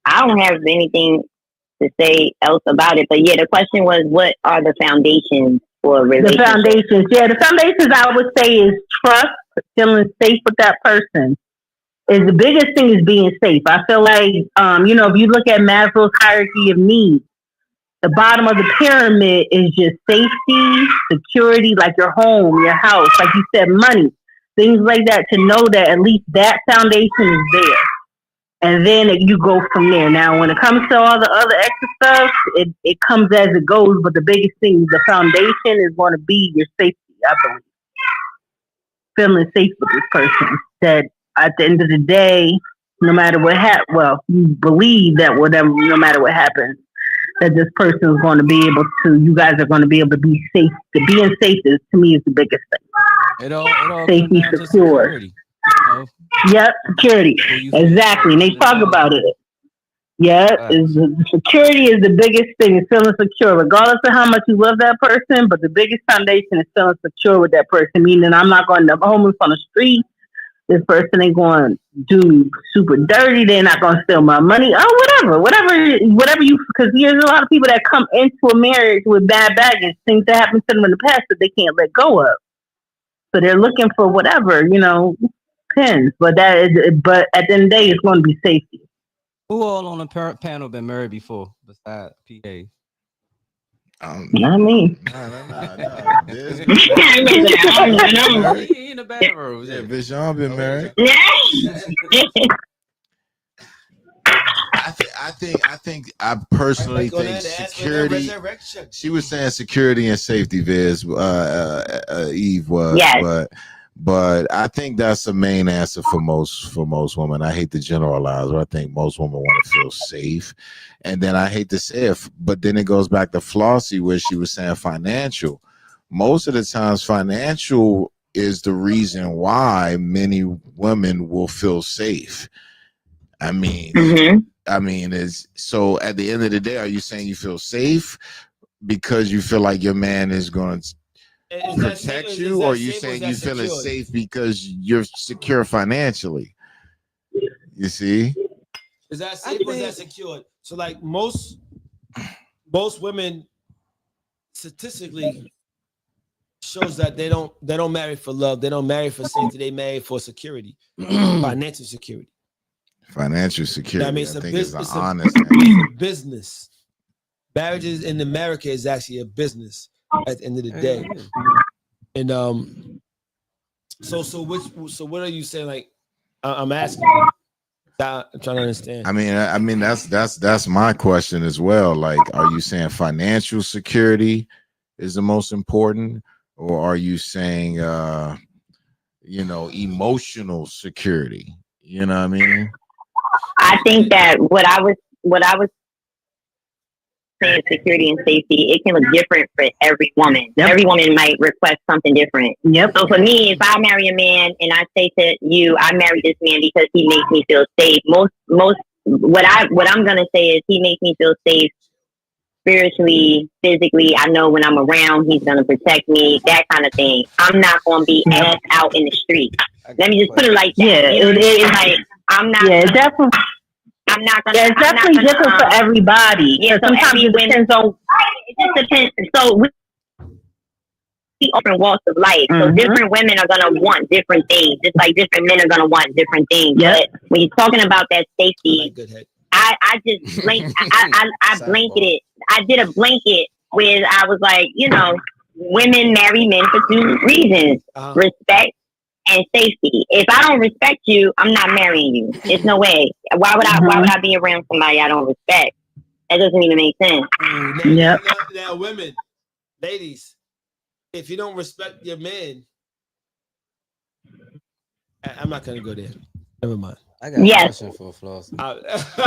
I don't have anything to say else about it, but yeah, the question was, what are the foundations for a relationship? The foundations I would say is trust, feeling safe with that person. Is the biggest thing is being safe. I feel like, if you look at Maslow's hierarchy of needs, the bottom of the pyramid is just safety, security, like your home, your house, like you said, money, things like that, to know that at least that foundation is there. And then you go from there. Now, when it comes to all the other extra stuff, it comes as it goes. But the biggest thing, the foundation is going to be your safety, I believe. Feeling safe with this person. That at the end of the day, no matter what you believe that no matter what happens, that this person is going to be able to, you guys are going to be able to be safe. The being safe is, to me, is the biggest thing. It all safety, comes down to secure. security. Yep, security. Exactly. And they talk about it. Yeah, security is the biggest thing, is feeling secure, regardless of how much you love that person. But the biggest foundation is feeling secure with that person, meaning I'm not going to homeless on the street. This person ain't going to do me super dirty. They're not going to steal my money. Oh, whatever you, because there's a lot of people that come into a marriage with bad baggage, things that happened to them in the past that they can't let go of. So they're looking for whatever, pins. But at the end of the day, it's going to be safety. Who all on the panel been married before besides PA? Not me. Nah. He in the bedroom. Yeah, Vision been married. I personally think security. She was saying security and safety, Viz. Eve was, yes. But I think that's the main answer for most women. I hate to generalize, but I think most women want to feel safe. And then I hate to say it, but then it goes back to Flossie, where she was saying financial. Most of the times, financial is the reason why many women will feel safe. I mean, is so at the end of the day, are you saying you feel safe because you feel like your man is going to protect you, or are you saying you feeling safe because you're secure financially? You see? Is that safe or is that secured? So like most women statistically shows that they don't marry for love, they don't marry for safety, they marry for security, financial security. Financial security. I mean, it's a business. Marriages in America is actually a business at the end of the day. And so what are you saying? Like, I'm asking you. I'm trying to understand. I mean that's my question as well. Like, are you saying financial security is the most important, or are you saying emotional security? You know what I mean? I think that what I was saying, security and safety, it can look different for every woman. Yep. Every woman might request something different. Yep. So for me, if I marry a man and I say to you, I married this man because he makes me feel safe. Most what I'm gonna say is he makes me feel safe spiritually, physically. I know when I'm around, he's gonna protect me, that kind of thing. I'm not gonna be ass out in the street. Let me just put it like that. Yeah, it's like I'm not. Yeah, definitely. I'm not gonna. Yeah, it's definitely different for everybody. Yeah, so sometimes it depends on. It just depends. So we different walks of life. So different women are gonna want different things, just like different men are gonna want different things. Yep. But when you're talking about that safety, I just I blanketed. I did a blanket where I was like, women marry men for two reasons: respect and safety. If I don't respect you, I'm not marrying you. There's no way. Why would I be around somebody I don't respect? That doesn't even make sense. Now, women, ladies, if you don't respect your man, I'm not gonna go there. Never mind. I got a question for Floss.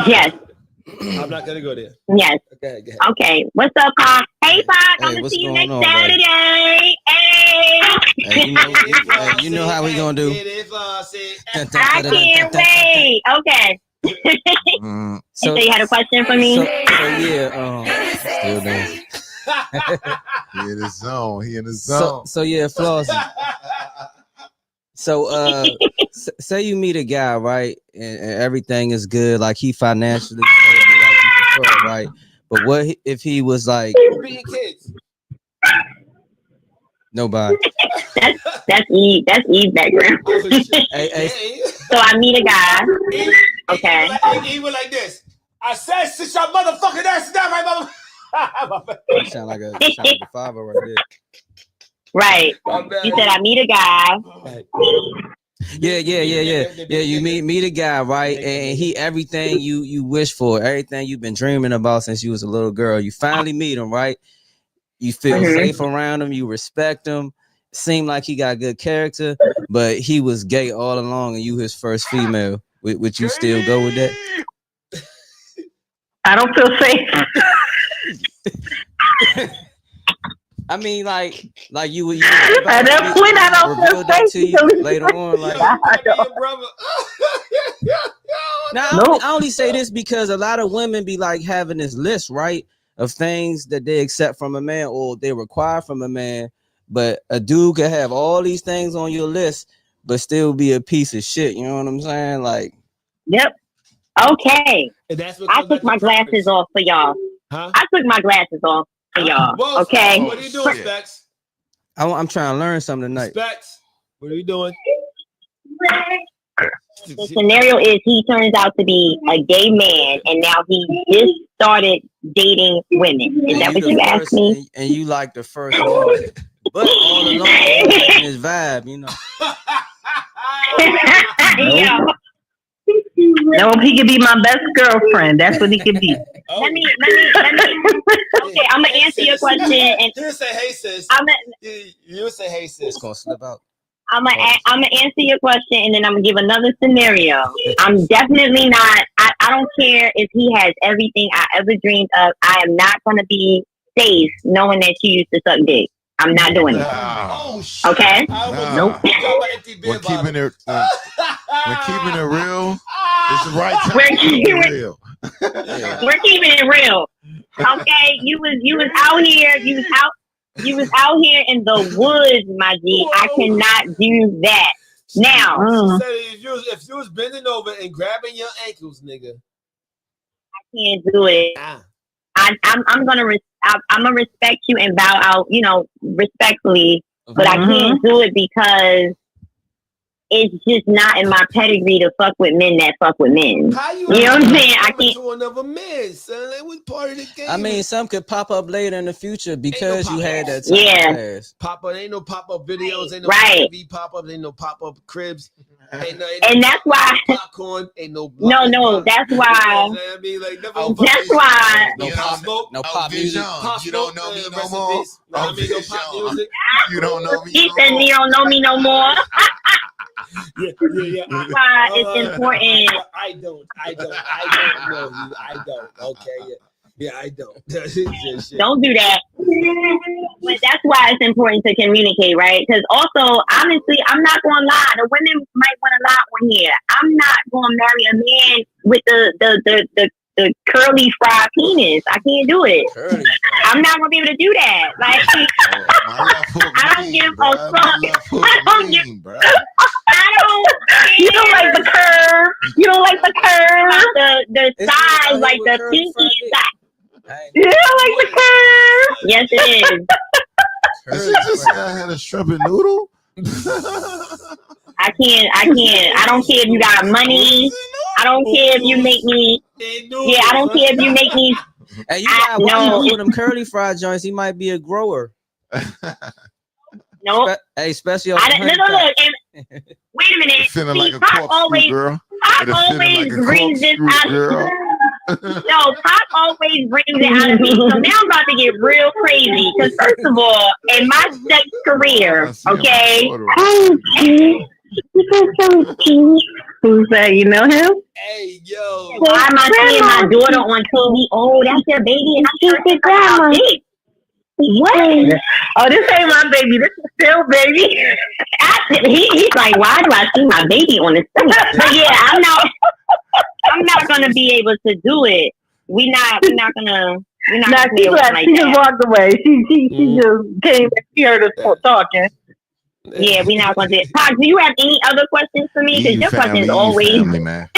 Yes. I'm not gonna go there. Yes. Okay. What's up, Pop? Hey, Pop. I'm gonna see you next Saturday. Hey. You know how we gonna do? I can't wait. Okay. So you had a question for me? Still doing. He in his zone. He in his zone. So yeah, Floss. So say you meet a guy, right, and everything is good, like he financially stable, like you prefer, right? But what if he was like kids? Nobody. That's Eve. That's Eve background. So I meet a guy. Okay. He went like this. I said, sit your motherfucking ass down, right, motherfucker. Sound like a father right there. Right. You said I meet a guy. Yeah. You meet a guy, right? And he everything you wish for, everything you've been dreaming about since you was a little girl. You finally meet him, right? You feel safe around him, you respect him. Seemed like he got good character, but he was gay all along, and you his first female. Would you still go with that? I don't feel safe. I mean, like you would. At that point, I don't feel safe to you later on. Like, I only say this because a lot of women be like having this list, right, of things that they accept from a man or they require from a man. But a dude could have all these things on your list, but still be a piece of shit. You know what I'm saying? Like, yep. Okay. I took my glasses off for y'all. Huh? I took my glasses off for y'all. Whoa, okay. What are you doing, Specs? I'm trying to learn something tonight. Specs, what are you doing? The scenario is he turns out to be a gay man, and now he just started dating women. Is that what you asked me? And you like the first one, but all along his vibe, you know. Nope. No, he could be my best girlfriend. That's what he could be. Let me. Okay, I'm gonna answer your question. And you say, "Hey, sis." You say, "Hey, sis." It's gonna slip out. I'm gonna answer your question, and then I'm gonna give another scenario. I'm definitely not. I don't care if he has everything I ever dreamed of. I am not gonna be safe knowing that you used to suck dick. I'm not doing it. Oh, okay. Nope. When keeping it real, it's the right time. We're keeping it real. Okay, you was out here. You was out here in the woods, my G. I cannot do that. Now, if you was bending over and grabbing your ankles, nigga, I can't do it. I'm gonna respect you and bow out, respectfully, but I can't do it because it's just not in my pedigree to fuck with men that fuck with men. How you know what I'm saying? I can't. To another man, son. That was part of the game. I mean, some could pop up later in the future because you had that time. Yeah. Pop up. Ain't no pop up videos. Ain't no TV pop up. Ain't no pop up cribs. And that's why. Popcorn. Ain't no. No. That's why. I mean, like, that's why. No pop smoke. No pop music. You don't know me no more. I mean, no pop music. You don't know me. He said, "You don't know me no more." Yeah. That's why it's important. I don't know you. I don't. Okay. Yeah, I don't. Don't do that. But that's why it's important to communicate, right? Because also, honestly, I'm not going to lie. The women might want to lie on here. I'm not going to marry a man with the curly fried penis. I can't do it. I'm not gonna be able to do that. Like, I don't give a fuck. I don't give. I don't. You don't like the curve. You don't like the curve. The size, like the pinky size. You don't like the curve. Yes, it is. Is it just I had a shrimp and noodle? I can't. I don't care if you got money. I don't care if you make me. Yeah, I don't care if you make me. Hey, you got one with them curly fried joints. He might be a grower. Nope. Hey, especially I don't, look. And, wait a minute. Feeling like a Pop corkscrew, girl. Pop always brings this out. Girl. No, Pop always brings it out of me. So now I'm about to get real crazy. Because first of all, in my sex career, okay. Who's that? You know him? Hey, yo. Why am I seeing my daughter on TV? Oh, that's your baby, and I'm your grandma. What? Oh, this ain't my baby. This is Phil, baby. He's like, why do I see my baby on the screen? But yeah, I'm not gonna be able to do it. We're not gonna be able to she like just walked away. She just came and she heard us talking. Yeah, we're not gonna do it. Todd, do you have any other questions for me? Because your question is always family, man.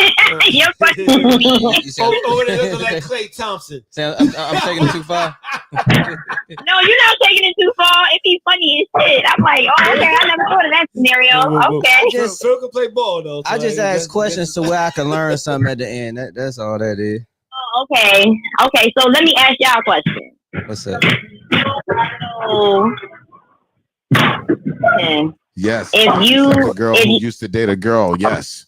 your question is me. Over there looking like Clay Thompson. I'm taking it too far. No, you're not taking it too far. If he's funny as shit, I'm like, oh, okay, I never thought of that scenario. Okay. Phil can play ball though. I just ask questions to where I can learn something at the end. That's all that is. Oh, okay. So let me ask y'all a question. What's up? So, yes. If you like a girl who used to date a girl, yes.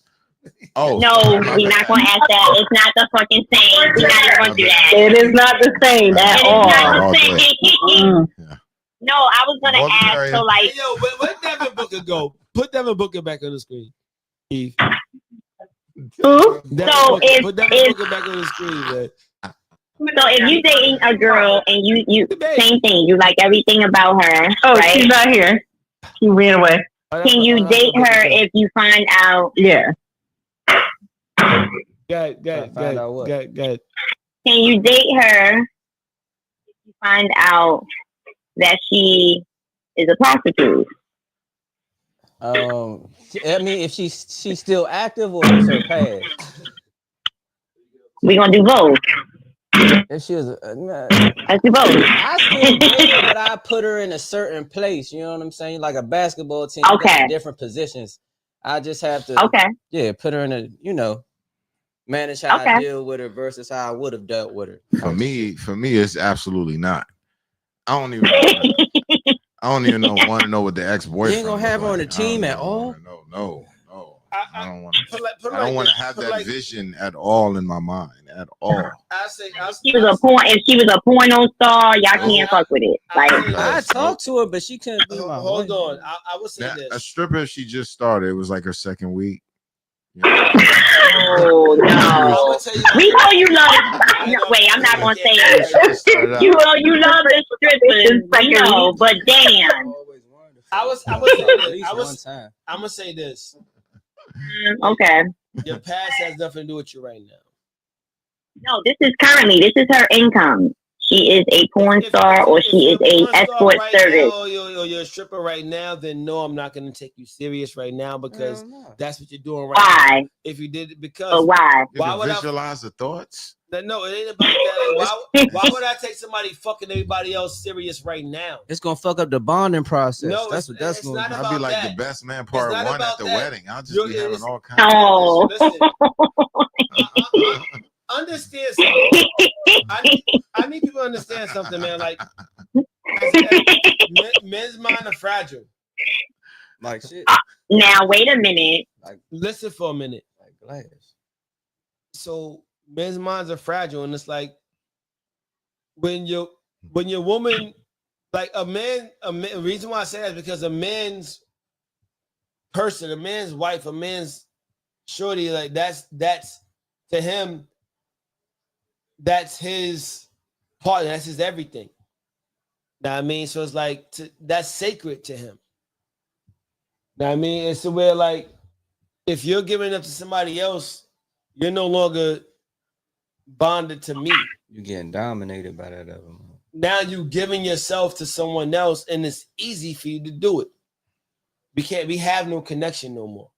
Oh no, we're not gonna ask that. It's not the fucking same. We're not even gonna do that. It is not the same at all. Not the same. No, I was gonna ask. So like, hey, yo, let Devin Booker go. Put Devin Booker back on the screen. Eve. So put Devin Booker back on the screen, man. So if you dating a girl and you same thing, you like everything about her. Oh, right? She's not here. She ran away. Can you date her if you find out? Yeah. Good. Can you date her if you find out that she is a prostitute? I mean, if she's still active or is her past? We're gonna do both. If she was, let's do both. I still date her, but I put her in a certain place. You know what I'm saying? Like a basketball team, okay. Different positions. I just have to, put her in a, manage how I deal with her versus how I would have dealt with her. For me, it's absolutely not. I don't even want to know what the ex-boyfriend. You ain't gonna have her on the team at all. No. I don't want to. I don't want to have that vision at all in my mind at all. If she was a porno star, y'all can't fuck with it. Like I talked to her, but she couldn't be my Hold on, I would say this. A stripper, she just started. It was like her second week. Oh no! We know you love. Wait, I'm not gonna say it. You love the strippers, but damn. I'm gonna say this. Okay. Your past has nothing to do with you right now. No, this is her income. She is a porn star or she is a escort service. You're a stripper right now, then no, I'm not going to take you serious right now because that's what you're doing right now. Why? If you did it because why? Why would visualize the thoughts? No, it ain't about that. Why would I take somebody fucking everybody else serious right now? It's gonna fuck up the bonding process. No, that's what that's going to I'll be like the best man part one at the wedding. I'll just be having all kinds of listen, understand something. I need people to understand something, man. Like men's mind are fragile. Like shit. Now wait a minute. Like listen for a minute. Like glass. So men's minds are fragile, and it's like when your woman, like a man. The reason why I say that is because a man's person, a man's wife, a man's shorty, like that's to him. That's his partner. That's his everything. Know what I mean? So it's like that's sacred to him. Know what I mean? It's the way like if you're giving up to somebody else, you're no longer bonded to me. You're getting dominated by that other one. Now you giving yourself to someone else, and it's easy for you to do it. We have no connection no more.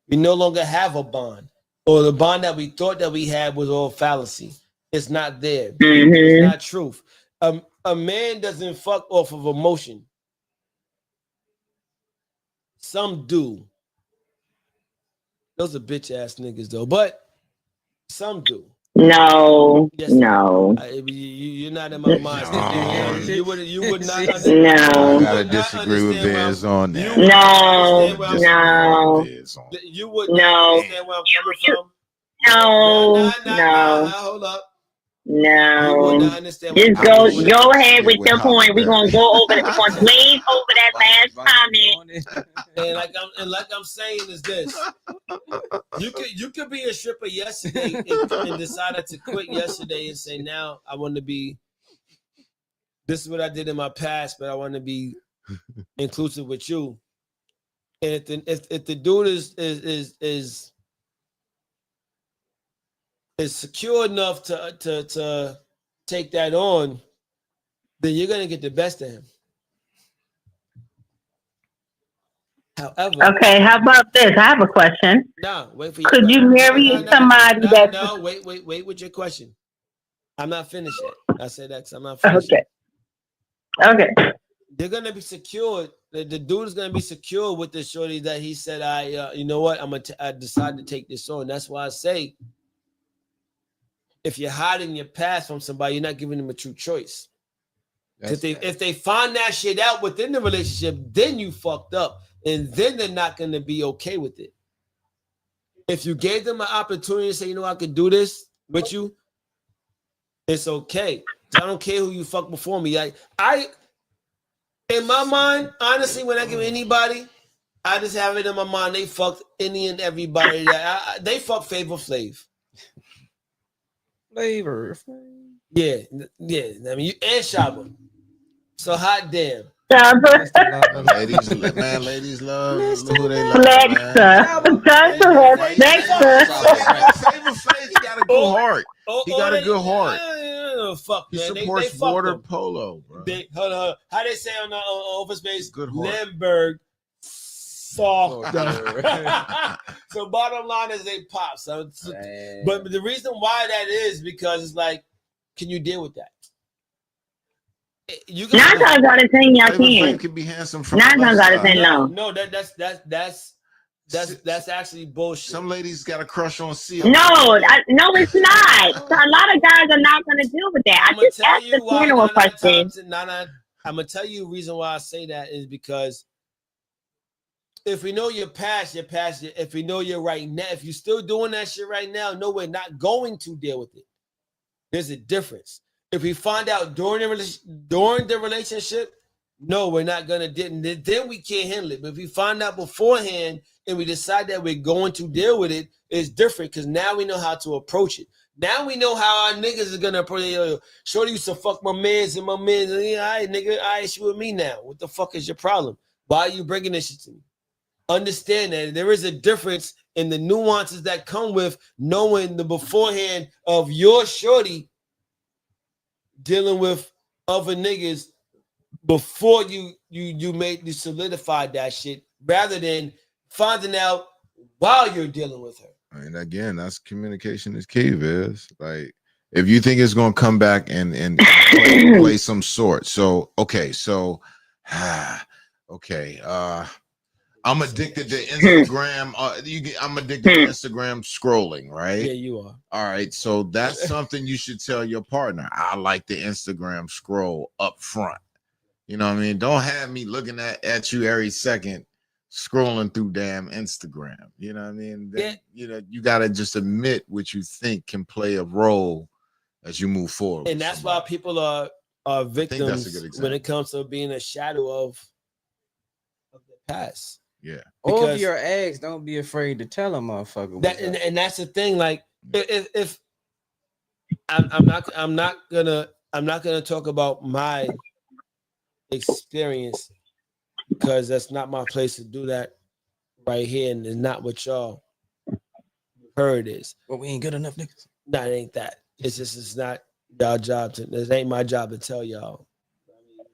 We no longer have a bond. Or the bond that we thought that we had was all fallacy. It's not there. Mm-hmm. It's not truth. A man doesn't fuck off of emotion. Some do. Those are bitch ass niggas though, but some do. No, Yes, no, you're not in my mind. No. You would not I no, gotta disagree with Viz on that. You would not no, understand where I'm Disagree no, with Viz on that. You would not no, understand where I'm coming from. no, Nah, no, hold up. You would no. not understand what Just I go, wish I go could see ahead it with with your Halle point. We're gonna Berry. go over that. We're gonna glaze over that last comment. And like I'm saying is this. You could be a stripper yesterday and decided to quit yesterday and say now I want to be. This is what I did in my past, but I want to be inclusive with you. And if the dude is secure enough to take that on, then you're gonna get the best of him. However, Okay, how about this? I have a question. no, wait for your Could you marry somebody that? No, wait with your question. I'm not finished yet. I said that because I'm not finished. Okay. Okay. They're gonna be secured. The dude is gonna be secure with the shorty that he said, you know what? I decided to take this on. That's why I say, if you're hiding your past from somebody, you're not giving them a true choice. If they find that shit out within the relationship, then you fucked up, and then they're not gonna be okay with it. If you gave them an opportunity to say, you know, I could do this with you, it's okay. I don't care who you fuck before me. I in my mind, honestly, when I give anybody, I just have it in my mind they fucked any and everybody. They fuck Flavor Flav. Flavor. Yeah. I mean, you and Shabba. So hot damn. Ladies love who they love, man. Flavor Flav, he got a good heart. He got a good heart. Fuck, He man. supports they water polo, bro. Hold on. How they say on the Office Space? Good heart. Lemberg. Soft. So bottom line is they pop. But the reason why that is because it's like, can you deal with that? You 9 times out of 10, y'all can't. Can be handsome from 9 times out of 10, no. No, that's actually bullshit. Some ladies got a crush on Seal. No, it's not. A lot of guys are not going to deal with that. I just asked the panel a question. I'm gonna tell you the reason why I say that is because if we know your past, if we know you're right now, if you're still doing that shit right now, no, we're not going to deal with it. There's a difference. If we find out during the relationship, no, we're not gonna then we can't handle it. But if we find out beforehand and we decide that we're going to deal with it, it's different because now we know how to approach it. Now we know how our niggas is gonna approach it. Shorty used to fuck my mans and my mans. Yeah, all right, nigga, all right, she with me now. What the fuck is your problem? Why are you bringing this shit to me? Understand that there is a difference in the nuances that come with knowing the beforehand of your shorty dealing with other niggas before you solidified that shit rather than finding out while you're dealing with her. And again, that's communication is key, Viz. Like if you think it's gonna come back and play some sort. So okay, I'm addicted to Instagram. I'm addicted to Instagram scrolling, right? Yeah, you are. All right, so that's something you should tell your partner. I like the Instagram scroll up front. You know what I mean? Don't have me looking at you every second, scrolling through damn Instagram. You know what I mean? Then, you gotta just admit what you think can play a role as you move forward. And that's why people are victims when it comes to being a shadow of the past. Yeah. All of your ex, don't be afraid to tell a motherfucker. And that's the thing. Like, if I'm not gonna talk about my experience because that's not my place to do that right here, and it's not what y'all heard is. Well, we ain't good enough niggas. No, it ain't that. It's not y'all job to. It ain't my job to tell y'all. I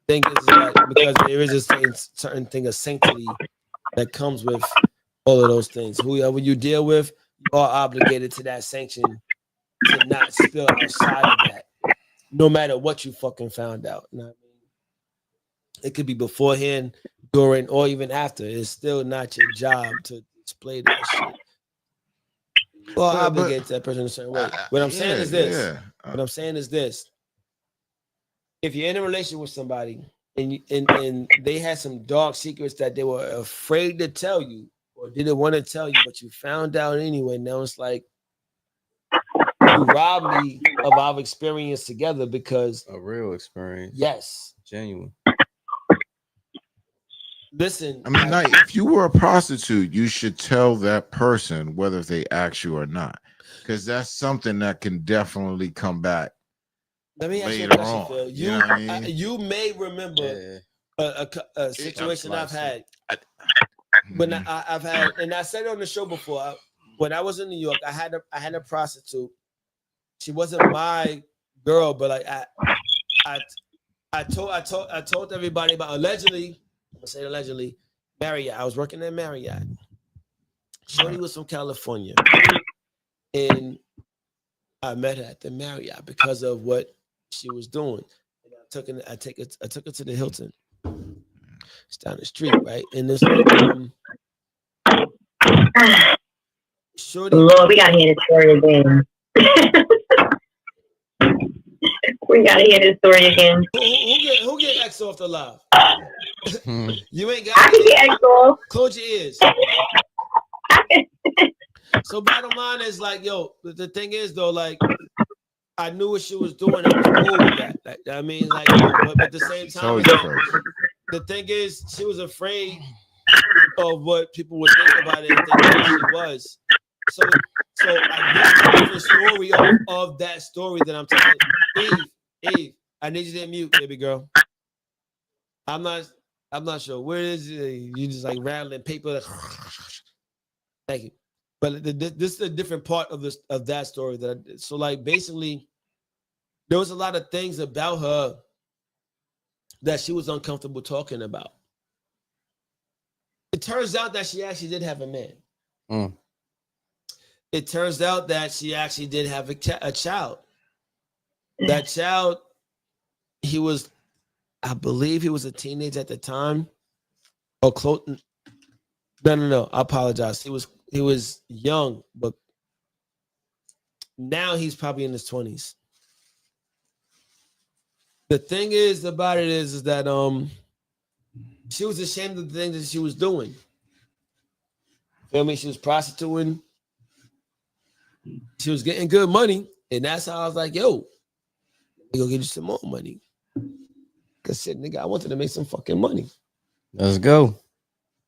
think it's that because there is a certain thing of sanctity that comes with all of those things. Whoever you deal with, you are obligated to that sanction to not spill outside of that, no matter what you fucking found out. You know what I mean? It could be beforehand, during, or even after. It's still not your job to display that shit. Well, I obligate that person a certain way. What I'm saying is this. Yeah. What I'm saying is this. If you're in a relationship with somebody and they had some dark secrets that they were afraid to tell you or didn't want to tell you, but you found out anyway, now it's like you robbed me of our experience together because A real experience. yes. Genuine. I Listen. mean, like, if you were a prostitute, you should tell that person whether they ask you or not, because that's something that can definitely come back. Let me ask you a later question, on. Phil. You know what I mean? You may remember a situation I've had. When I've had, and I said it on the show before. When I was in New York, I had a prostitute. She wasn't my girl, but like I told everybody about allegedly. I'm gonna say allegedly. Marriott. I was working at Marriott. Shorty was from California, and I met her at the Marriott because of what she was doing. And I took her to the Hilton. It's down the street, right? And this Shorty. Lord, we gotta hear this story again. We gotta hear this story again. Who get X off the live? You ain't got. I can get X off. Close your ears. So bottom line is like, yo, the thing is though, like, I knew what she was doing. I was cool with that. Like, I mean, like, but at the same time, the thing is, she was afraid of what people would think about it and think that she was. So I guess the story of that story that I'm telling. Eve, I need you to mute, baby girl. I'm not sure. Where is it? You just like rattling paper. Thank you. But this is a different part of that story that I did. So like basically, there was a lot of things about her that she was uncomfortable talking about. It turns out that she actually did have a man. It turns out that she actually did have a child. That child, I believe he was a teenager at the time. Or close. No. I apologize. He was young, but now he's probably in his 20s. The thing is about it is that she was ashamed of the things that she was doing. Feel me? She was prostituting. She was getting good money, and that's how I was like, "Yo, we go get you some more money." Cause shit, nigga, I wanted to make some fucking money. Let's go.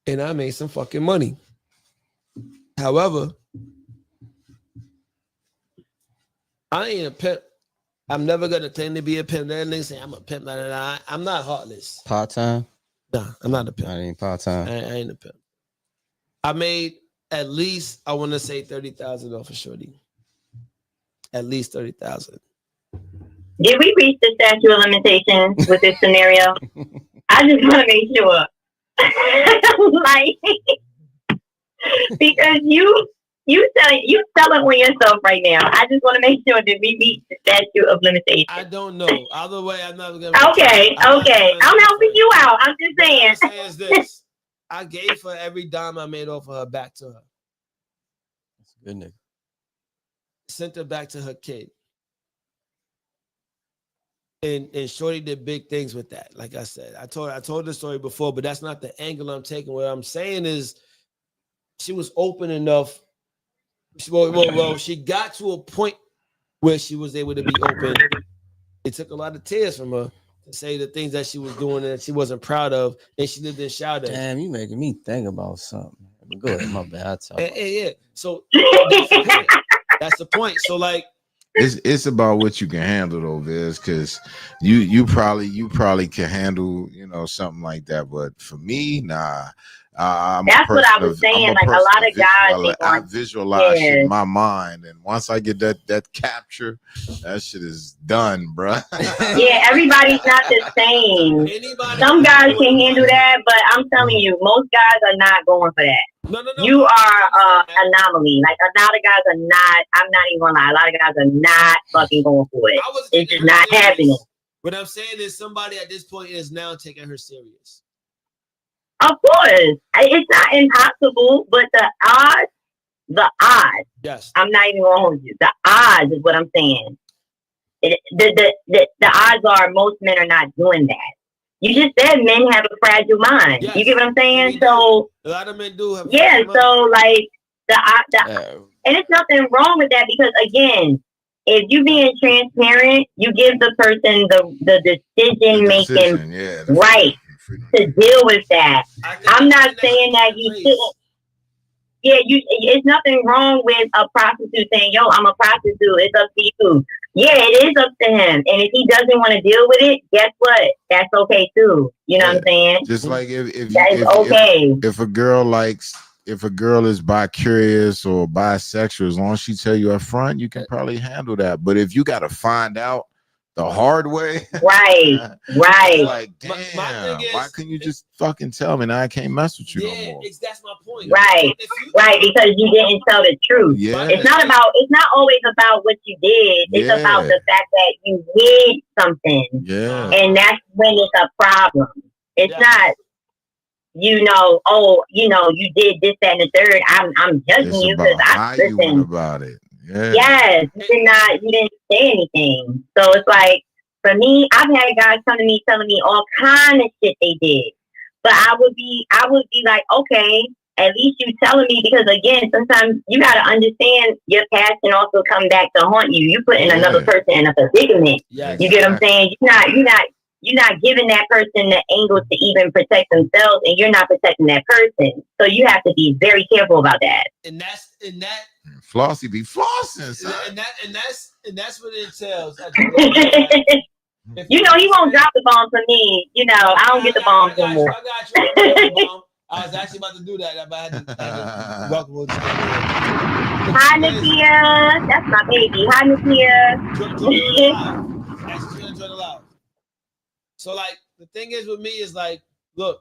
And I made some fucking money. However, I ain't a pimp. I'm never gonna claim to be a pimp. That nigga say I'm a pimp. I'm not heartless. Part time? Nah, I'm not a pimp. I ain't part time. I ain't a pimp. I made at least, I want to say 30,000 off of Shorty. At least 30,000. Did we reach the statute of limitations with this scenario? I just want to make sure. Like, because you selling on yourself right now. I just want to make sure that we meet the statute of limitations. I don't know. Either way, I'm not gonna. Okay. I'm helping you out. I'm just saying. What I'm saying is this: I gave her every dime I made off of her back to her. That's a good nigga. Sent her back to her kid. And Shorty did big things with that. Like I said, I told the story before, but that's not the angle I'm taking. What I'm saying is, she was open enough. Well, she got to a point where she was able to be open. It took a lot of tears from her to say the things that she was doing and that she wasn't proud of, and she lived in shout. Damn, you making me think about something. But go ahead, my bad. Yeah. So that's the point. So like, it's about what you can handle though, Viz, because you probably can handle something like that, but for me, nah. That's what I was saying. Like a lot of guys, I visualize shit in my mind, and once I get that capture, that shit is done, bro. Yeah, everybody's not the same. Some guys can handle that, but I'm telling you, most guys are not going for that. No. You are anomaly. Like a lot of guys are not. I'm not even gonna lie. A lot of guys are not fucking going for it. It's just not happening. What I'm saying is, somebody at this point is now taking her serious. Of course, it's not impossible, but the odds the odds. Yes. I'm not even gonna hold you. The odds is what I'm saying. The odds are most men are not doing that. You just said men have a fragile mind. Yes. You get what I'm saying? So a lot of men do have. Yeah. So like and it's nothing wrong with that because again, if you being transparent, you give the person the decision making right to deal with that. I'm not saying that you shouldn't. Yeah, it's nothing wrong with a prostitute saying, "Yo, I'm a prostitute. It's up to you." Yeah, it is up to him. And if he doesn't want to deal with it, guess what? That's okay too. You know what I'm saying? Just like if okay. If a girl is bi-curious or bisexual, as long as she tell you up front, you can probably handle that. But if you got to find out the hard way, right. Like, damn, why couldn't you just fucking tell me? Now I can't mess with you no more. That's my point. Right, because you didn't tell the truth. Yeah. It's not always about what you did. It's about the fact that you did something. Yeah. And that's when it's a problem. It's not, you did this, that, and the third. I'm judging you because I listen. You went about it. Yeah. Yes, you didn't say anything. So it's like, for me, I've had guys come to me telling me all kind of shit they did. But I would be like, okay, at least you telling me, because again, sometimes you gotta understand your past can also come back to haunt you. You putting another person in a predicament. Yeah, you get what I'm saying? You're not giving that person the angle to even protect themselves, and you're not protecting that person. So you have to be very careful about that. And that Flossy be flossing, son. And that's what it entails. He won't drop the bomb for me. I don't get the bombs anymore. I got you. I was actually about to do that. I had to welcome with Hi, Nakia. That's my baby. Hi, Nakia. Actually, enjoy the live. So, like, the thing is with me is like, look,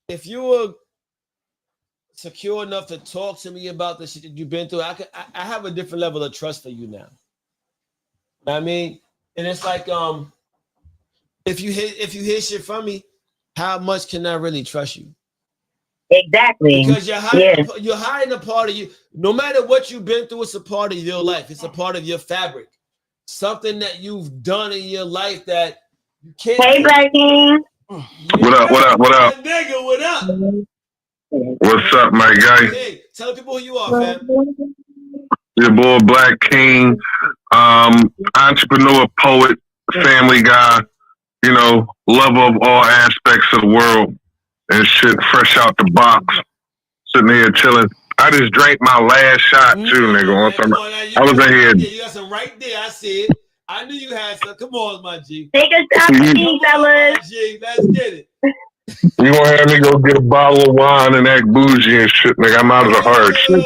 if you were secure enough to talk to me about the shit that you've been through, I have a different level of trust for you now. You know what I mean? And it's like, if you hear shit from me, how much can I really trust you? Exactly. Because you're hiding a part of you. No matter what you've been through, it's a part of your life. It's a part of your fabric. Something that you've done in your life that you can't. Hey, Black King. What up? Nigga, what up? What's up, my guy? Hey, tell people who you are, fam. Your boy Black King, entrepreneur, poet, family guy, lover of all aspects of the world and shit, fresh out the box, sitting here chilling. I just drank my last shot too, nigga. I was in here. You got some right there. I see it. I knew you had some. Come on, my G. Take a shot for me, fellas. G, let's get it. You gonna have me go get a bottle of wine and act bougie and shit, nigga? I'm out of the hard shit.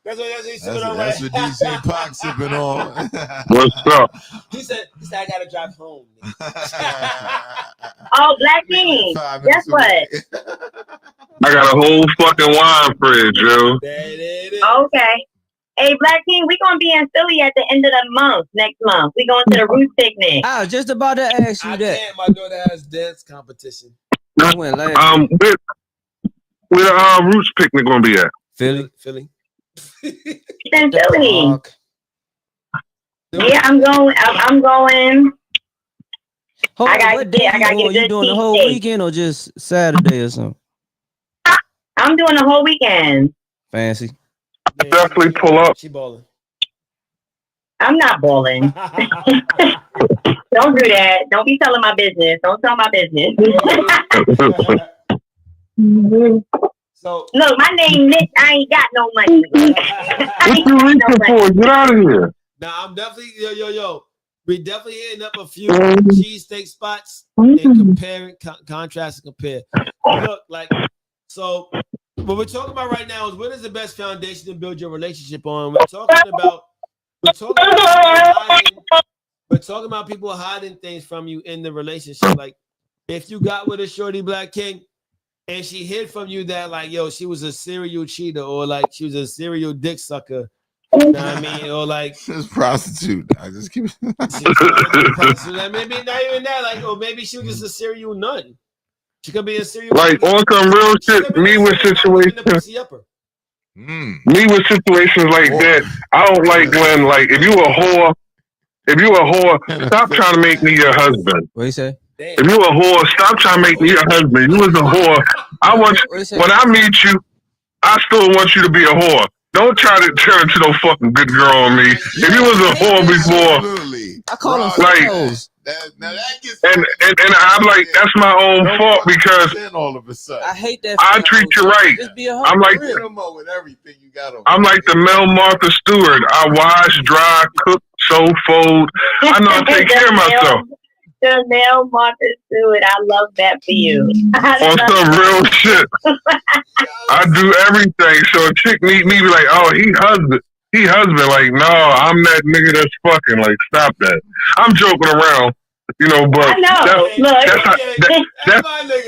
That's what DJ Pac sipping on. What's up? He said I gotta drive home. Oh, Black King. Guess what? I got a whole fucking wine fridge, yo. Okay. Hey, Black King, we're gonna be in Philly at the end of the month. Next month, we going to the Roots picnic. I was just about to ask you that. My daughter has dance competition. I went last where the Roots picnic gonna be at? Philly. It's in Philly. Yeah, I'm going. I gotta get you doing the whole weekend or just Saturday or something? I'm doing the whole weekend. Fancy. Yeah, definitely pull up. She balling. I'm not balling. Don't do that. Don't be telling my business. Don't tell my business. So look, my name Nick. I ain't got no money. What you reaching for? Get out of here. Now I'm definitely yo. We definitely hitting up a few cheesesteak spots and comparing, contrast and compare. Look, like, so what we're talking about right now is what is the best foundation to build your relationship on. We're talking about people hiding things from you in the relationship. Like, if you got with a shorty, Black King, and she hid from you that, like, yo, she was a serial cheater or like she was a serial dick sucker. You know what I mean? Or like she's prostitute. I just keep maybe not even that, like, or maybe she was just a serial nun. She could be a serial like on some real shit, me with situations. Me with situations like that, I don't like when like if you a whore, stop trying to make me your husband. What you say? If you a whore, stop trying to make me your husband. You was a whore. I want you, when I meet you, I still want you to be a whore. Don't try to turn into no fucking good girl on me. If you was a whore before, I call them like, and I'm like, that's my own fault because all of a sudden I hate that. I treat you right. I'm like, with everything you got over. I'm like the Mel Martha Stewart. I wash, dry, cook, sew, fold. I know how to take care of myself. The Mel Martha Stewart, I love that for you. On some real shit. I do everything. So a chick meet me be like, oh, he husband. Like, no, I'm that nigga that's fucking. Like, stop that. I'm joking around, you know, but I know.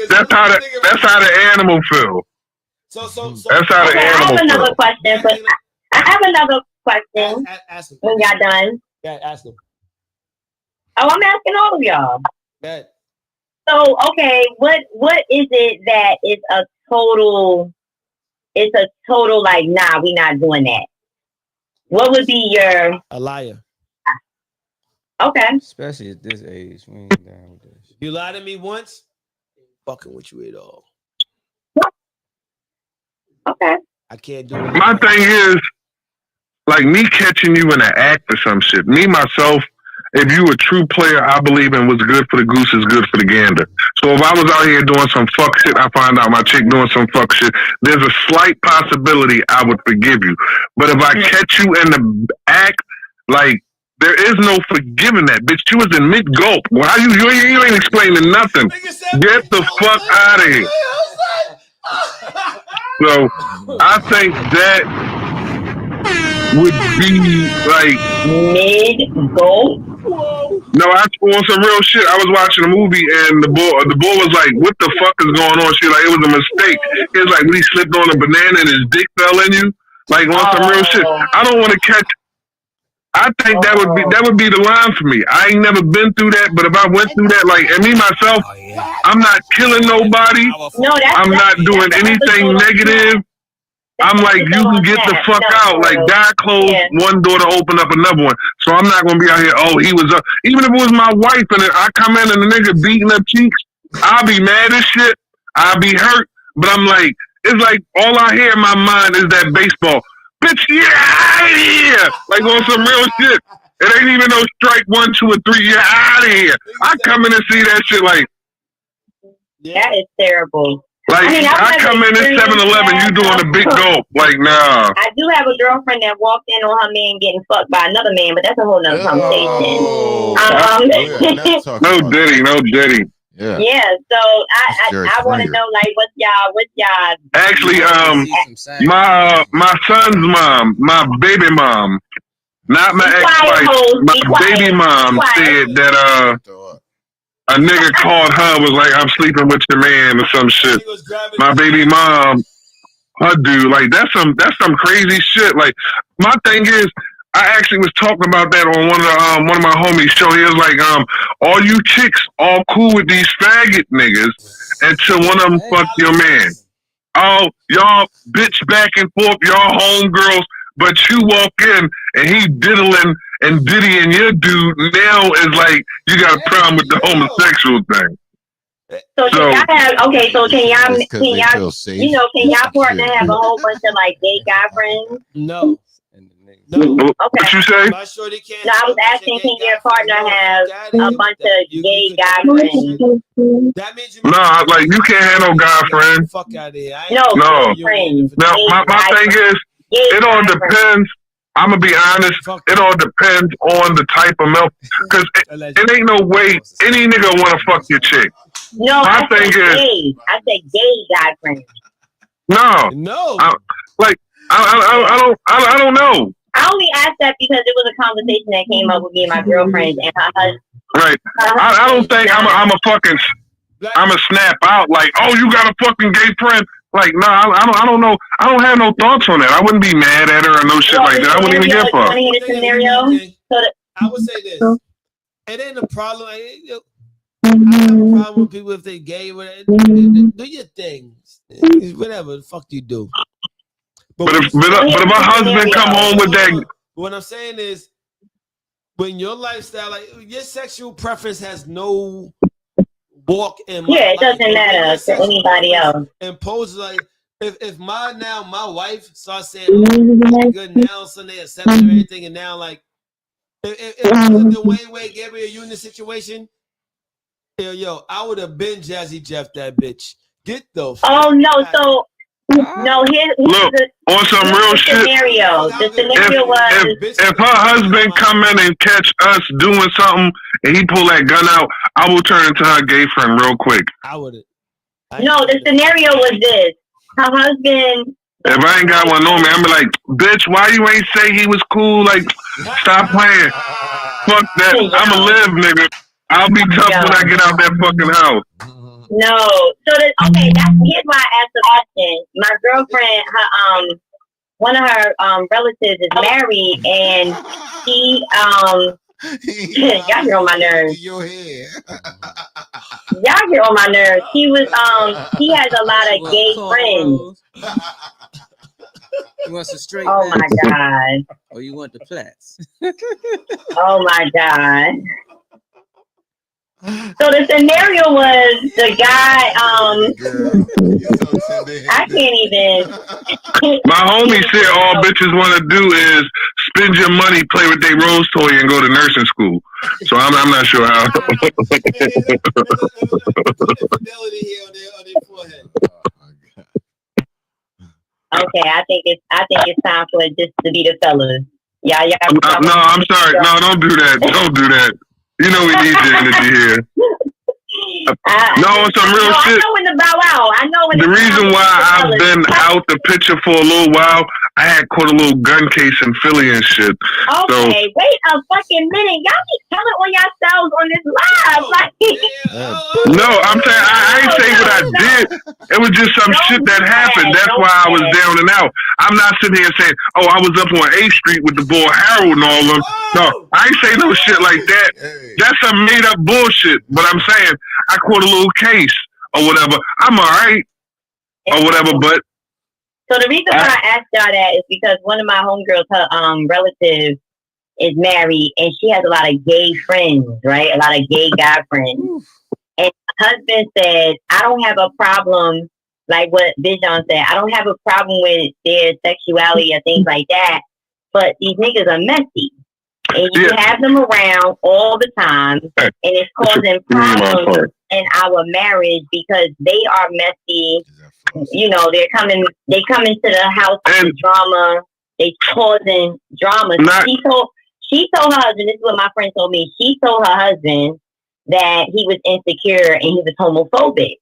That's how the animal feel. So that's how the animal feel. I have another question. Ask him. When y'all done. Yeah, ask him. Oh, I'm asking all of y'all. Yeah. So, okay, what is it that is a total? It's a total like, nah, we not doing that. What would be your a liar? Okay. Especially at this age, we ain't down with this. You lied to me once, fucking with you at all. Okay. I can't do it. My thing is, like me catching you in an act or some shit. Me myself. If you a true player, I believe in what's good for the goose is good for the gander. So if I was out here doing some fuck shit, I find out my chick doing some fuck shit, there's a slight possibility I would forgive you. But if I catch you in the act, like, there is no forgiving that. Bitch, you was in mid-gulp. Why you ain't explaining nothing. Get the fuck out of here. So I think that would be like mid-gulp. No, on some real shit. I was watching a movie and the boy was like, "What the fuck is going on?" She like, "It was a mistake." He was like, "We slipped on a banana and his dick fell in you." Like on some real shit. I don't want to catch. I think that would be the line for me. I ain't never been through that, but if I went through that, like, and me myself, I'm not killing nobody. I'm not doing anything negative. I'm like, you can get the fuck out. Like, God closed one door to open up another one. So I'm not going to be out here, oh, he was up. Even if it was my wife and I come in and the nigga beating up cheeks, I'll be mad as shit. I'll be hurt. But I'm like, it's like all I hear in my mind is that baseball. Bitch, yeah, out of here. Like on some real shit. It ain't even no strike 1, 2, or 3. You're out of here. I come in and see that shit like. That is terrible. Like, I come in at 7-Eleven, you doing a big gulp. Like, nah. I do have a girlfriend that walked in on her man getting fucked by another man, but that's a whole nother conversation. No Diddy. Yeah, so I want to know, like, what's y'all? Actually, my son's mom, my baby mom, not my ex-wife, my baby mom said that a nigga called her, was like, "I'm sleeping with your man" or some shit. My baby mom, her dude, like that's some crazy shit. Like my thing is, I actually was talking about that on one of my homies' show. He was like, all you chicks all cool with these faggot niggas until one of them fuck your man. Oh, y'all bitch back and forth, y'all homegirls, but you walk in and he diddling and diddying your dude now is like you got a problem with the homosexual thing. So can y'all have can y'all partner have a whole bunch of like gay guy friends? No. Okay. What you say? No, I was asking, can your partner have a bunch of gay guy friends? That means no, like you can't have no guy friend. Fuck out of here. No. My thing is, it all depends. I'm gonna be honest. It all depends on the type of milk, because it ain't no way any nigga wanna fuck your chick. No, I said gay guy friends. No. I don't know. I only asked that because it was a conversation that came up with me and my girlfriends and her husband. Right. I don't think I'm a snap out like, oh, you got a fucking gay friend. Like, no, I don't know. I don't have no thoughts on that. I wouldn't be mad at her or no shit like that. I wouldn't even give a fuck. I would say this. It ain't a problem. I have a problem with people if they gay. Do your things. Whatever the fuck you do. But if my husband come home with that, what I'm saying is, when your lifestyle, like your sexual preference, has no walk in my it doesn't matter to anybody else. Imposes like if my wife starts saying, "Oh, good now," so they accept everything, and now like if Dwayne Wade, Gabriel, you in this situation, yo, I would have been Jazzy Jeff that bitch. Get the oh no, so no, here's on some real shit. Scenario. The scenario was if her husband come in and catch us doing something and he pull that gun out, I will turn into her gay friend real quick. I wouldn't. No, the scenario was this. Her husband. If I ain't got one on me, I'm be like, bitch, why you ain't say he was cool? Like, stop playing. Fuck that. I'ma live, nigga. I'll be tough when I get out that fucking house. No. So here's why I asked the question. My girlfriend, her one of her relatives is married, and she y'all get on my nerves. Y'all get on my nerves. He was he has a lot of gay friends. You want some straight? Oh my god. Or you want the plats? Oh my god. So the scenario was the guy, I can't even. My homie said all bitches want to do is spend your money, play with their rose toy, and go to nursing school. So I'm not sure how. Okay, I think it's time for it just to be the fellas. Yeah. No, I'm sorry. No, don't do that. Don't do that. You know we need your energy here. No, some real shit. I know when to bow out. I know when. The reason why I've been out the picture for a little while, I had caught a little gun case in Philly and shit. Okay, wait a fucking minute. Y'all be telling on yourselves on this live. Like, no, I'm saying I ain't saying what I did. It was just some shit that happened. That's why I was down and out. I'm not sitting here saying, "Oh, I was up on 8th Street with the boy Harold and all of them." No, I ain't saying no shit like that. That's some made up bullshit. But I'm saying I caught a little case or whatever. I'm all right or whatever. But so the reason why I asked y'all that is because one of my homegirls, her relative, is married, and she has a lot of gay friends, right? A lot of gay guy friends. And her husband said, I don't have a problem, like what Bijan said, I don't have a problem with their sexuality or things like that, but these niggas are messy. And you have them around all the time, and it's causing problems in our marriage because they are messy. You know, they come into the house with drama. They causing drama. She told her husband, this is what my friend told me, she told her husband that he was insecure and he was homophobic.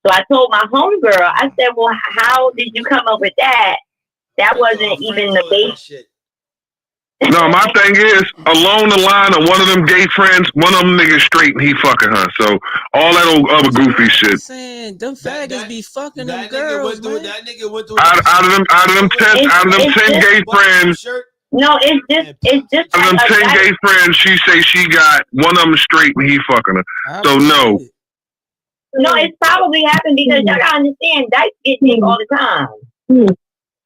So I told my homegirl, I said, well, how did you come up with that? That wasn't even the base. No, my thing is, along the line of one of them gay friends, one of them niggas straight and he fucking her. So all that old other goofy shit. Saying them faggots be fucking them girls, man. That nigga went through out of them 10 gay friends. No, it's just out of them 10 gay friends, she say she got one of them straight and he fucking her. So no. No, it's probably happened because y'all gotta understand, dykes get dick all the time.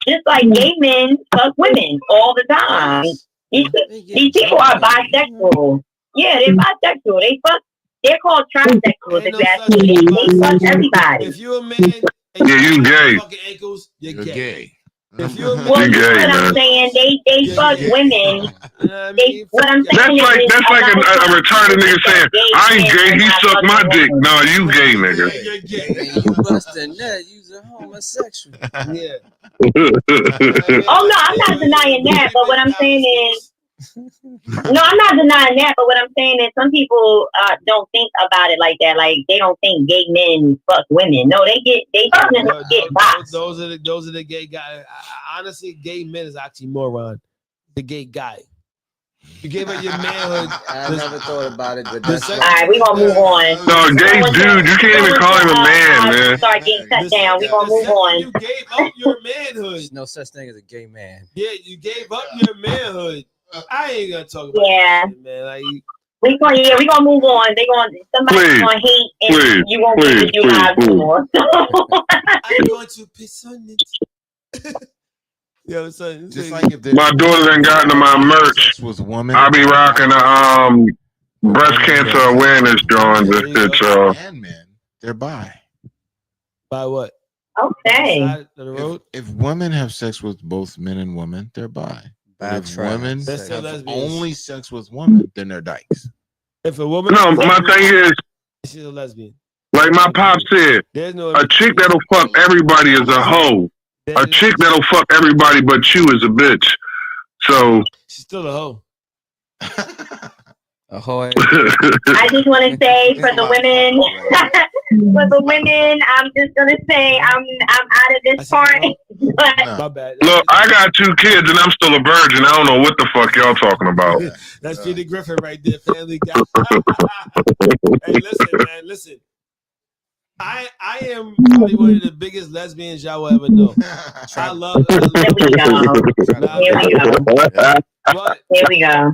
Just like gay men fuck women all the time. These people are bisexual. Yeah, they're bisexual. They're called trisexuals, exactly. They fuck everybody. If you're a man, you gay. Ankles, you're gay. If you're well, you know what I'm saying? They fuck women. What I'm saying that's like a retarded nigga saying, I ain't gay, he sucked my dick. No, you gay, nigga. You're gay. You busting that, you're a homosexual. Yeah. Oh no, I'm not denying that, but what I'm saying is some people don't think about it like that. Like they don't think gay men fuck women. No, they definitely get boxed. Those are the gay guys. Honestly, gay men is oxymoron. The gay guy. You gave up your manhood. I never thought about it, but all right, we gonna move on. No, gay dude, you can't even call him a man, man. Start getting cut down. We gonna move on. You gave up your manhood. There's no such thing as a gay man. Yeah, you gave up your manhood. I ain't gonna talk about that, man. Like, we gonna move on. Somebody's gonna hate, and you won't be able to do live anymore. I'm going to piss on it. Yo, son, Just like if my daughter done gotten to my merch. With woman, I'll be rocking the breast cancer awareness drawings and shit, y'all. And men, they're bi. By what? Okay. Side of the road? If women have sex with both men and women, they're bi. But if women have only sex with women, then they're dykes. If a woman, no, my thing is, she's a lesbian. Like my pop said, a chick that'll fuck everybody is a hoe. A chick that'll fuck everybody but you is a bitch. So she's still a hoe. A hoe. I just want to say for the women, I'm just gonna say I'm out of this part. My bad. Look, I got 2 kids and I'm still a virgin. I don't know what the fuck y'all talking about. That's Peter Griffin right there, Family Guy. Hey, listen, man, listen. I am probably one of the biggest lesbians y'all will ever know. I love. Here we go. Here we go.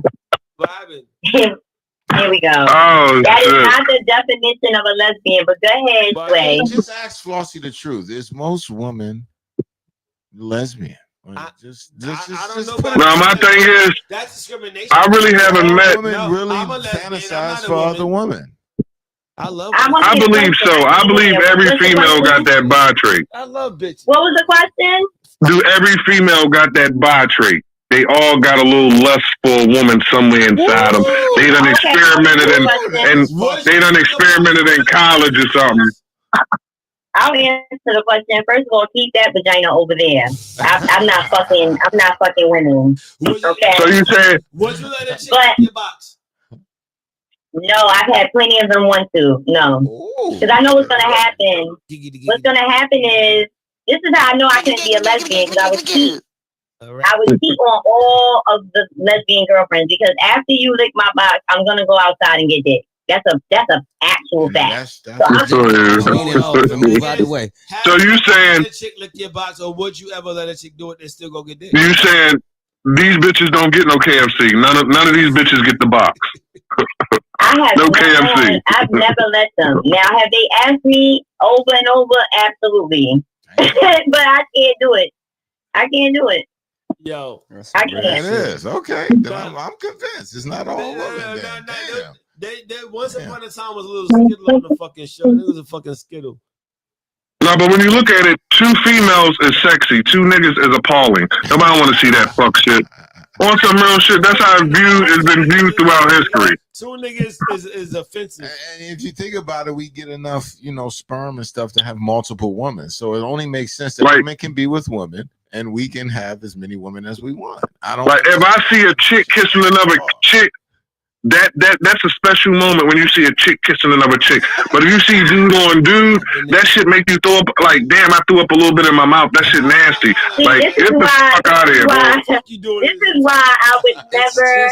What happened? Here we go. Oh, that is not the definition of a lesbian, but go ahead, Sway. Just ask Flossie the truth. Is most women lesbian? I don't know. No, my thing is, that's discrimination. I really haven't met. Women really fantasize for other women. I believe so. I believe every female got that bi trait. I love bitches. What was the question? Do every female got that bi trait? They all got a little lust for a woman somewhere inside them. They done experimented in college or something. I'll answer the question. First of all, keep that vagina over there. I'm not fucking women. Okay. So you said? Would you let a chick in your box? No, I've had plenty of them want to. No, because I know what's gonna happen. What's gonna happen is this is how I know I couldn't be a lesbian because I would cheat. I would cheat on all of the lesbian girlfriends because after you lick my box, I'm gonna go outside and get dick. That's a actual fact. Move out the way. So you saying let a chick lick your box, or would you ever let a chick do it and still go get dick? You saying these bitches don't get no KFC? None of these bitches get the box. I have no KFC. I've never let them. Now, have they asked me over and over? Absolutely. But I can't do it. I can't do it. Yo, I can't. It is okay. Then I'm convinced. It's not all women. They once upon a time was a little skittle on the fucking show. It was a fucking skittle. No, but when you look at it, 2 females is sexy, 2 niggas is appalling. Nobody want to see that fuck shit. On some real shit, that's how it's been viewed throughout history. 2 niggas is offensive. And if you think about it, we get enough, sperm and stuff to have multiple women. So it only makes sense that women can be with women, and we can have as many women as we want. I don't like if I see a chick kissing another chick. That's a special moment when you see a chick kissing another chick. But if you see dude on dude, that shit make you throw up. Like, damn, I threw up a little bit in my mouth. That shit nasty. Like, get the fuck out of here, bro. This is why I would never,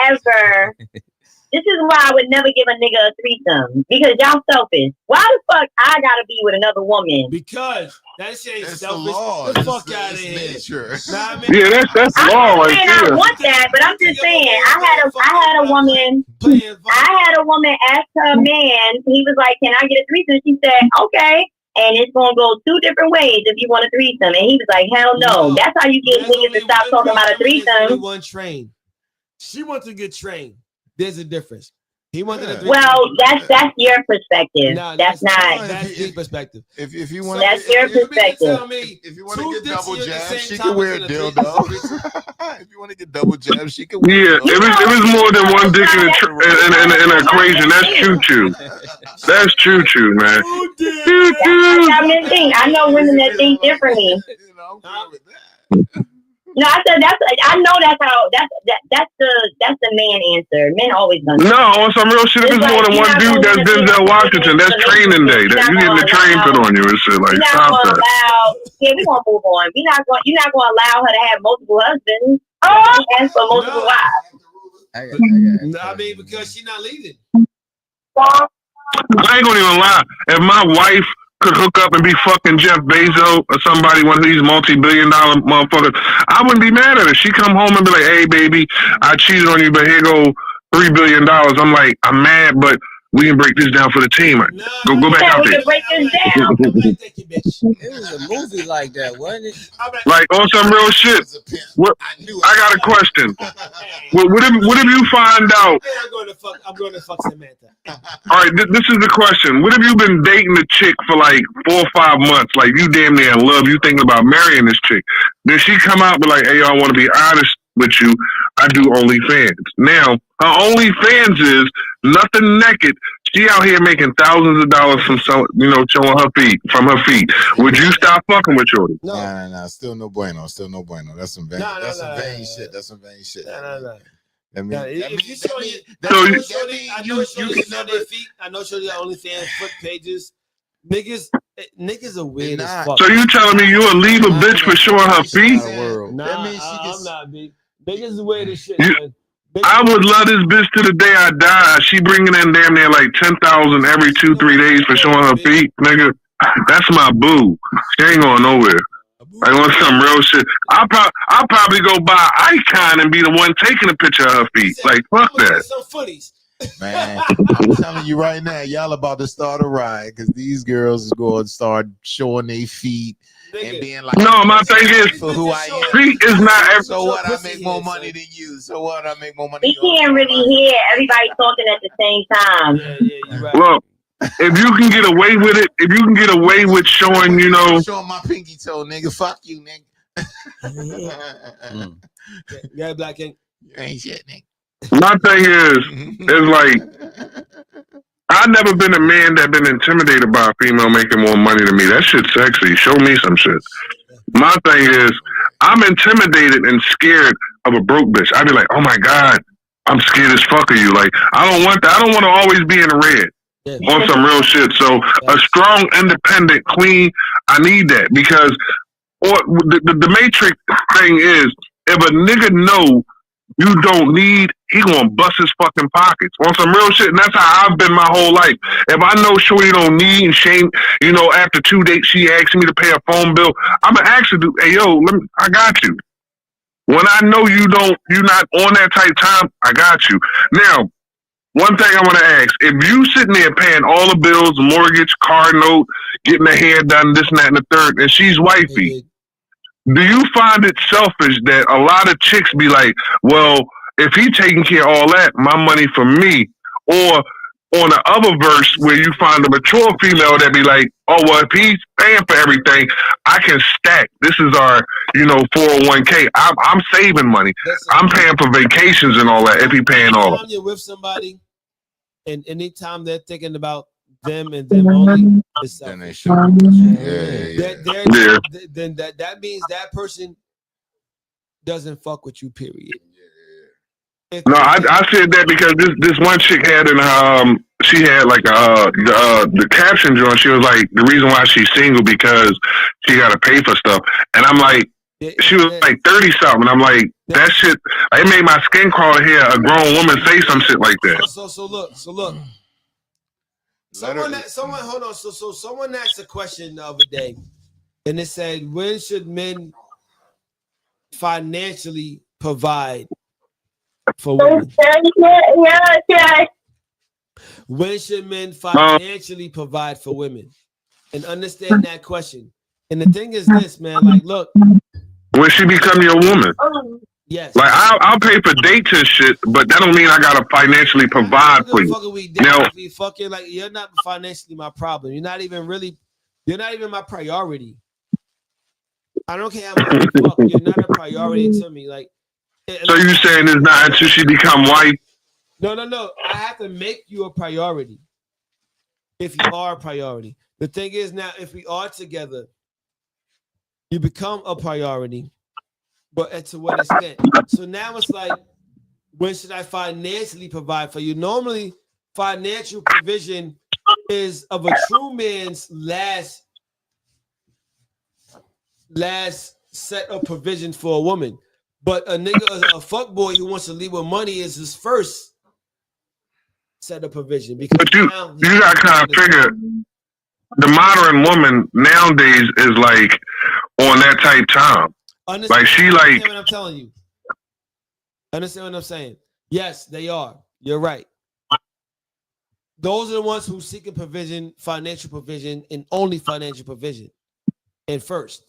ever. This is why I would never give a nigga a threesome because y'all selfish. Why the fuck I gotta be with another woman? Because that shit ain't selfish. The fuck out of here. Nah, I mean, yeah, that's law right there. I want that, but I'm just saying. I had a woman ask her man. He was like, "Can I get a threesome?" She said, "Okay." And it's gonna go 2 different ways if you want a threesome. And he was like, "Hell no." That's how you get niggas to stop talking about a threesome. One train. She wants to get trained. There's a difference. He wanted a well, that's your perspective. No, that's not. That's his perspective. If you want, that's your perspective. If you want to get double jab, she can wear a dildo. If you want to get double jab, she can. Yeah, it was more than one dick in an equation. That's choo choo. That's choo choo, man. I know women that think differently. No, I said I know that's the man answer. Men always gonna. No, on some real shit. If it's more than one dude, that's Denzel Washington. That's training day. That you getting the train put on you and shit. Like, stop that. Yeah, we gonna move on. You're not gonna allow her to have multiple husbands. And for multiple wives. I mean, because she's not leaving. I ain't gonna even lie. If my wife could hook up and be fucking Jeff Bezos or somebody, one of these multi-billion-dollar motherfuckers, I wouldn't be mad at her. She come home and be like, "Hey, baby, I cheated on you, but here go $3 billion." I'm like, I'm mad, but we can break this down for the team. Go back out we there. can break this down. Thank you, bitch. It was a movie like that, wasn't it? Like on some real shit. What? I got a question. What if you find out? I'm going to fuck Samantha. All right, this is the question. What if you been dating a chick for like 4 or 5 months? Like you damn near in love. You thinking about marrying this chick. Then she come out with like, hey, I want to be honest with you. I do OnlyFans. Now, her OnlyFans is nothing naked. She out here making thousands of dollars from showing her feet from her feet. Would you stop fucking with Shorty? No. Nah. Still no bueno. That's some vain. That's some vain shit. That's some vain shit. No. I know Shorty got OnlyFans foot pages. Niggas are weird as fuck. So you telling me you would leave a bitch for showing her feet? I'm not big. Niggas are weird as shit, man. I would love this bitch to the day I die. She bringing in damn near like 10,000 every 2-3 days for showing her feet, nigga. That's my boo. She ain't going nowhere. I want some real shit. I'll probably go buy Icon and be the one taking a picture of her feet. Like fuck that. Some footies. Man, I'm telling you right now, y'all about to start a riot because these girls is going to start showing their feet and being like, no, my thing is, for who I am. feet is not every. So what? I make more money than you. So what? I make more money. We can't really hear everybody talking at the same time. Yeah, you're right. Look, if you can get away with it, if you can get away with showing, showing my pinky toe, nigga. Fuck you, nigga. Yeah, Black King. You ain't shit, nigga. My thing is like, I've never been a man that been intimidated by a female making more money than me. That shit's sexy. Show me some shit. My thing is, I'm intimidated and scared of a broke bitch. I'd be like, oh my God, I'm scared as fuck of you. Like, I don't want that. I don't want to always be in the red. On some real shit. So a strong, independent, clean, I need that because the matrix thing is, if a nigga know you don't need, he gonna bust his fucking pockets on some real shit. And that's how I've been my whole life. If I know Shorty don't need and shame, after 2 dates, she asks me to pay a phone bill, I'm gonna ask her, hey, yo, I got you. When I know you're not on that type time, I got you. Now, one thing I want to ask, if you sitting there paying all the bills, mortgage, car note, getting her hair done, this and that and the third, and she's wifey, do you find it selfish that a lot of chicks be like, well, if he taking care of all that, my money for me? Or on the other verse where you find a mature female that be like, oh, well, if he's paying for everything, I can stack. This is our, 401k. I'm saving money. I'm paying for vacations and all that if he paying all of it. You're with somebody, and anytime they're thinking about them and them only, then they should. Then that means that person doesn't fuck with you. Period. No, I said that because this one chick had she had like the caption joint. She was like, the reason why she's single because she got to pay for stuff, and I'm like, she was like 30 something. I'm like, that shit. It made my skin crawl to hear a grown woman say some shit like that. So look. Someone asked a question the other day, and it said, when should men financially provide for women? When should men financially provide for women? And understand that question. And the thing is this, man, like, look. When she become your woman. Yes. Like, I'll pay for dates and shit, but that don't mean I gotta financially provide for you. We fucking, like, you're not financially my problem. You're not even my priority. I don't care how much you fuck. You're not a priority to me. Like, so you saying it's not until she become white? No. I have to make you a priority. If you are a priority. The thing is now, if we are together, you become a priority, but to what extent? So now it's like, when should I financially provide for you? Normally, financial provision is of a true man's last set of provision for a woman. But a nigga, a fuckboy who wants to leave with money is his first set of provision. Because but you got to kind of figure, the modern woman nowadays is like on that type time. Like she like. Understand what I'm telling you. Understand what I'm saying? Yes, they are. You're right. Those are the ones who seeking provision, financial provision, and only financial provision. And first,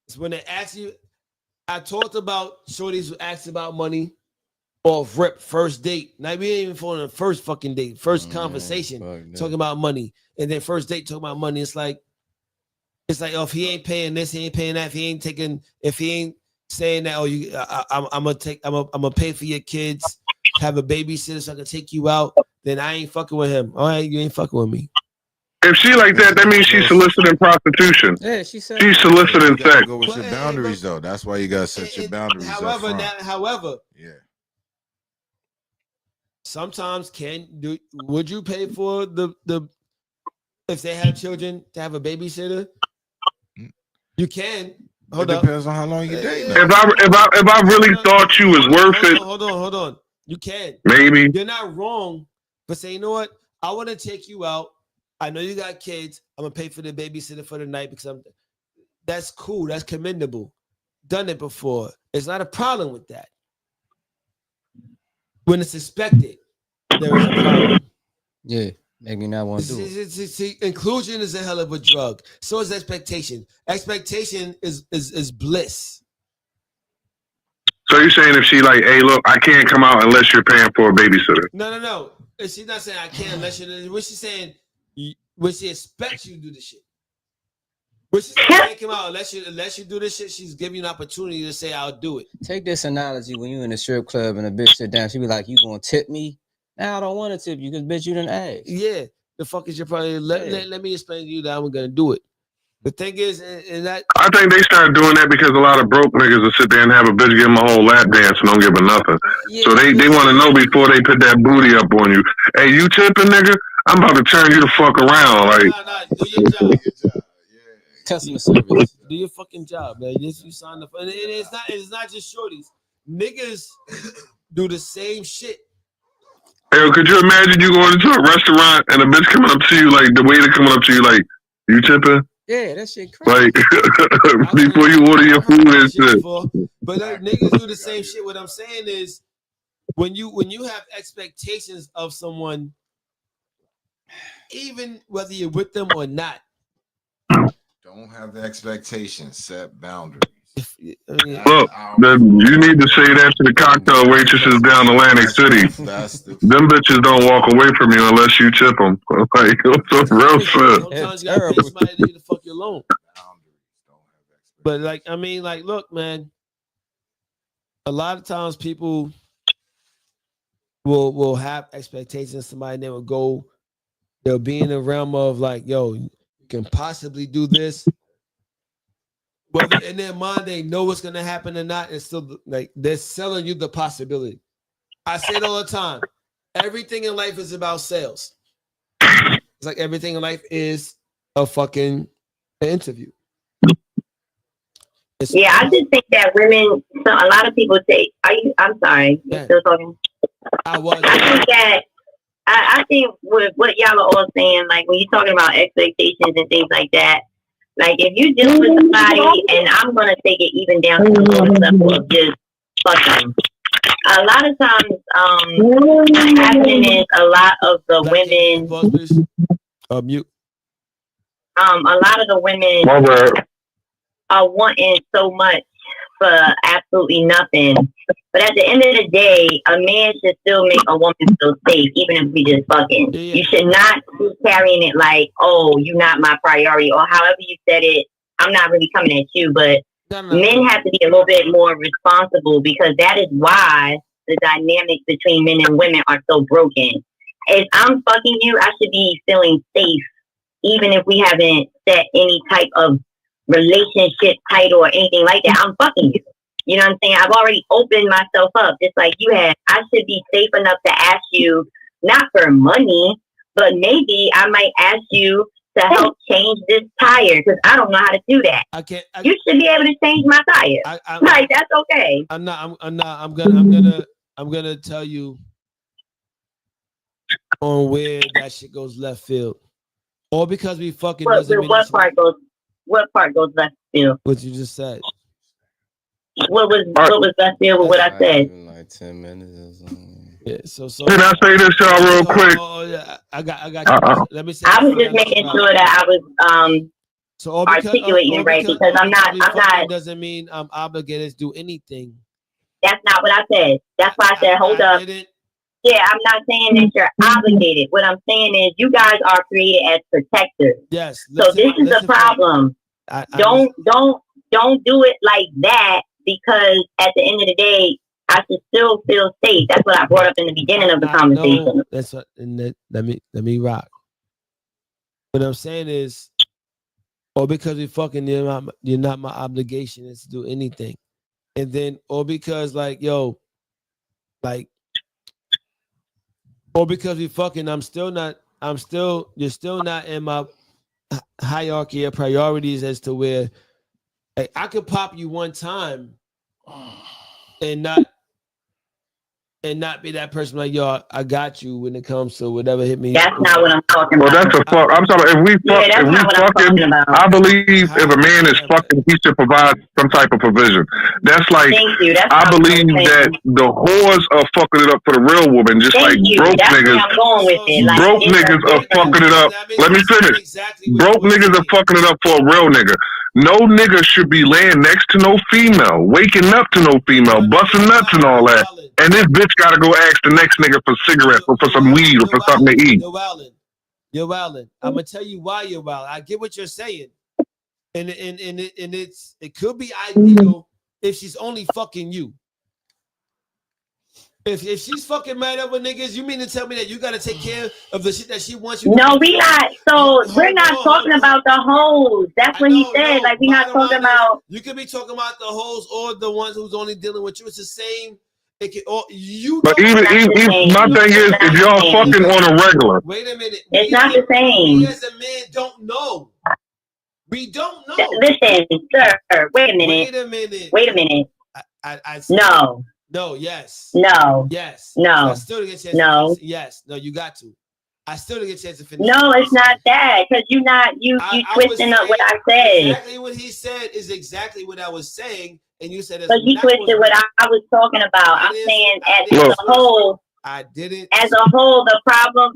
it's when they ask you. I talked about shorties who asked about money off rip, first date. Now we ain't even on the first fucking date, first conversation, talking about money, and then first date talking about money. It's like, oh, if he ain't paying this, he ain't paying that. If he ain't saying that, oh, I'm gonna pay for your kids, have a babysitter so I can take you out. Then I ain't fucking with him. All right, you ain't fucking with me. If she like that means she's soliciting prostitution. Yeah, she's soliciting sex. Go with your boundaries, though. That's why you gotta set your boundaries. However, yeah. Sometimes would you pay for the if they have children to have a babysitter? You can. It depends on how long you date. If I really thought you was worth it. Hold on. You can. Maybe. You're not wrong, but say, you know what? I want to take you out. I know you got kids. I'm gonna pay for the babysitter for the night because that's cool. That's commendable. Done it before. It's not a problem with that. When it's expected, there is a problem. Yeah. Make me not want to do it. See, inclusion is a hell of a drug. So is expectation. Expectation is bliss. So you're saying if she like, hey, look, I can't come out unless you're paying for a babysitter. No. She's not saying I can't unless you. What she's saying, when she expects you to do the shit. When she can't come out unless you do this shit, she's giving you an opportunity to say I'll do it. Take this analogy when you in a strip club and a bitch sit down, she be like, you gonna tip me? Now I don't want to tip you because bitch you didn't ask. Yeah, the fuck is your problem? Let me explain to you that I'm gonna do it. The thing is, and that I think they started doing that because a lot of broke niggas will sit there and have a bitch give them a whole lap dance and don't give her nothing. Yeah, so they want to know before they put that booty up on you. Hey, you tipping, nigga? I'm about to turn you the fuck around. Like, do your job. Customer service. Do your fucking job, man. You signed up, and it's not just shorties. Niggas do the same shit. Hey, could you imagine you going into a restaurant and a bitch coming up to you like the waiter coming up to you like, you tipping? Yeah, that shit crazy. Like before you order your food and shit. But niggas do the same shit. What I'm saying is, when you have expectations of someone, even whether you're with them or not, don't have the expectations. Set boundaries. Look, you need to say that to the cocktail waitresses down Atlantic City. Them bitches don't walk away from you unless you tip them. Like, it's real shit. Sometimes you gotta pay somebody to fuck you alone. But look, man. A lot of times people will have expectations. Somebody and they will go. They'll be in the realm of like, yo, you can possibly do this. Whether in their mind they know what's gonna happen or not, it's still like they're selling you the possibility. I say it all the time. Everything in life is about sales. It's like everything in life is a fucking interview. I just think that women. So a lot of people say, I'm sorry. You still talking? I was. I think that. I think what y'all are all saying, like when you're talking about expectations and things like that. Like if you just with somebody, and I'm gonna take it even down to the level of just fucking. A lot of times, what's happening is a lot of the women. Mute. A lot of the women are wanting so much for absolutely nothing. But at the end of the day, a man should still make a woman feel safe, even if we just fucking. Yeah. You should not be carrying it like, oh, you're not my priority, or however you said it. I'm not really coming at you, but men have to be a little bit more responsible because that is why the dynamics between men and women are so broken. If I'm fucking you, I should be feeling safe, even if we haven't set any type of relationship title or anything like that. I'm fucking you. You know what I'm saying? I've already opened myself up just like you have. I should be safe enough to ask you, not for money, but maybe I might ask you to help change this tire because I don't know how to do that. You should be able to change my tire. Like that's okay. I'm gonna tell you on where that shit goes left field. Or because we fucking what part goes left field? What you just said. What was left field with what I said? Like 10 minutes or something. Yeah. So Can I say this, y'all, real quick? Yeah, I got you. Let me say. I was just making sure that I was So all articulating it right because I'm not. Doesn't mean I'm obligated to do anything. That's not what I said. That's why I said, hold up. Yeah, I'm not saying that you're obligated. What I'm saying is you guys are created as protectors. Yes. So this is a problem. Don't do it like that because at the end of the day, I should still feel safe. That's what I brought up in the beginning of the conversation. No, that's what. And let me rock. What I'm saying is, or because we fucking, you're not my obligation is to do anything, and then or because like yo, like. Or because we fucking, you're still not in my hierarchy of priorities as to where like, I could pop you one time and not be that person like, yo, I got you when it comes to whatever hit me. That's not what I'm talking Well, about. that's a fuck. I'm talking. If we fucking, I believe if a man is fucking, he should provide some type of provision. That's like, I believe that the whores are fucking it up for the real woman, just like broke niggas. Broke niggas are fucking it up. Let me finish. Broke niggas are fucking it up for a real nigga. No nigga should be laying next to no female, waking up to no female, busting nuts and all that. And this bitch gotta go ask the next nigga for cigarettes or for some weed or for something to eat. You're wildin'. I'm gonna tell you why you're wild. I get what you're saying, and it could be ideal if she's only fucking you. If she's fucking mad over niggas, you mean to tell me that you gotta take care of the shit that she wants you to No, we not. So we're not talking about the hoes. That's what he said. Like we're not talking about. You could be talking about the hoes or the ones who's only dealing with you. It's the same. It can, or you. But even my thing is, if y'all fucking on a regular, wait a minute. It's not the same. We as a man don't know. We don't know. Listen, sir. Wait a minute. No. No, yes. No. Yes. No. So I still get a chance no. Yes. No, you got to. I still didn't get a chance to finish. No, it's not that. Because you twisting up what I said. Exactly what he said is exactly what I was saying. And you said but you twisted what I was talking about. I'm saying as a whole. I didn't. As a whole, the problem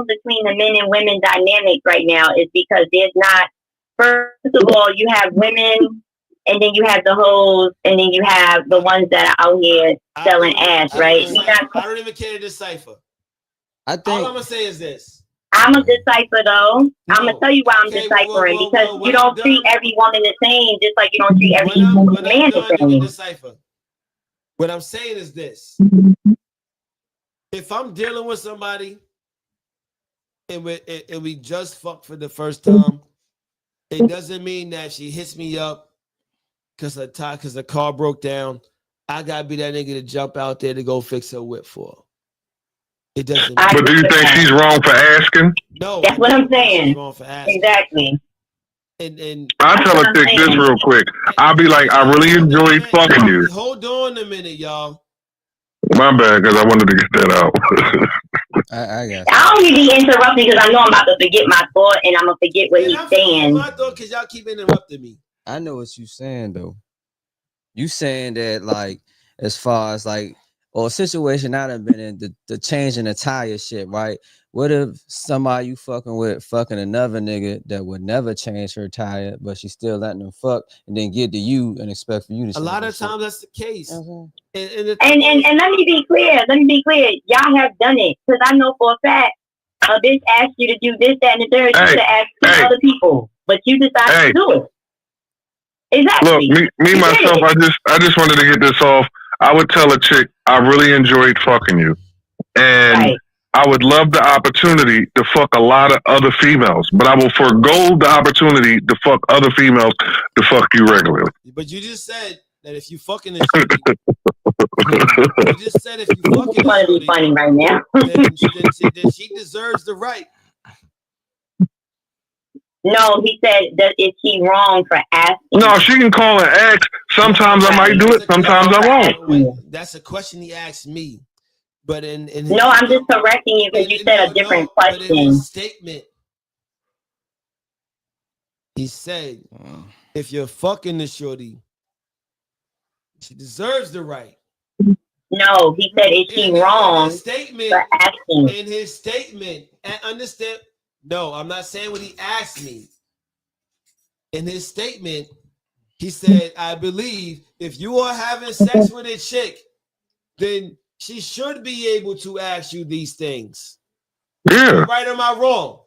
between the men and women dynamic right now is because there's not. First of all, you have women. And then you have the hoes, and then you have the ones that are out here selling ass, right? I don't even care to decipher. All I'm gonna say is this. I'm a decipher, though. No. I'm gonna tell you why I'm deciphering because you don't treat every woman the same, just like you don't treat every man the same. Decipher. What I'm saying is this: if I'm dealing with somebody and we just fucked for the first time, it doesn't mean that she hits me up. Because the car broke down, I gotta be that nigga to jump out there to go fix her whip for her. It doesn't. But do you think she's wrong for asking? No, that's what I'm saying. She's wrong for asking. Exactly. And I'll tell her chick this real quick. I'll be like, I really enjoyed fucking you. Hold on a minute, y'all. My bad, because I wanted to get that out. I got. I don't need to be interrupting because I know I'm about to forget my thought and I'm gonna forget what he's saying. My thought because y'all keep interrupting me. I know what you saying though. You saying that like as far as like or a situation I done been in the changing the tire shit, right? What if somebody you fucking another nigga that would never change her tire, but she's still letting them fuck and then get to you and expect for you to. A lot of times that's the case. Mm-hmm. And let me be clear. Y'all have done it because I know for a fact a bitch asked you to do this, that, and the third. You should ask two other people, but you decided to do it. Exactly. Look, me myself, I just wanted to get this off. I would tell a chick, I really enjoyed fucking you. And I would love the opportunity to fuck a lot of other females, but I will forego the opportunity to fuck other females to fuck you regularly. But you just said that if you fucking this shorty, you just said if you fucking this shorty, funny right now. then she deserves the right. No, he said that is he wrong for asking? No, she can call and ask. Sometimes I might do it. Sometimes I won't. That's a question he asked me. But no, I'm just correcting you because you said a different question. But in his statement, he said, if you're fucking the shorty, she deserves the right. No, he said, "Is she wrong for asking?" In his statement, and understand. No, I'm not saying what he asked me. In his statement, he said, "I believe if you are having sex with a chick, then she should be able to ask you these things." Yeah. Am I right or am I wrong?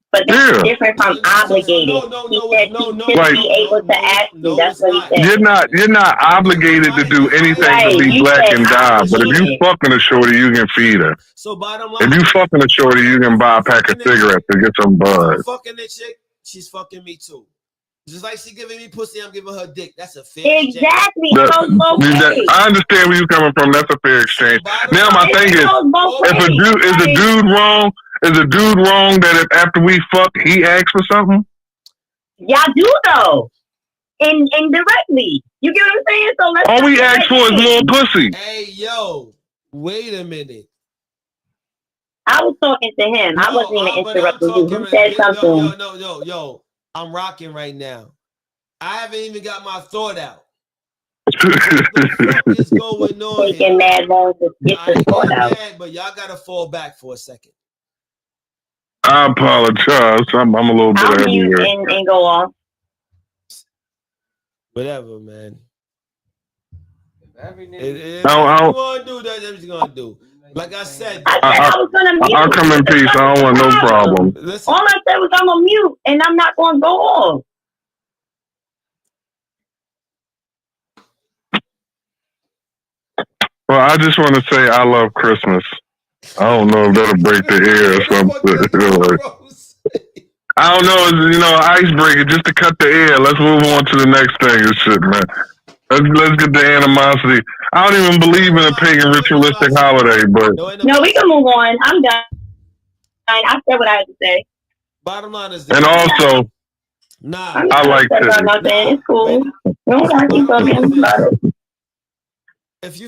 But that's different from obligated. He said she should be able to ask you. That's what he said. You're not obligated to do anything to be black and God. But if you fucking a shorty, you can feed her. So bottom line, if you fucking a shorty, you can buy a pack of cigarettes to get some buzz. I'm fucking that chick, she's fucking me too. Just like she giving me pussy, I'm giving her dick. That's a fair exchange. Exactly. I understand where you're coming from. That's a fair exchange. Now my thing is, if a dude is a dude wrong, that if after we fuck he asks for something? Y'all do though. Indirectly. You get what I'm saying? So let's all we ask for is more pussy. Hey yo, wait a minute. I was talking to him. I wasn't even interrupting you. You said something. Yo. I'm rocking right now. I haven't even got my thought out. What the fuck is going on? Taking mad long to get the thought out. But y'all gotta fall back for a second. I apologize. I'm a little bit everywhere. And go off. Whatever, man. If you want to do that, that's what you're gonna do. Like I said, I was gonna mute. I'll come in peace. I don't want no problem. Listen. All I said was I'm gonna mute, and I'm not gonna go off. Well, I just want to say I love Christmas. I don't know if that'll break the air or something. I don't know, icebreaker just to cut the air. Let's move on to the next thing and shit, man. Let's get the animosity. I don't even believe in a pagan ritualistic holiday, but no, we can move on. I'm done. I said what I had to say. Bottom line is, and also, I like this. It's cool. No, I keep talking about it. If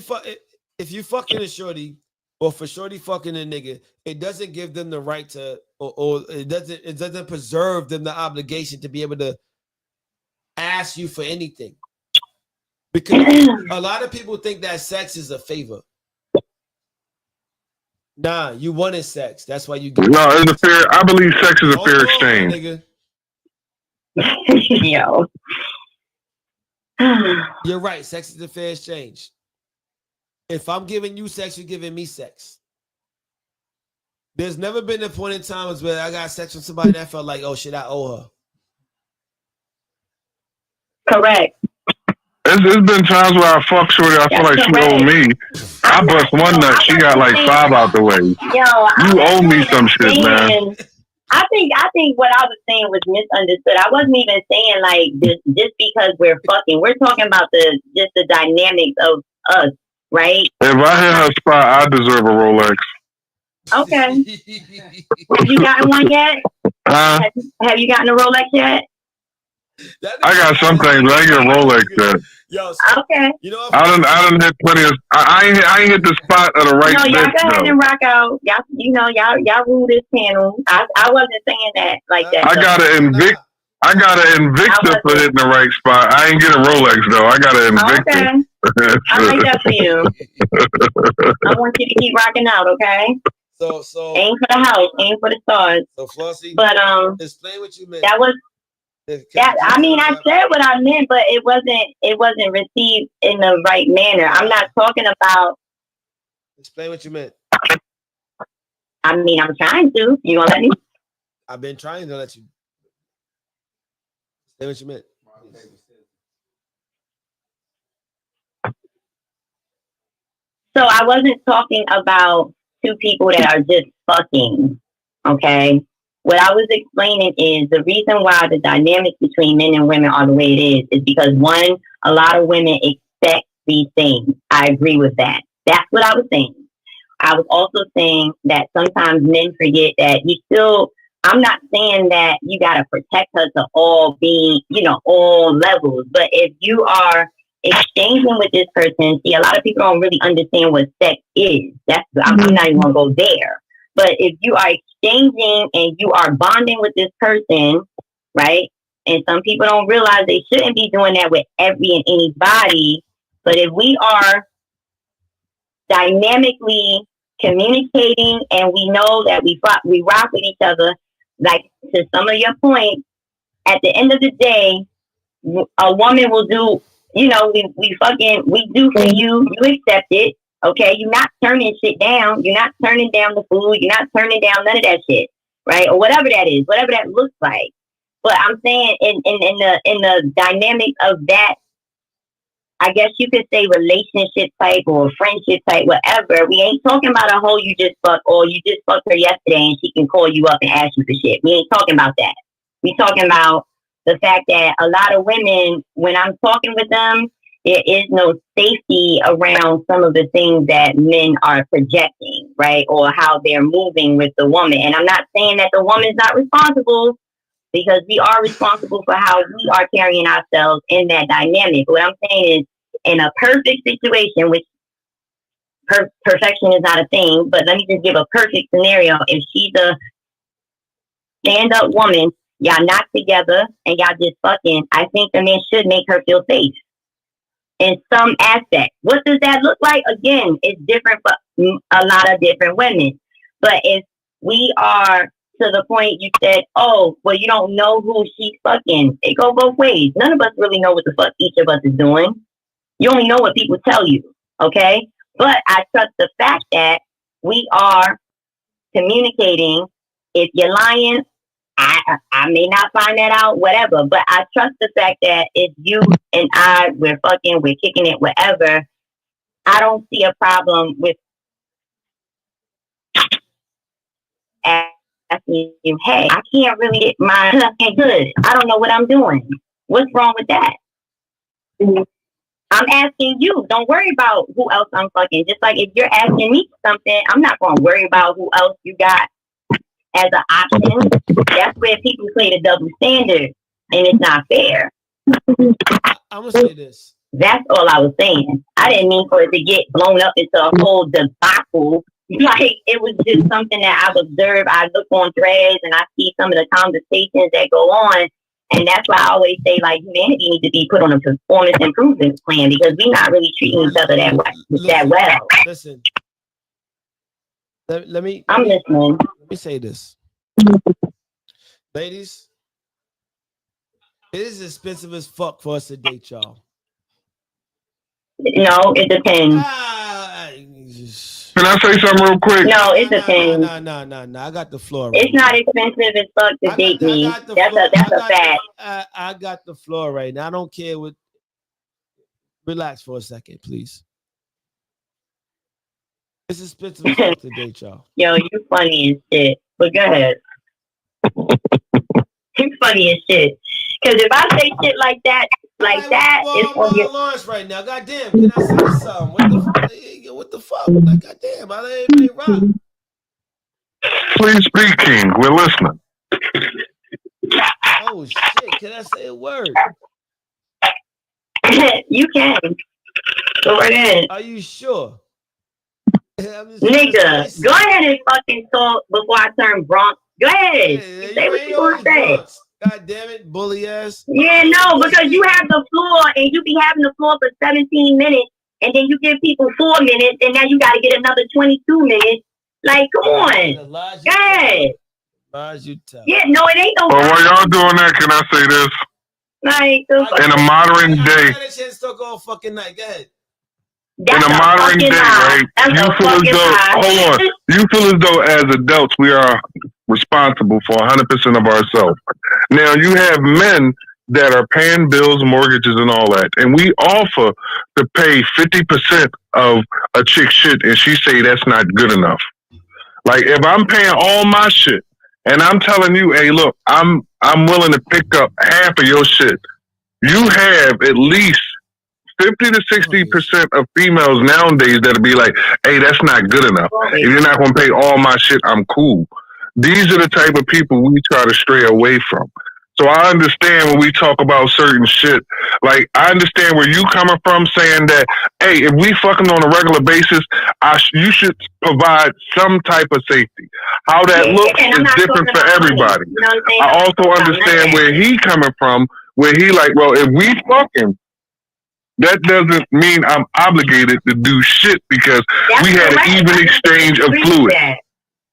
you fucking a shorty, or for shorty fucking a nigga, it doesn't give them the right to, or it doesn't preserve them the obligation to be able to ask you for anything. Because a lot of people think that sex is a favor. Nah, you wanted sex. That's why you get. No, it's a fair. I believe sex is a fair exchange. Yo, you're right. Sex is a fair exchange. If I'm giving you sex, you're giving me sex. There's never been a point in time where I got sex with somebody that felt like, oh shit, I owe her. Correct. It's been times where I fuck shorty, I feel like she owed me. I bust one nut, she got like 5 out the way. You owe me some shit, man. I think what I was saying was misunderstood. I wasn't even saying like this just because we're fucking. We're talking about the dynamics of us, right? If I hit her spot, I deserve a Rolex. Okay. Have you gotten one yet? Have you gotten a Rolex yet? I got some things, but I get a Rolex yet. Yo, okay. You know, I done hit plenty of. I ain't hit the spot of the right. No, y'all go ahead and rock out. Y'all rule this panel. I wasn't saying that like that. I got an Invicta for hitting the right spot. I ain't get a Rolex though. I got an Invicta. Okay. I like that for you. I want you to keep rocking out, okay? So aim for the house, aim for the stars. So Flossie, but explain what you meant. That was. I mean, I said what I meant, but it wasn't received in the right manner. I'm not talking about. Explain what you meant. I mean, I'm trying to. You gonna let me? I've been trying to let you. Explain what you meant. So I wasn't talking about two people that are just fucking. Okay. What I was explaining is the reason why the dynamics between men and women are the way it is because one, a lot of women expect these things. I agree with that. That's what I was saying. I was also saying that sometimes men forget that I'm not saying that you got to protect her to all being, all levels. But if you are exchanging with this person, see, a lot of people don't really understand what sex is. I'm not even going to go there. But if you are exchanging and you are bonding with this person, right? And some people don't realize they shouldn't be doing that with every and anybody. But if we are dynamically communicating, and we know that we rock with each other. Like, to some of your points, at the end of the day, a woman will do, we do for you, you accept it, okay? You're not turning shit down. You're not turning down the food. You're not turning down none of that shit, right? Or whatever that is, whatever that looks like. But I'm saying in the dynamic of that, I guess you could say relationship type or friendship type, whatever. We ain't talking about a hoe you just fucked, or you just fucked her yesterday and she can call you up and ask you for shit. We ain't talking about that. We talking about the fact that a lot of women, when I'm talking with them, there is no safety around some of the things that men are projecting, right? Or how they're moving with the woman. And I'm not saying that the woman's not responsible, because we are responsible for how we are carrying ourselves in that dynamic. What I'm saying is, in a perfect situation, which perfection is not a thing, but let me just give a perfect scenario. If she's a stand-up woman, y'all not together, and y'all just fucking, I think the man should make her feel safe in some aspect. What does that look like? Again, it's different for a lot of different women. But if we are to the point you said, oh, well, you don't know who she's fucking. It go both ways. None of us really know what the fuck each of us is doing. You only know what people tell you, okay? But I trust the fact that we are communicating. If you're lying, I may not find that out, whatever. But I trust the fact that if you and I, we're fucking, we're kicking it, whatever, I don't see a problem with asking you, hey, I can't really get my okay, good. I don't know what I'm doing. What's wrong with that? I'm asking you. Don't worry about who else I'm fucking. Just like if you're asking me something, I'm not going to worry about who else you got as an option. That's where people play the double standard, and it's not fair. I'm going to say this. That's all I was saying. I didn't mean for it to get blown up into a whole debacle. Like, it was just something that I've observed. I look on threads and I see some of the conversations that go on. And that's why I always say, like, humanity needs to be put on a performance improvement plan, because we're not really treating each other that well. Listen. Let me listening. Let me say this. Ladies, it is expensive as fuck for us to date y'all. No, it depends. Can I say something real quick? No, it depends. No. I got the floor. Right it's not expensive as fuck to date me. That's a fact. I got the floor right now. I don't care what. Relax for a second, please. It's expensive as fuck to date y'all. Yo, you funny as shit. But go ahead. You funny as shit. Because if I say shit like that, it's on your lunch right now. Goddamn, can I say something? What the fuck? Like, goddamn, I ain't rock. Please speak, King. We're listening. Oh shit! Can I say a word? You can. Go right ahead. Are you sure? Nigga, go ahead and fucking talk before I turn Bronx. Go ahead. Say what you want to say. God damn it, bully ass. Yeah, no, because you have the floor and you be having the floor for 17 minutes, and then you give people 4 minutes, and now you got to get another 22 minutes. Like, come on. Go ahead. Yeah, no, it ain't no. But while y'all doing that, can I say this? Like, in a modern day. In a modern day, right? You feel as though as adults we are responsible for 100% of ourselves. Now you have men that are paying bills, mortgages, and all that, and we offer to pay 50% of a chick's shit, and she say that's not good enough. Like, if I'm paying all my shit, and I'm telling you, hey, look, I'm willing to pick up half of your shit, you have at least 50 to 60% of females nowadays that'll be like, hey, that's not good enough. If you're not going to pay all my shit, I'm cool. These are the type of people we try to stray away from. So I understand when we talk about certain shit. Like, I understand where you coming from saying that, hey, if we fucking on a regular basis, you should provide some type of safety. How that looks is different for everybody. I also understand where he coming from, where he like, well, if we fucking, that doesn't mean I'm obligated to do shit because we had an even exchange of fluid.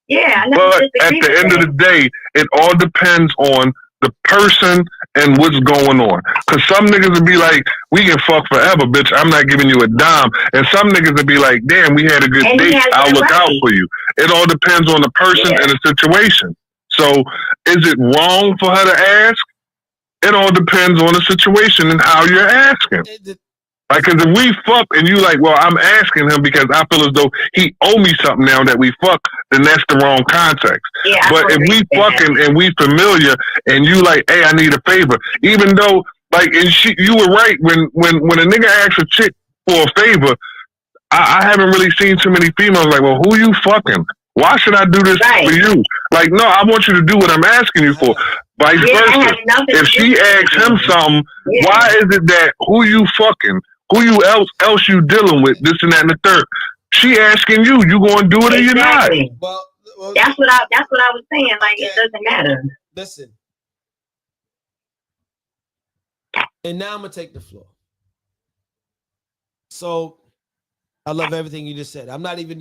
Yeah, but at the end of the day, it all depends on the person and what's going on. Cause some niggas would be like, we can fuck forever, bitch. I'm not giving you a dime. And some niggas would be like, damn, we had a good date. I'll look out for you. It all depends on the person and the situation. So is it wrong for her to ask? It all depends on the situation and how you're asking. Like, cause if we fuck and you like, well, I'm asking him because I feel as though he owe me something now that we fuck, then that's the wrong context. Yeah, but if we fucking and we familiar and you like, hey, I need a favor, even though like, and you were right when a nigga asks a chick for a favor, I haven't really seen too many females like, well, who you fucking? Why should I do this for you? Like, no, I want you to do what I'm asking you for. Vice versa. If she asks him something, why is it that who you fucking? Who you else you dealing with? This and that and the third. She asking you, you gonna do it or you're not? Well, that's what I was saying. Like, it doesn't matter. Listen, and now I'm gonna take the floor. So I love everything you just said. I'm not even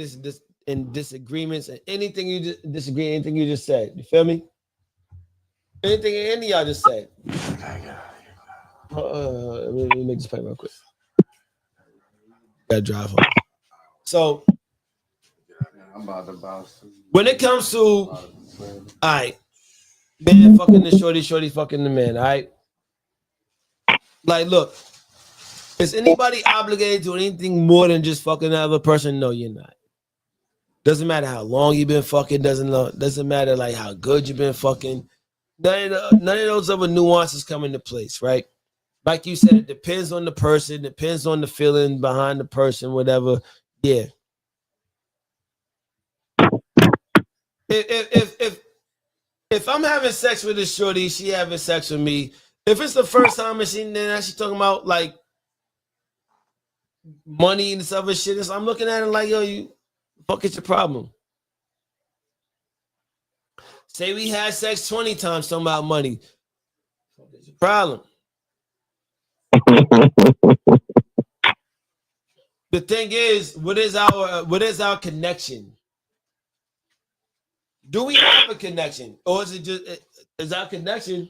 in disagreements and anything you disagree, anything you just said. You feel me? Anything any of y'all just said. Let me make this play real quick. Gotta drive home. So when it comes to all right, man fucking the shorty fucking the man, all right? Like, look, is anybody obligated to anything more than just fucking another person? No, you're not. Doesn't matter how long you've been fucking, doesn't matter like how good you've been fucking. None of those other nuances come into place, right? Like you said, it depends on the person, depends on the feeling behind the person, whatever. Yeah. If I'm having sex with this shorty, she having sex with me. If it's the first time and she's talking about like money and this other shit, I'm looking at it like, yo, you fuck is your problem? Say we had sex 20 times talking about money. Fuck is your problem? The thing is, what is our connection? Do we have a connection, or is it just is our connection?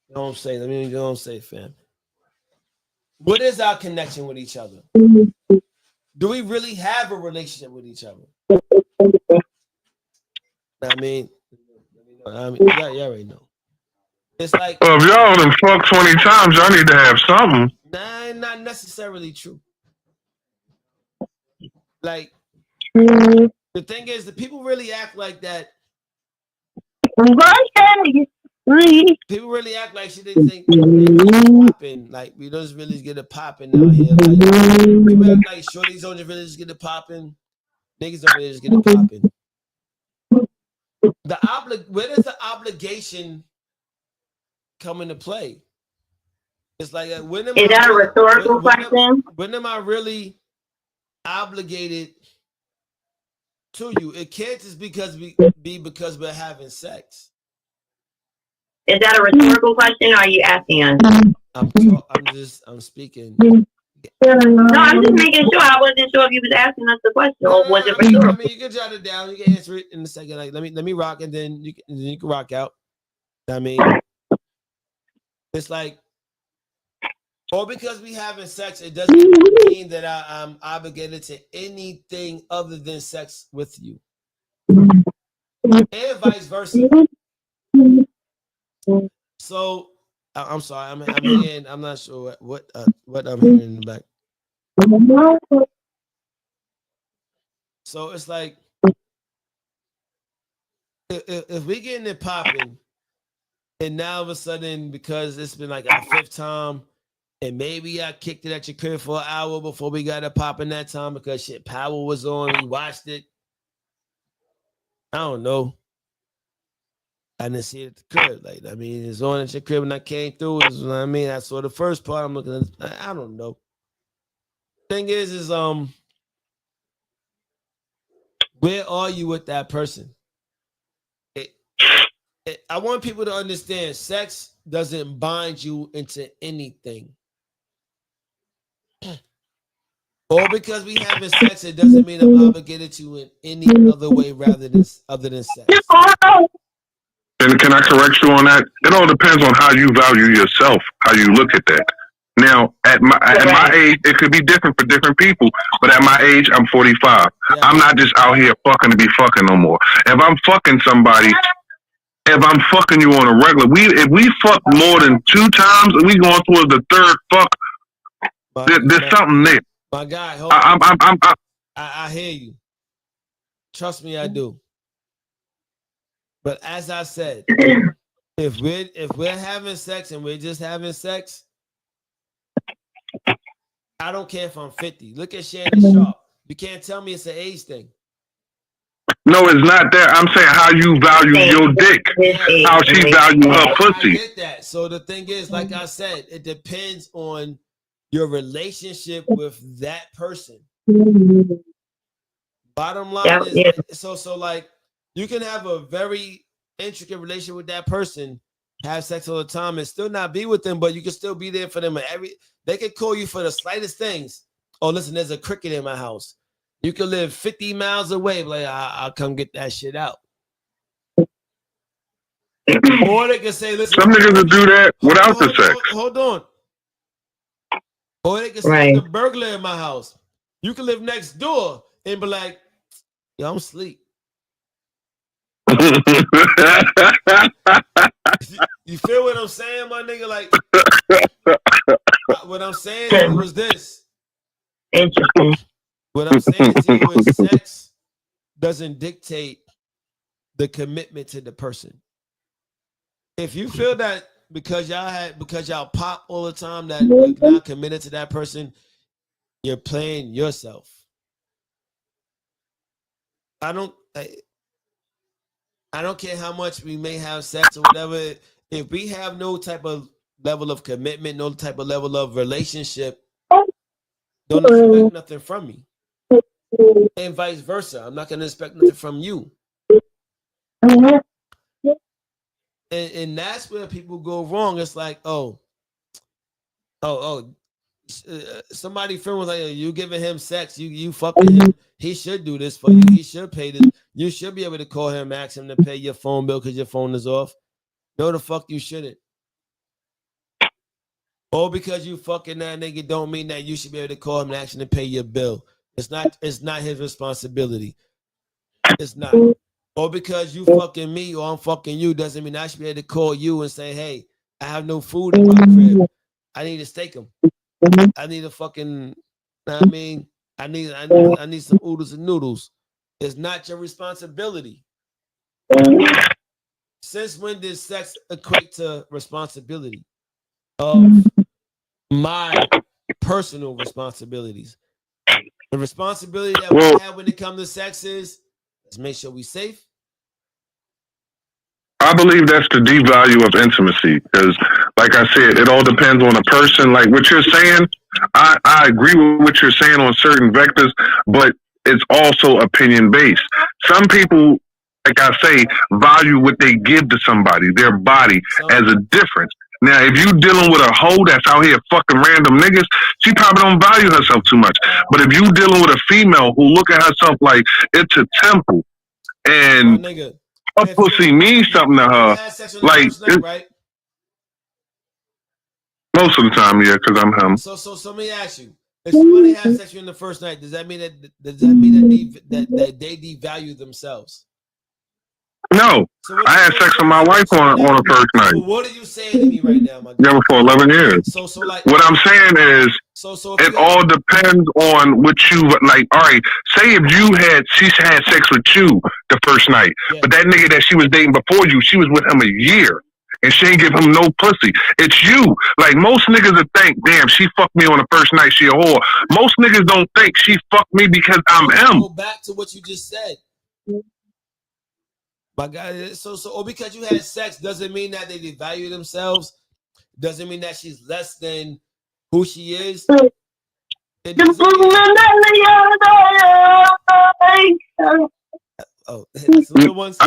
You know what I'm saying? Let me go and say, fam. What is our connection with each other? Do we really have a relationship with each other? I mean, yeah, you already know. It's like, well, if y'all done fuck 20 times, y'all need to have something. Nah, not necessarily true. Like, the thing is, the people really act like that. People really act like she didn't think popping. Like, we don't really get it popping out here. Like, people act like shorties don't really just get it popping. Niggas don't really just get it popping. Where does the obligation come into play? It's like, is that a rhetorical question? When am I really obligated to you? It can't just because we're having sex. Is that a rhetorical question, or are you asking us? I'm speaking. No, I'm just making sure. I wasn't sure if you was asking us the question or was it rhetorical. I mean, you can jot it down. You can answer it in a second. Like, let me rock, and then you can rock out. I mean, it's like, or because we having sex, it doesn't mean that I'm obligated to anything other than sex with you, and vice versa. So I'm sorry, I'm hearing. I'm not sure what I'm hearing in the back. So it's like, if we getting it popping, and now all of a sudden, because it's been like our 5th time, and maybe I kicked it at your crib for an hour before we got it popping that time because shit, Power was on, we watched it. I don't know. I didn't see it at the crib. Like, I mean, it's on at your crib and I came through. I mean, I saw the first part. I'm looking at, I don't know. Thing is where are you with that person? I want people to understand sex doesn't bind you into anything. Or because we having sex, it doesn't mean I'm obligated to you in any other way rather than sex. And can I correct you on that? It all depends on how you value yourself, how you look at that. Now, at my age, it could be different for different people. But at my age, I'm 45. Yeah. I'm not just out here fucking to be fucking no more. If I'm fucking somebody, if I'm fucking you on a regular, if we fuck more than 2 times and we going towards the third fuck, there's something there. My guy, hold on. I hear you. Trust me, I do. But as I said, if we're having sex and we're just having sex, I don't care if I'm 50. Look at Shanon Sharpe. You can't tell me it's an age thing. No, it's not that. I'm saying how you value your dick. How she value her pussy. I get that. So the thing is, like I said, it depends on your relationship with that person. Bottom line is, so like you can have a very intricate relationship with that person, have sex all the time, and still not be with them, but you can still be there for them. They can call you for the slightest things. Oh, listen, there's a cricket in my house. You can live 50 miles away, like I'll come get that shit out. Or they can say, listen, some niggas will do that without the sex. Hold on. Or they can say, the burglar in my house. You can live next door and be like, yo, I'm asleep. You feel what I'm saying, my nigga? Like, what I'm saying was this. Interesting. What I'm saying to you is sex doesn't dictate the commitment to the person. If you feel that because y'all pop all the time that you're not committed to that person, you're playing yourself. I don't care how much we may have sex or whatever. If we have no type of level of commitment, no type of level of relationship, don't expect nothing from me. And vice versa. I'm not going to expect nothing from you. And that's where people go wrong. It's like, somebody friend was like, you giving him sex, you fucking him. He should do this for you. He should pay this. You should be able to call him, ask him to pay your phone bill because your phone is off. No, the fuck you shouldn't. Or because you fucking that nigga don't mean that you should be able to call him and ask him to pay your bill. It's not his responsibility. It's not. Or because you fucking me or I'm fucking you doesn't mean I should be able to call you and say, hey, I have no food in my crib. I need to steak him. I need a fucking, I mean, I need some oodles and noodles. It's not your responsibility. Since when did sex equate to responsibility of my personal responsibilities? The responsibility that we have when it comes to sex is let's make sure we're safe. I believe that's the deep value of intimacy because, like I said, it all depends on a person. Like what you're saying, I agree with what you're saying on certain vectors, but it's also opinion based. Some people, like I say, value what they give to somebody, their body, as a difference. Now, if you dealing with a hoe that's out here fucking random niggas, she probably don't value herself too much. But if you dealing with a female who look at herself like it's a temple and her pussy means something to her, like right? Most of the time, yeah, because I'm him. So let me ask you: if somebody has sex with you in the first night, does that mean that they devalue themselves? No, so I had sex with my wife on the first night. So what are you saying to me right now, my guy? Yeah, for 11 years. So like, what I'm saying is, it all depends on what you like. All right, say if she had sex with you the first night, but that nigga that she was dating before you, she was with him a year. And she ain't give him no pussy. It's you. Like most niggas would think, damn, she fucked me on the first night, she a whore. Most niggas don't think she fucked me because I'm him. Go back to what you just said. My God, so because you had sex doesn't mean that they devalue themselves. Doesn't mean that she's less than who she is. It doesn't I'm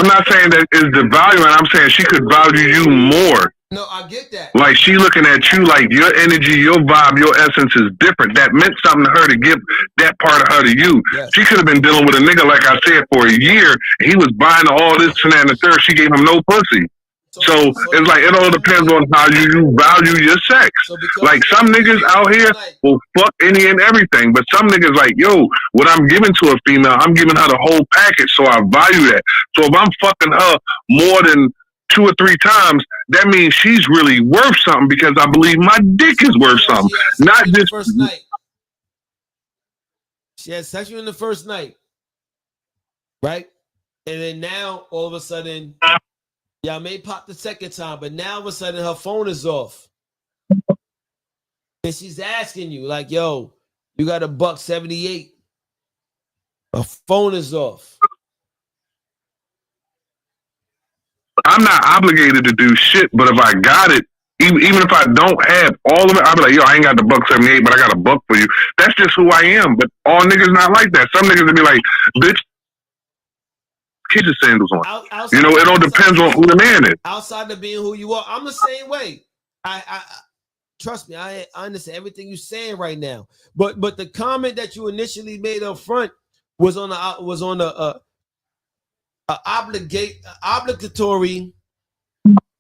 not saying that is the value, and I'm saying she could value you more No, I get that. Like she looking at you like your energy, your vibe, your essence is different. That meant something to her to give that part of her to you. Yes. She could have been dealing with a nigga, like I said, for a year. And he was buying all this and that and the third. She gave him no pussy. So it's like it all depends on how you value your sex. Like some niggas out here will fuck any and everything, but some niggas like, yo, what I'm giving to a female, I'm giving her the whole package, so I value that. So if I'm fucking her more than 2 or 3 times, that means she's really worth something because I believe my dick is worth something, not just first night. She had sex with you in the first night, right? And then now all of a sudden. Y'all may pop the second time, but now all of a sudden her phone is off. And she's asking you, like, yo, you got $178. Her phone is off. I'm not obligated to do shit, but if I got it, even if I don't have all of it, I'll be like, yo, I ain't got the $178, but I got $1 for you. That's just who I am. But all niggas not like that. Some niggas will be like, bitch, kitchen sandals on. You know, it all depends on who the man is. Outside of being who you are, I'm the same way. I trust me, I understand everything you're saying right now. But the comment that you initially made up front was on a obligatory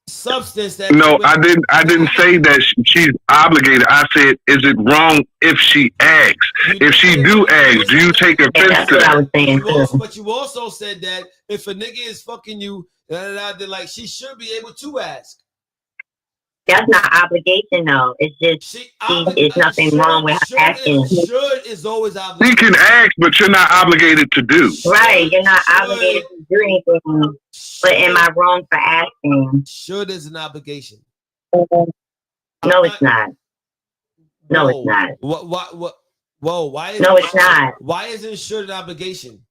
substance that. No, I didn't say that she's obligated. I said, is it wrong if she asks? If she do ask, do you take offense to that? But you also said that if a nigga is fucking you, like she should be able to ask. That's not obligation, though. It's just it's nothing wrong with her asking. Should is always obligated. You can ask, but you're not obligated to do. Right, you're not obligated to do anything. But am I wrong for asking? Should is an obligation. No, it's not. No, it's not. What? Whoa! Why? No, it's not. Why isn't should an obligation?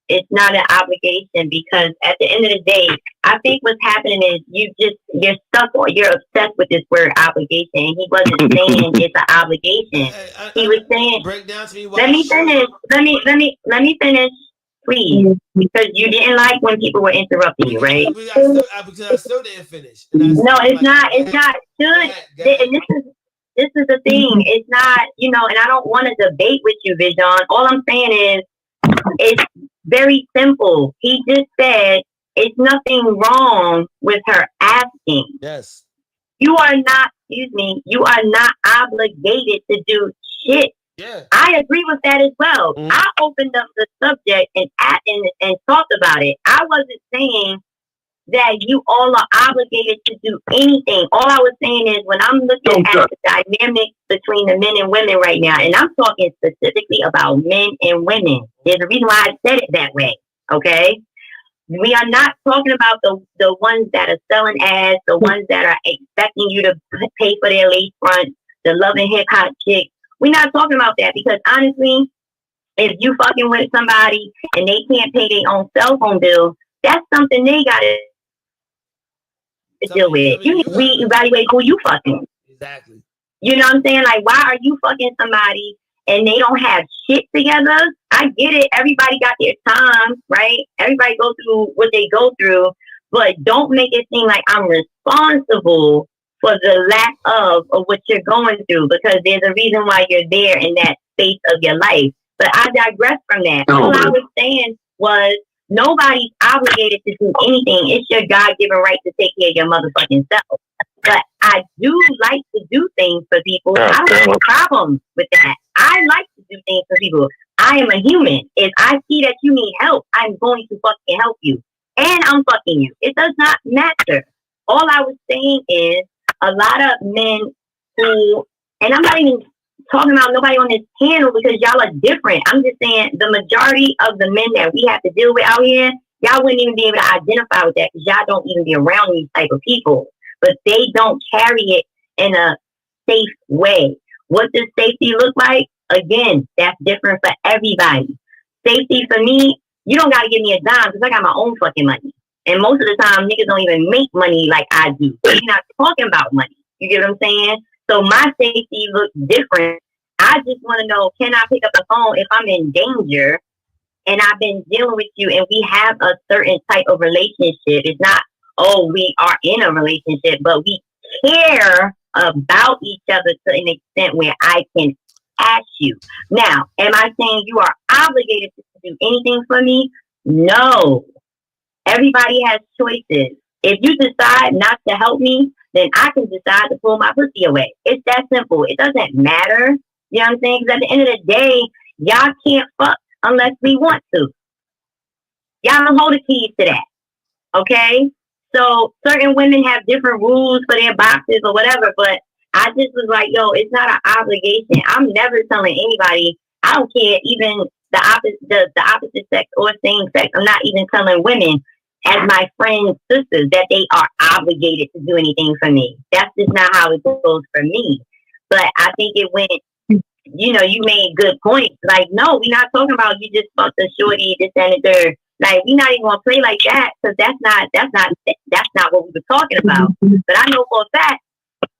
It's not an obligation because at the end of the day, I think what's happening is you're stuck or you're obsessed with this word obligation. And he wasn't saying it's an obligation. He was saying, break down to me. Let me finish. Let me finish, please, because you didn't like when people were interrupting you, right? Because I still didn't finish. No, it's not. It's not. Should. And this is the thing. It's not. And I don't want to debate with you, Vision. All I'm saying is, it's very simple. He just said it's nothing wrong with her asking. Yes. You are not obligated to do shit. Yeah. I agree with that as well. I opened up the subject and talked about it. I wasn't saying that you all are obligated to do anything. All I was saying is when I'm looking at the dynamic between the men and women right now, and I'm talking specifically about men and women. There's a reason why I said it that way, okay? We are not talking about the ones that are selling ads, the ones that are expecting you to pay for their lace front, the loving hip hop chicks. We're not talking about that because honestly, if you fucking with somebody and they can't pay their own cell phone bill, that's something they gotta deal with. You need to reevaluate who you fucking. Exactly. You know what I'm saying? Like, why are you fucking somebody and they don't have shit together? I get it. Everybody got their time, right? Everybody go through what they go through, but don't make it seem like I'm responsible for the lack of what you're going through because there's a reason why you're there in that space of your life. But I digress from that. All I was saying was nobody's obligated to do anything. It's your God-given right to take care of your motherfucking self. But I do like to do things for people. I don't have a problem with that. I like to do things for people. I am a human. If I see that you need help, I'm going to fucking help you. And I'm fucking you. It does not matter. All I was saying is a lot of men who, and I'm not even talking about nobody on this panel because y'all are different. I'm just saying the majority of the men that we have to deal with out here, y'all wouldn't even be able to identify with that because y'all don't even be around these type of people. But they don't carry it in a safe way. What does safety look like? Again, that's different for everybody. Safety for me, you don't got to give me a dime because I got my own fucking money. And most of the time, niggas don't even make money like I do. So you're not talking about money. You get what I'm saying? So my safety looks different. I just want to know, can I pick up the phone if I'm in danger and I've been dealing with you and we have a certain type of relationship? It's not oh, we are in a relationship, but we care about each other to an extent where I can ask you. Now, am I saying you are obligated to do anything for me? No. Everybody has choices. If you decide not to help me, then I can decide to pull my pussy away. It's that simple. It doesn't matter. You know what I'm saying? Because at the end of the day, y'all can't fuck unless we want to. Y'all don't hold the keys to that. Okay? So certain women have different rules for their boxes or whatever, but I just was like, yo, it's not an obligation. I'm never telling anybody, I don't care, even the opposite sex or same sex. I'm not even telling women as my friends' sisters that they are obligated to do anything for me. That's just not how it goes for me. But I think it went, you know, you made good points. Like, no, we're not talking about you just fucked a shorty, this and the third. Like, we're not even gonna play like that because that's not what we were talking about. But I know for a fact,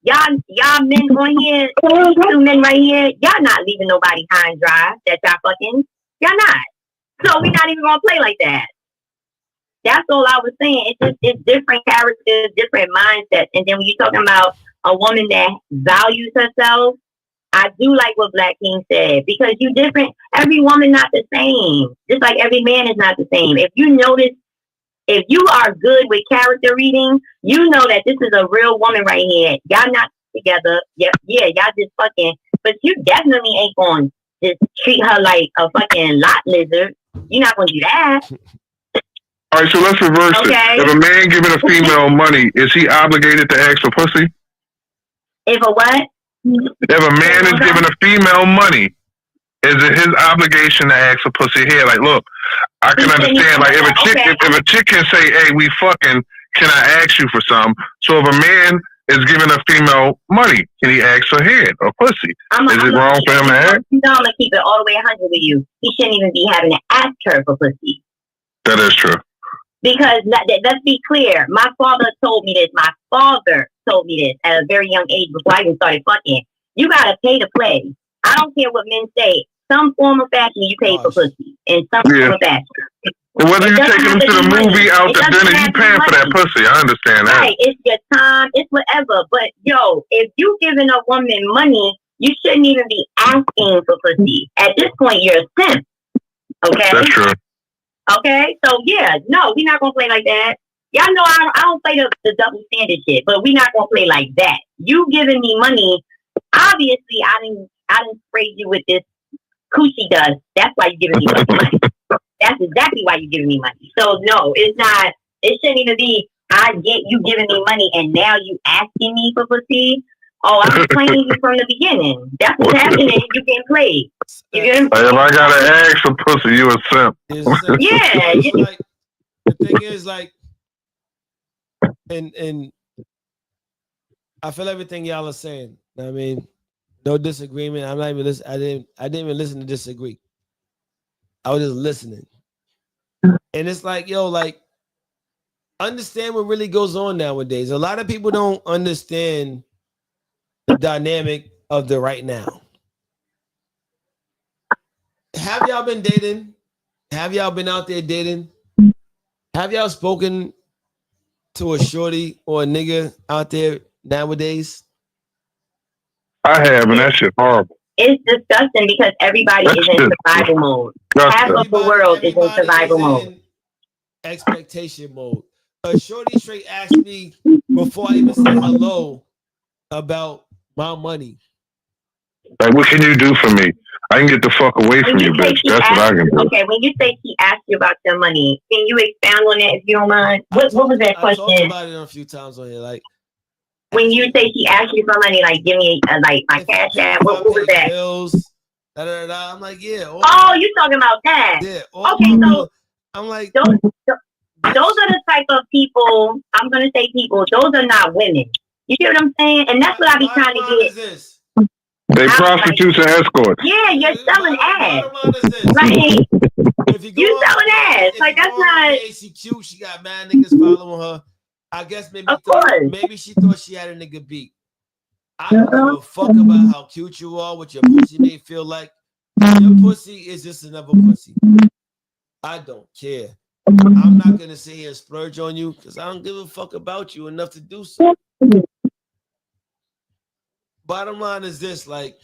y'all men on here, these two men right here, y'all not leaving nobody high and dry that y'all fucking. Y'all not. So we're not even gonna play like that. That's all I was saying. It's different characters, different mindsets. And then when you're talking about a woman that values herself, I do like what Black King said because you different. Every woman not the same. Just like every man is not the same. If you notice, if you are good with character reading, you know that this is a real woman right here. Y'all not together. Yeah, y'all just fucking. But you definitely ain't going to just treat her like a fucking lot lizard. You're not going to do that. All right, so let's reverse it. If a man giving a female money, is he obligated to ask for pussy? If a what? If a man is giving a female money, is it his obligation to ask for pussy here? Like, look, I can understand. Like, if a chick can say, "Hey, we fucking," can I ask you for some? So if a man is giving a female money, can he ask for head or pussy? Is it wrong for him to ask? No, I'm gonna keep it all the way 100 with you. He shouldn't even be having to ask her for pussy. That is true. Because let's be clear, my father told me this. My father told me this at a very young age before I even started fucking. You gotta pay to play. I don't care what men say. Some form of fashion, you pay for pussy in some form of fashion. And whether you taking them to the movie, out to dinner, you paying for that pussy. I understand that. Right, it's your time, it's whatever. But yo, if you giving a woman money, you shouldn't even be asking for pussy. At this point, you're a simp. Okay. That's true. Okay, so yeah, no, we're not gonna play like that. Y'all know I don't play the double standard shit, but we're not gonna play like that. You giving me money, obviously I didn't spray you with this coochie dust. That's why you're giving me money. That's exactly why you're giving me money. So no, it's not. It shouldn't even be. I get you giving me money, and now you asking me for pussy. Oh, I was playing you from the beginning. That's what's happening. You getting played. You get if I gotta ask for pussy, you a simp. Yeah. Like, the thing is, like, and I feel everything y'all are saying. I mean, no disagreement. I'm not even listening. I didn't even listen to disagree. I was just listening. And it's like, yo, like, understand what really goes on nowadays. A lot of people don't understand the dynamic of the right now. Have y'all been dating? Have y'all been out there dating? Have y'all spoken to a shorty or a nigga out there nowadays? I have, and that shit horrible. It's disgusting because everybody is in survival mode. Half of the world is in survival mode. Expectation mode. A shorty straight asked me before I even said hello about my money. Like, what can you do for me? I can get the fuck away from you, bitch. That's what I can do. Okay, when you say she asked you about your money, can you expound on that if you don't mind? What was that question? I talked about it a few times on here. Like, when you say she asked you for money, like, give me like my cash app. What was that? Bills, I'm like, yeah. Oh, you talking about that? Yeah. Okay, so I'm like, those are the type of people. I'm gonna say people. Those are not women. You get what I'm saying? And that's what I be trying to get. They prostitutes and escorts. Yeah, you're selling ass. Like, you selling ass. Like, that's not. She cute. She got mad niggas following her. I guess maybe she thought she had a nigga beat. I don't give a fuck about how cute you are, what your pussy may feel like. Your pussy is just another pussy. I don't care. I'm not gonna sit here and splurge on you because I don't give a fuck about you enough to do so. Bottom line is this: like,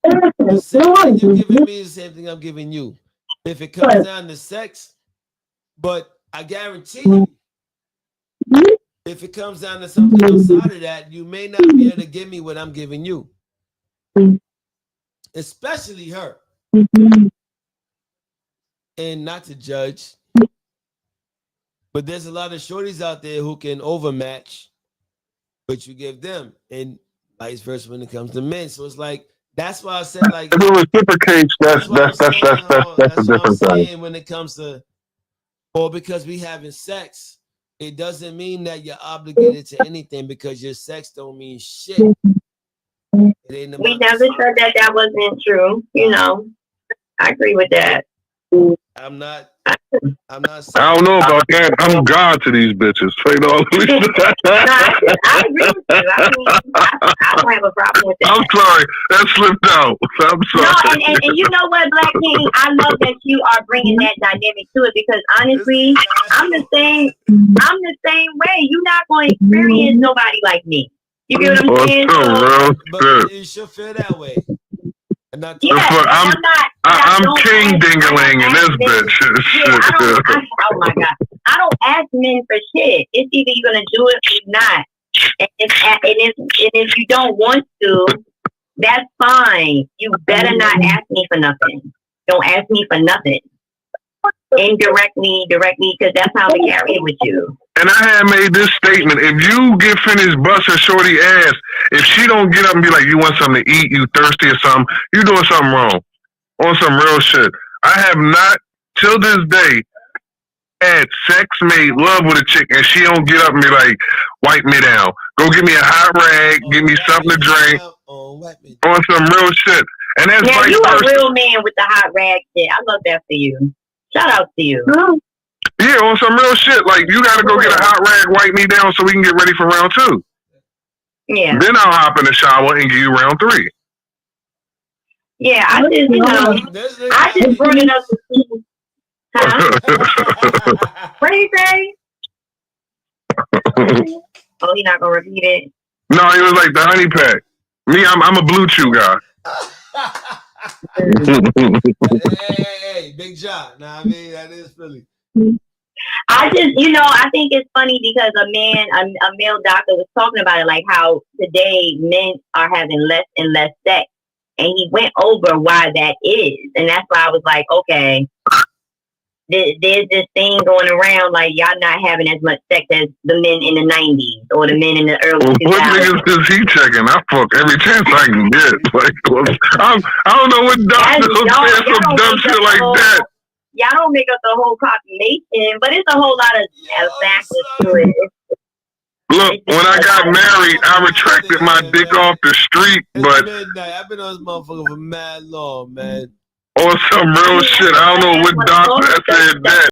the same thing you're giving me is the same thing I'm giving you. If it comes down to sex, but I guarantee you, if it comes down to something outside of that, you may not be able to give me what I'm giving you, especially her. And not to judge, but there's a lot of shorties out there who can overmatch what you give them, and vice versa when it comes to men. So it's like, that's why I said, like, if it reciprocates, that's a different thing. when it comes to, or because we having sex, it doesn't mean that you're obligated to anything, because your sex don't mean shit. It ain't We never said that wasn't true. You know, I agree with that. I'm not. I don't know about that. I'm God to these bitches. Straight on. I agree with you. I mean, I don't have a problem with that. I'm sorry. That slipped out. I'm sorry. No, and you know what, Black King? I love that you are bringing that dynamic to it, because honestly, I'm the same way. You're not going to experience nobody like me. You get what I'm saying? But you should feel that way. I'm king dingling in this bitch. Oh my god, I don't ask men for shit. It's either you're gonna do it or not. And if you don't want to, that's fine. You better not ask me for nothing. Don't ask me for nothing. Indirectly, directly, because that's how we carry it with you. And I had made this statement: if you get finished busting shorty ass, if she don't get up and be like, "You want something to eat? You thirsty or something?" You doing something wrong. On some real shit. I have not, till this day, had sex, made love with a chick, and she don't get up and be like, "Wipe me down. Go get me a hot rag. Give me something to drink." On some real shit. And that's yeah, you a real man with the hot rag shit. I love that for you. Shout out to you. Yeah, on some real shit. Like, you gotta go get a hot rag, wipe me down so we can get ready for round 2. Yeah. Then I'll hop in the shower and give you round 3. Yeah, I just brought it up to see. Huh? What do you say? Oh, he not gonna repeat it? No, he was like the honey pack. Me, I'm a blue chew guy. hey, Big John. Nah, I mean, that is Philly. I think it's funny because a male doctor was talking about it, like how today men are having less and less sex. And he went over why that is. And that's why I was like, okay, there's this thing going around like y'all not having as much sex as the men in the 90s or the men in the early 2000s. What niggas is he checking? I fuck every chance I can get. Like, I don't know what doctors say some dumb shit like that. Y'all don't make up the whole population, but it's a whole lot of factors to it. Look, when I got married, I retracted my dick off the street, but I've been on this motherfucker for mad long, man. On some real shit. I don't know what doctor said that.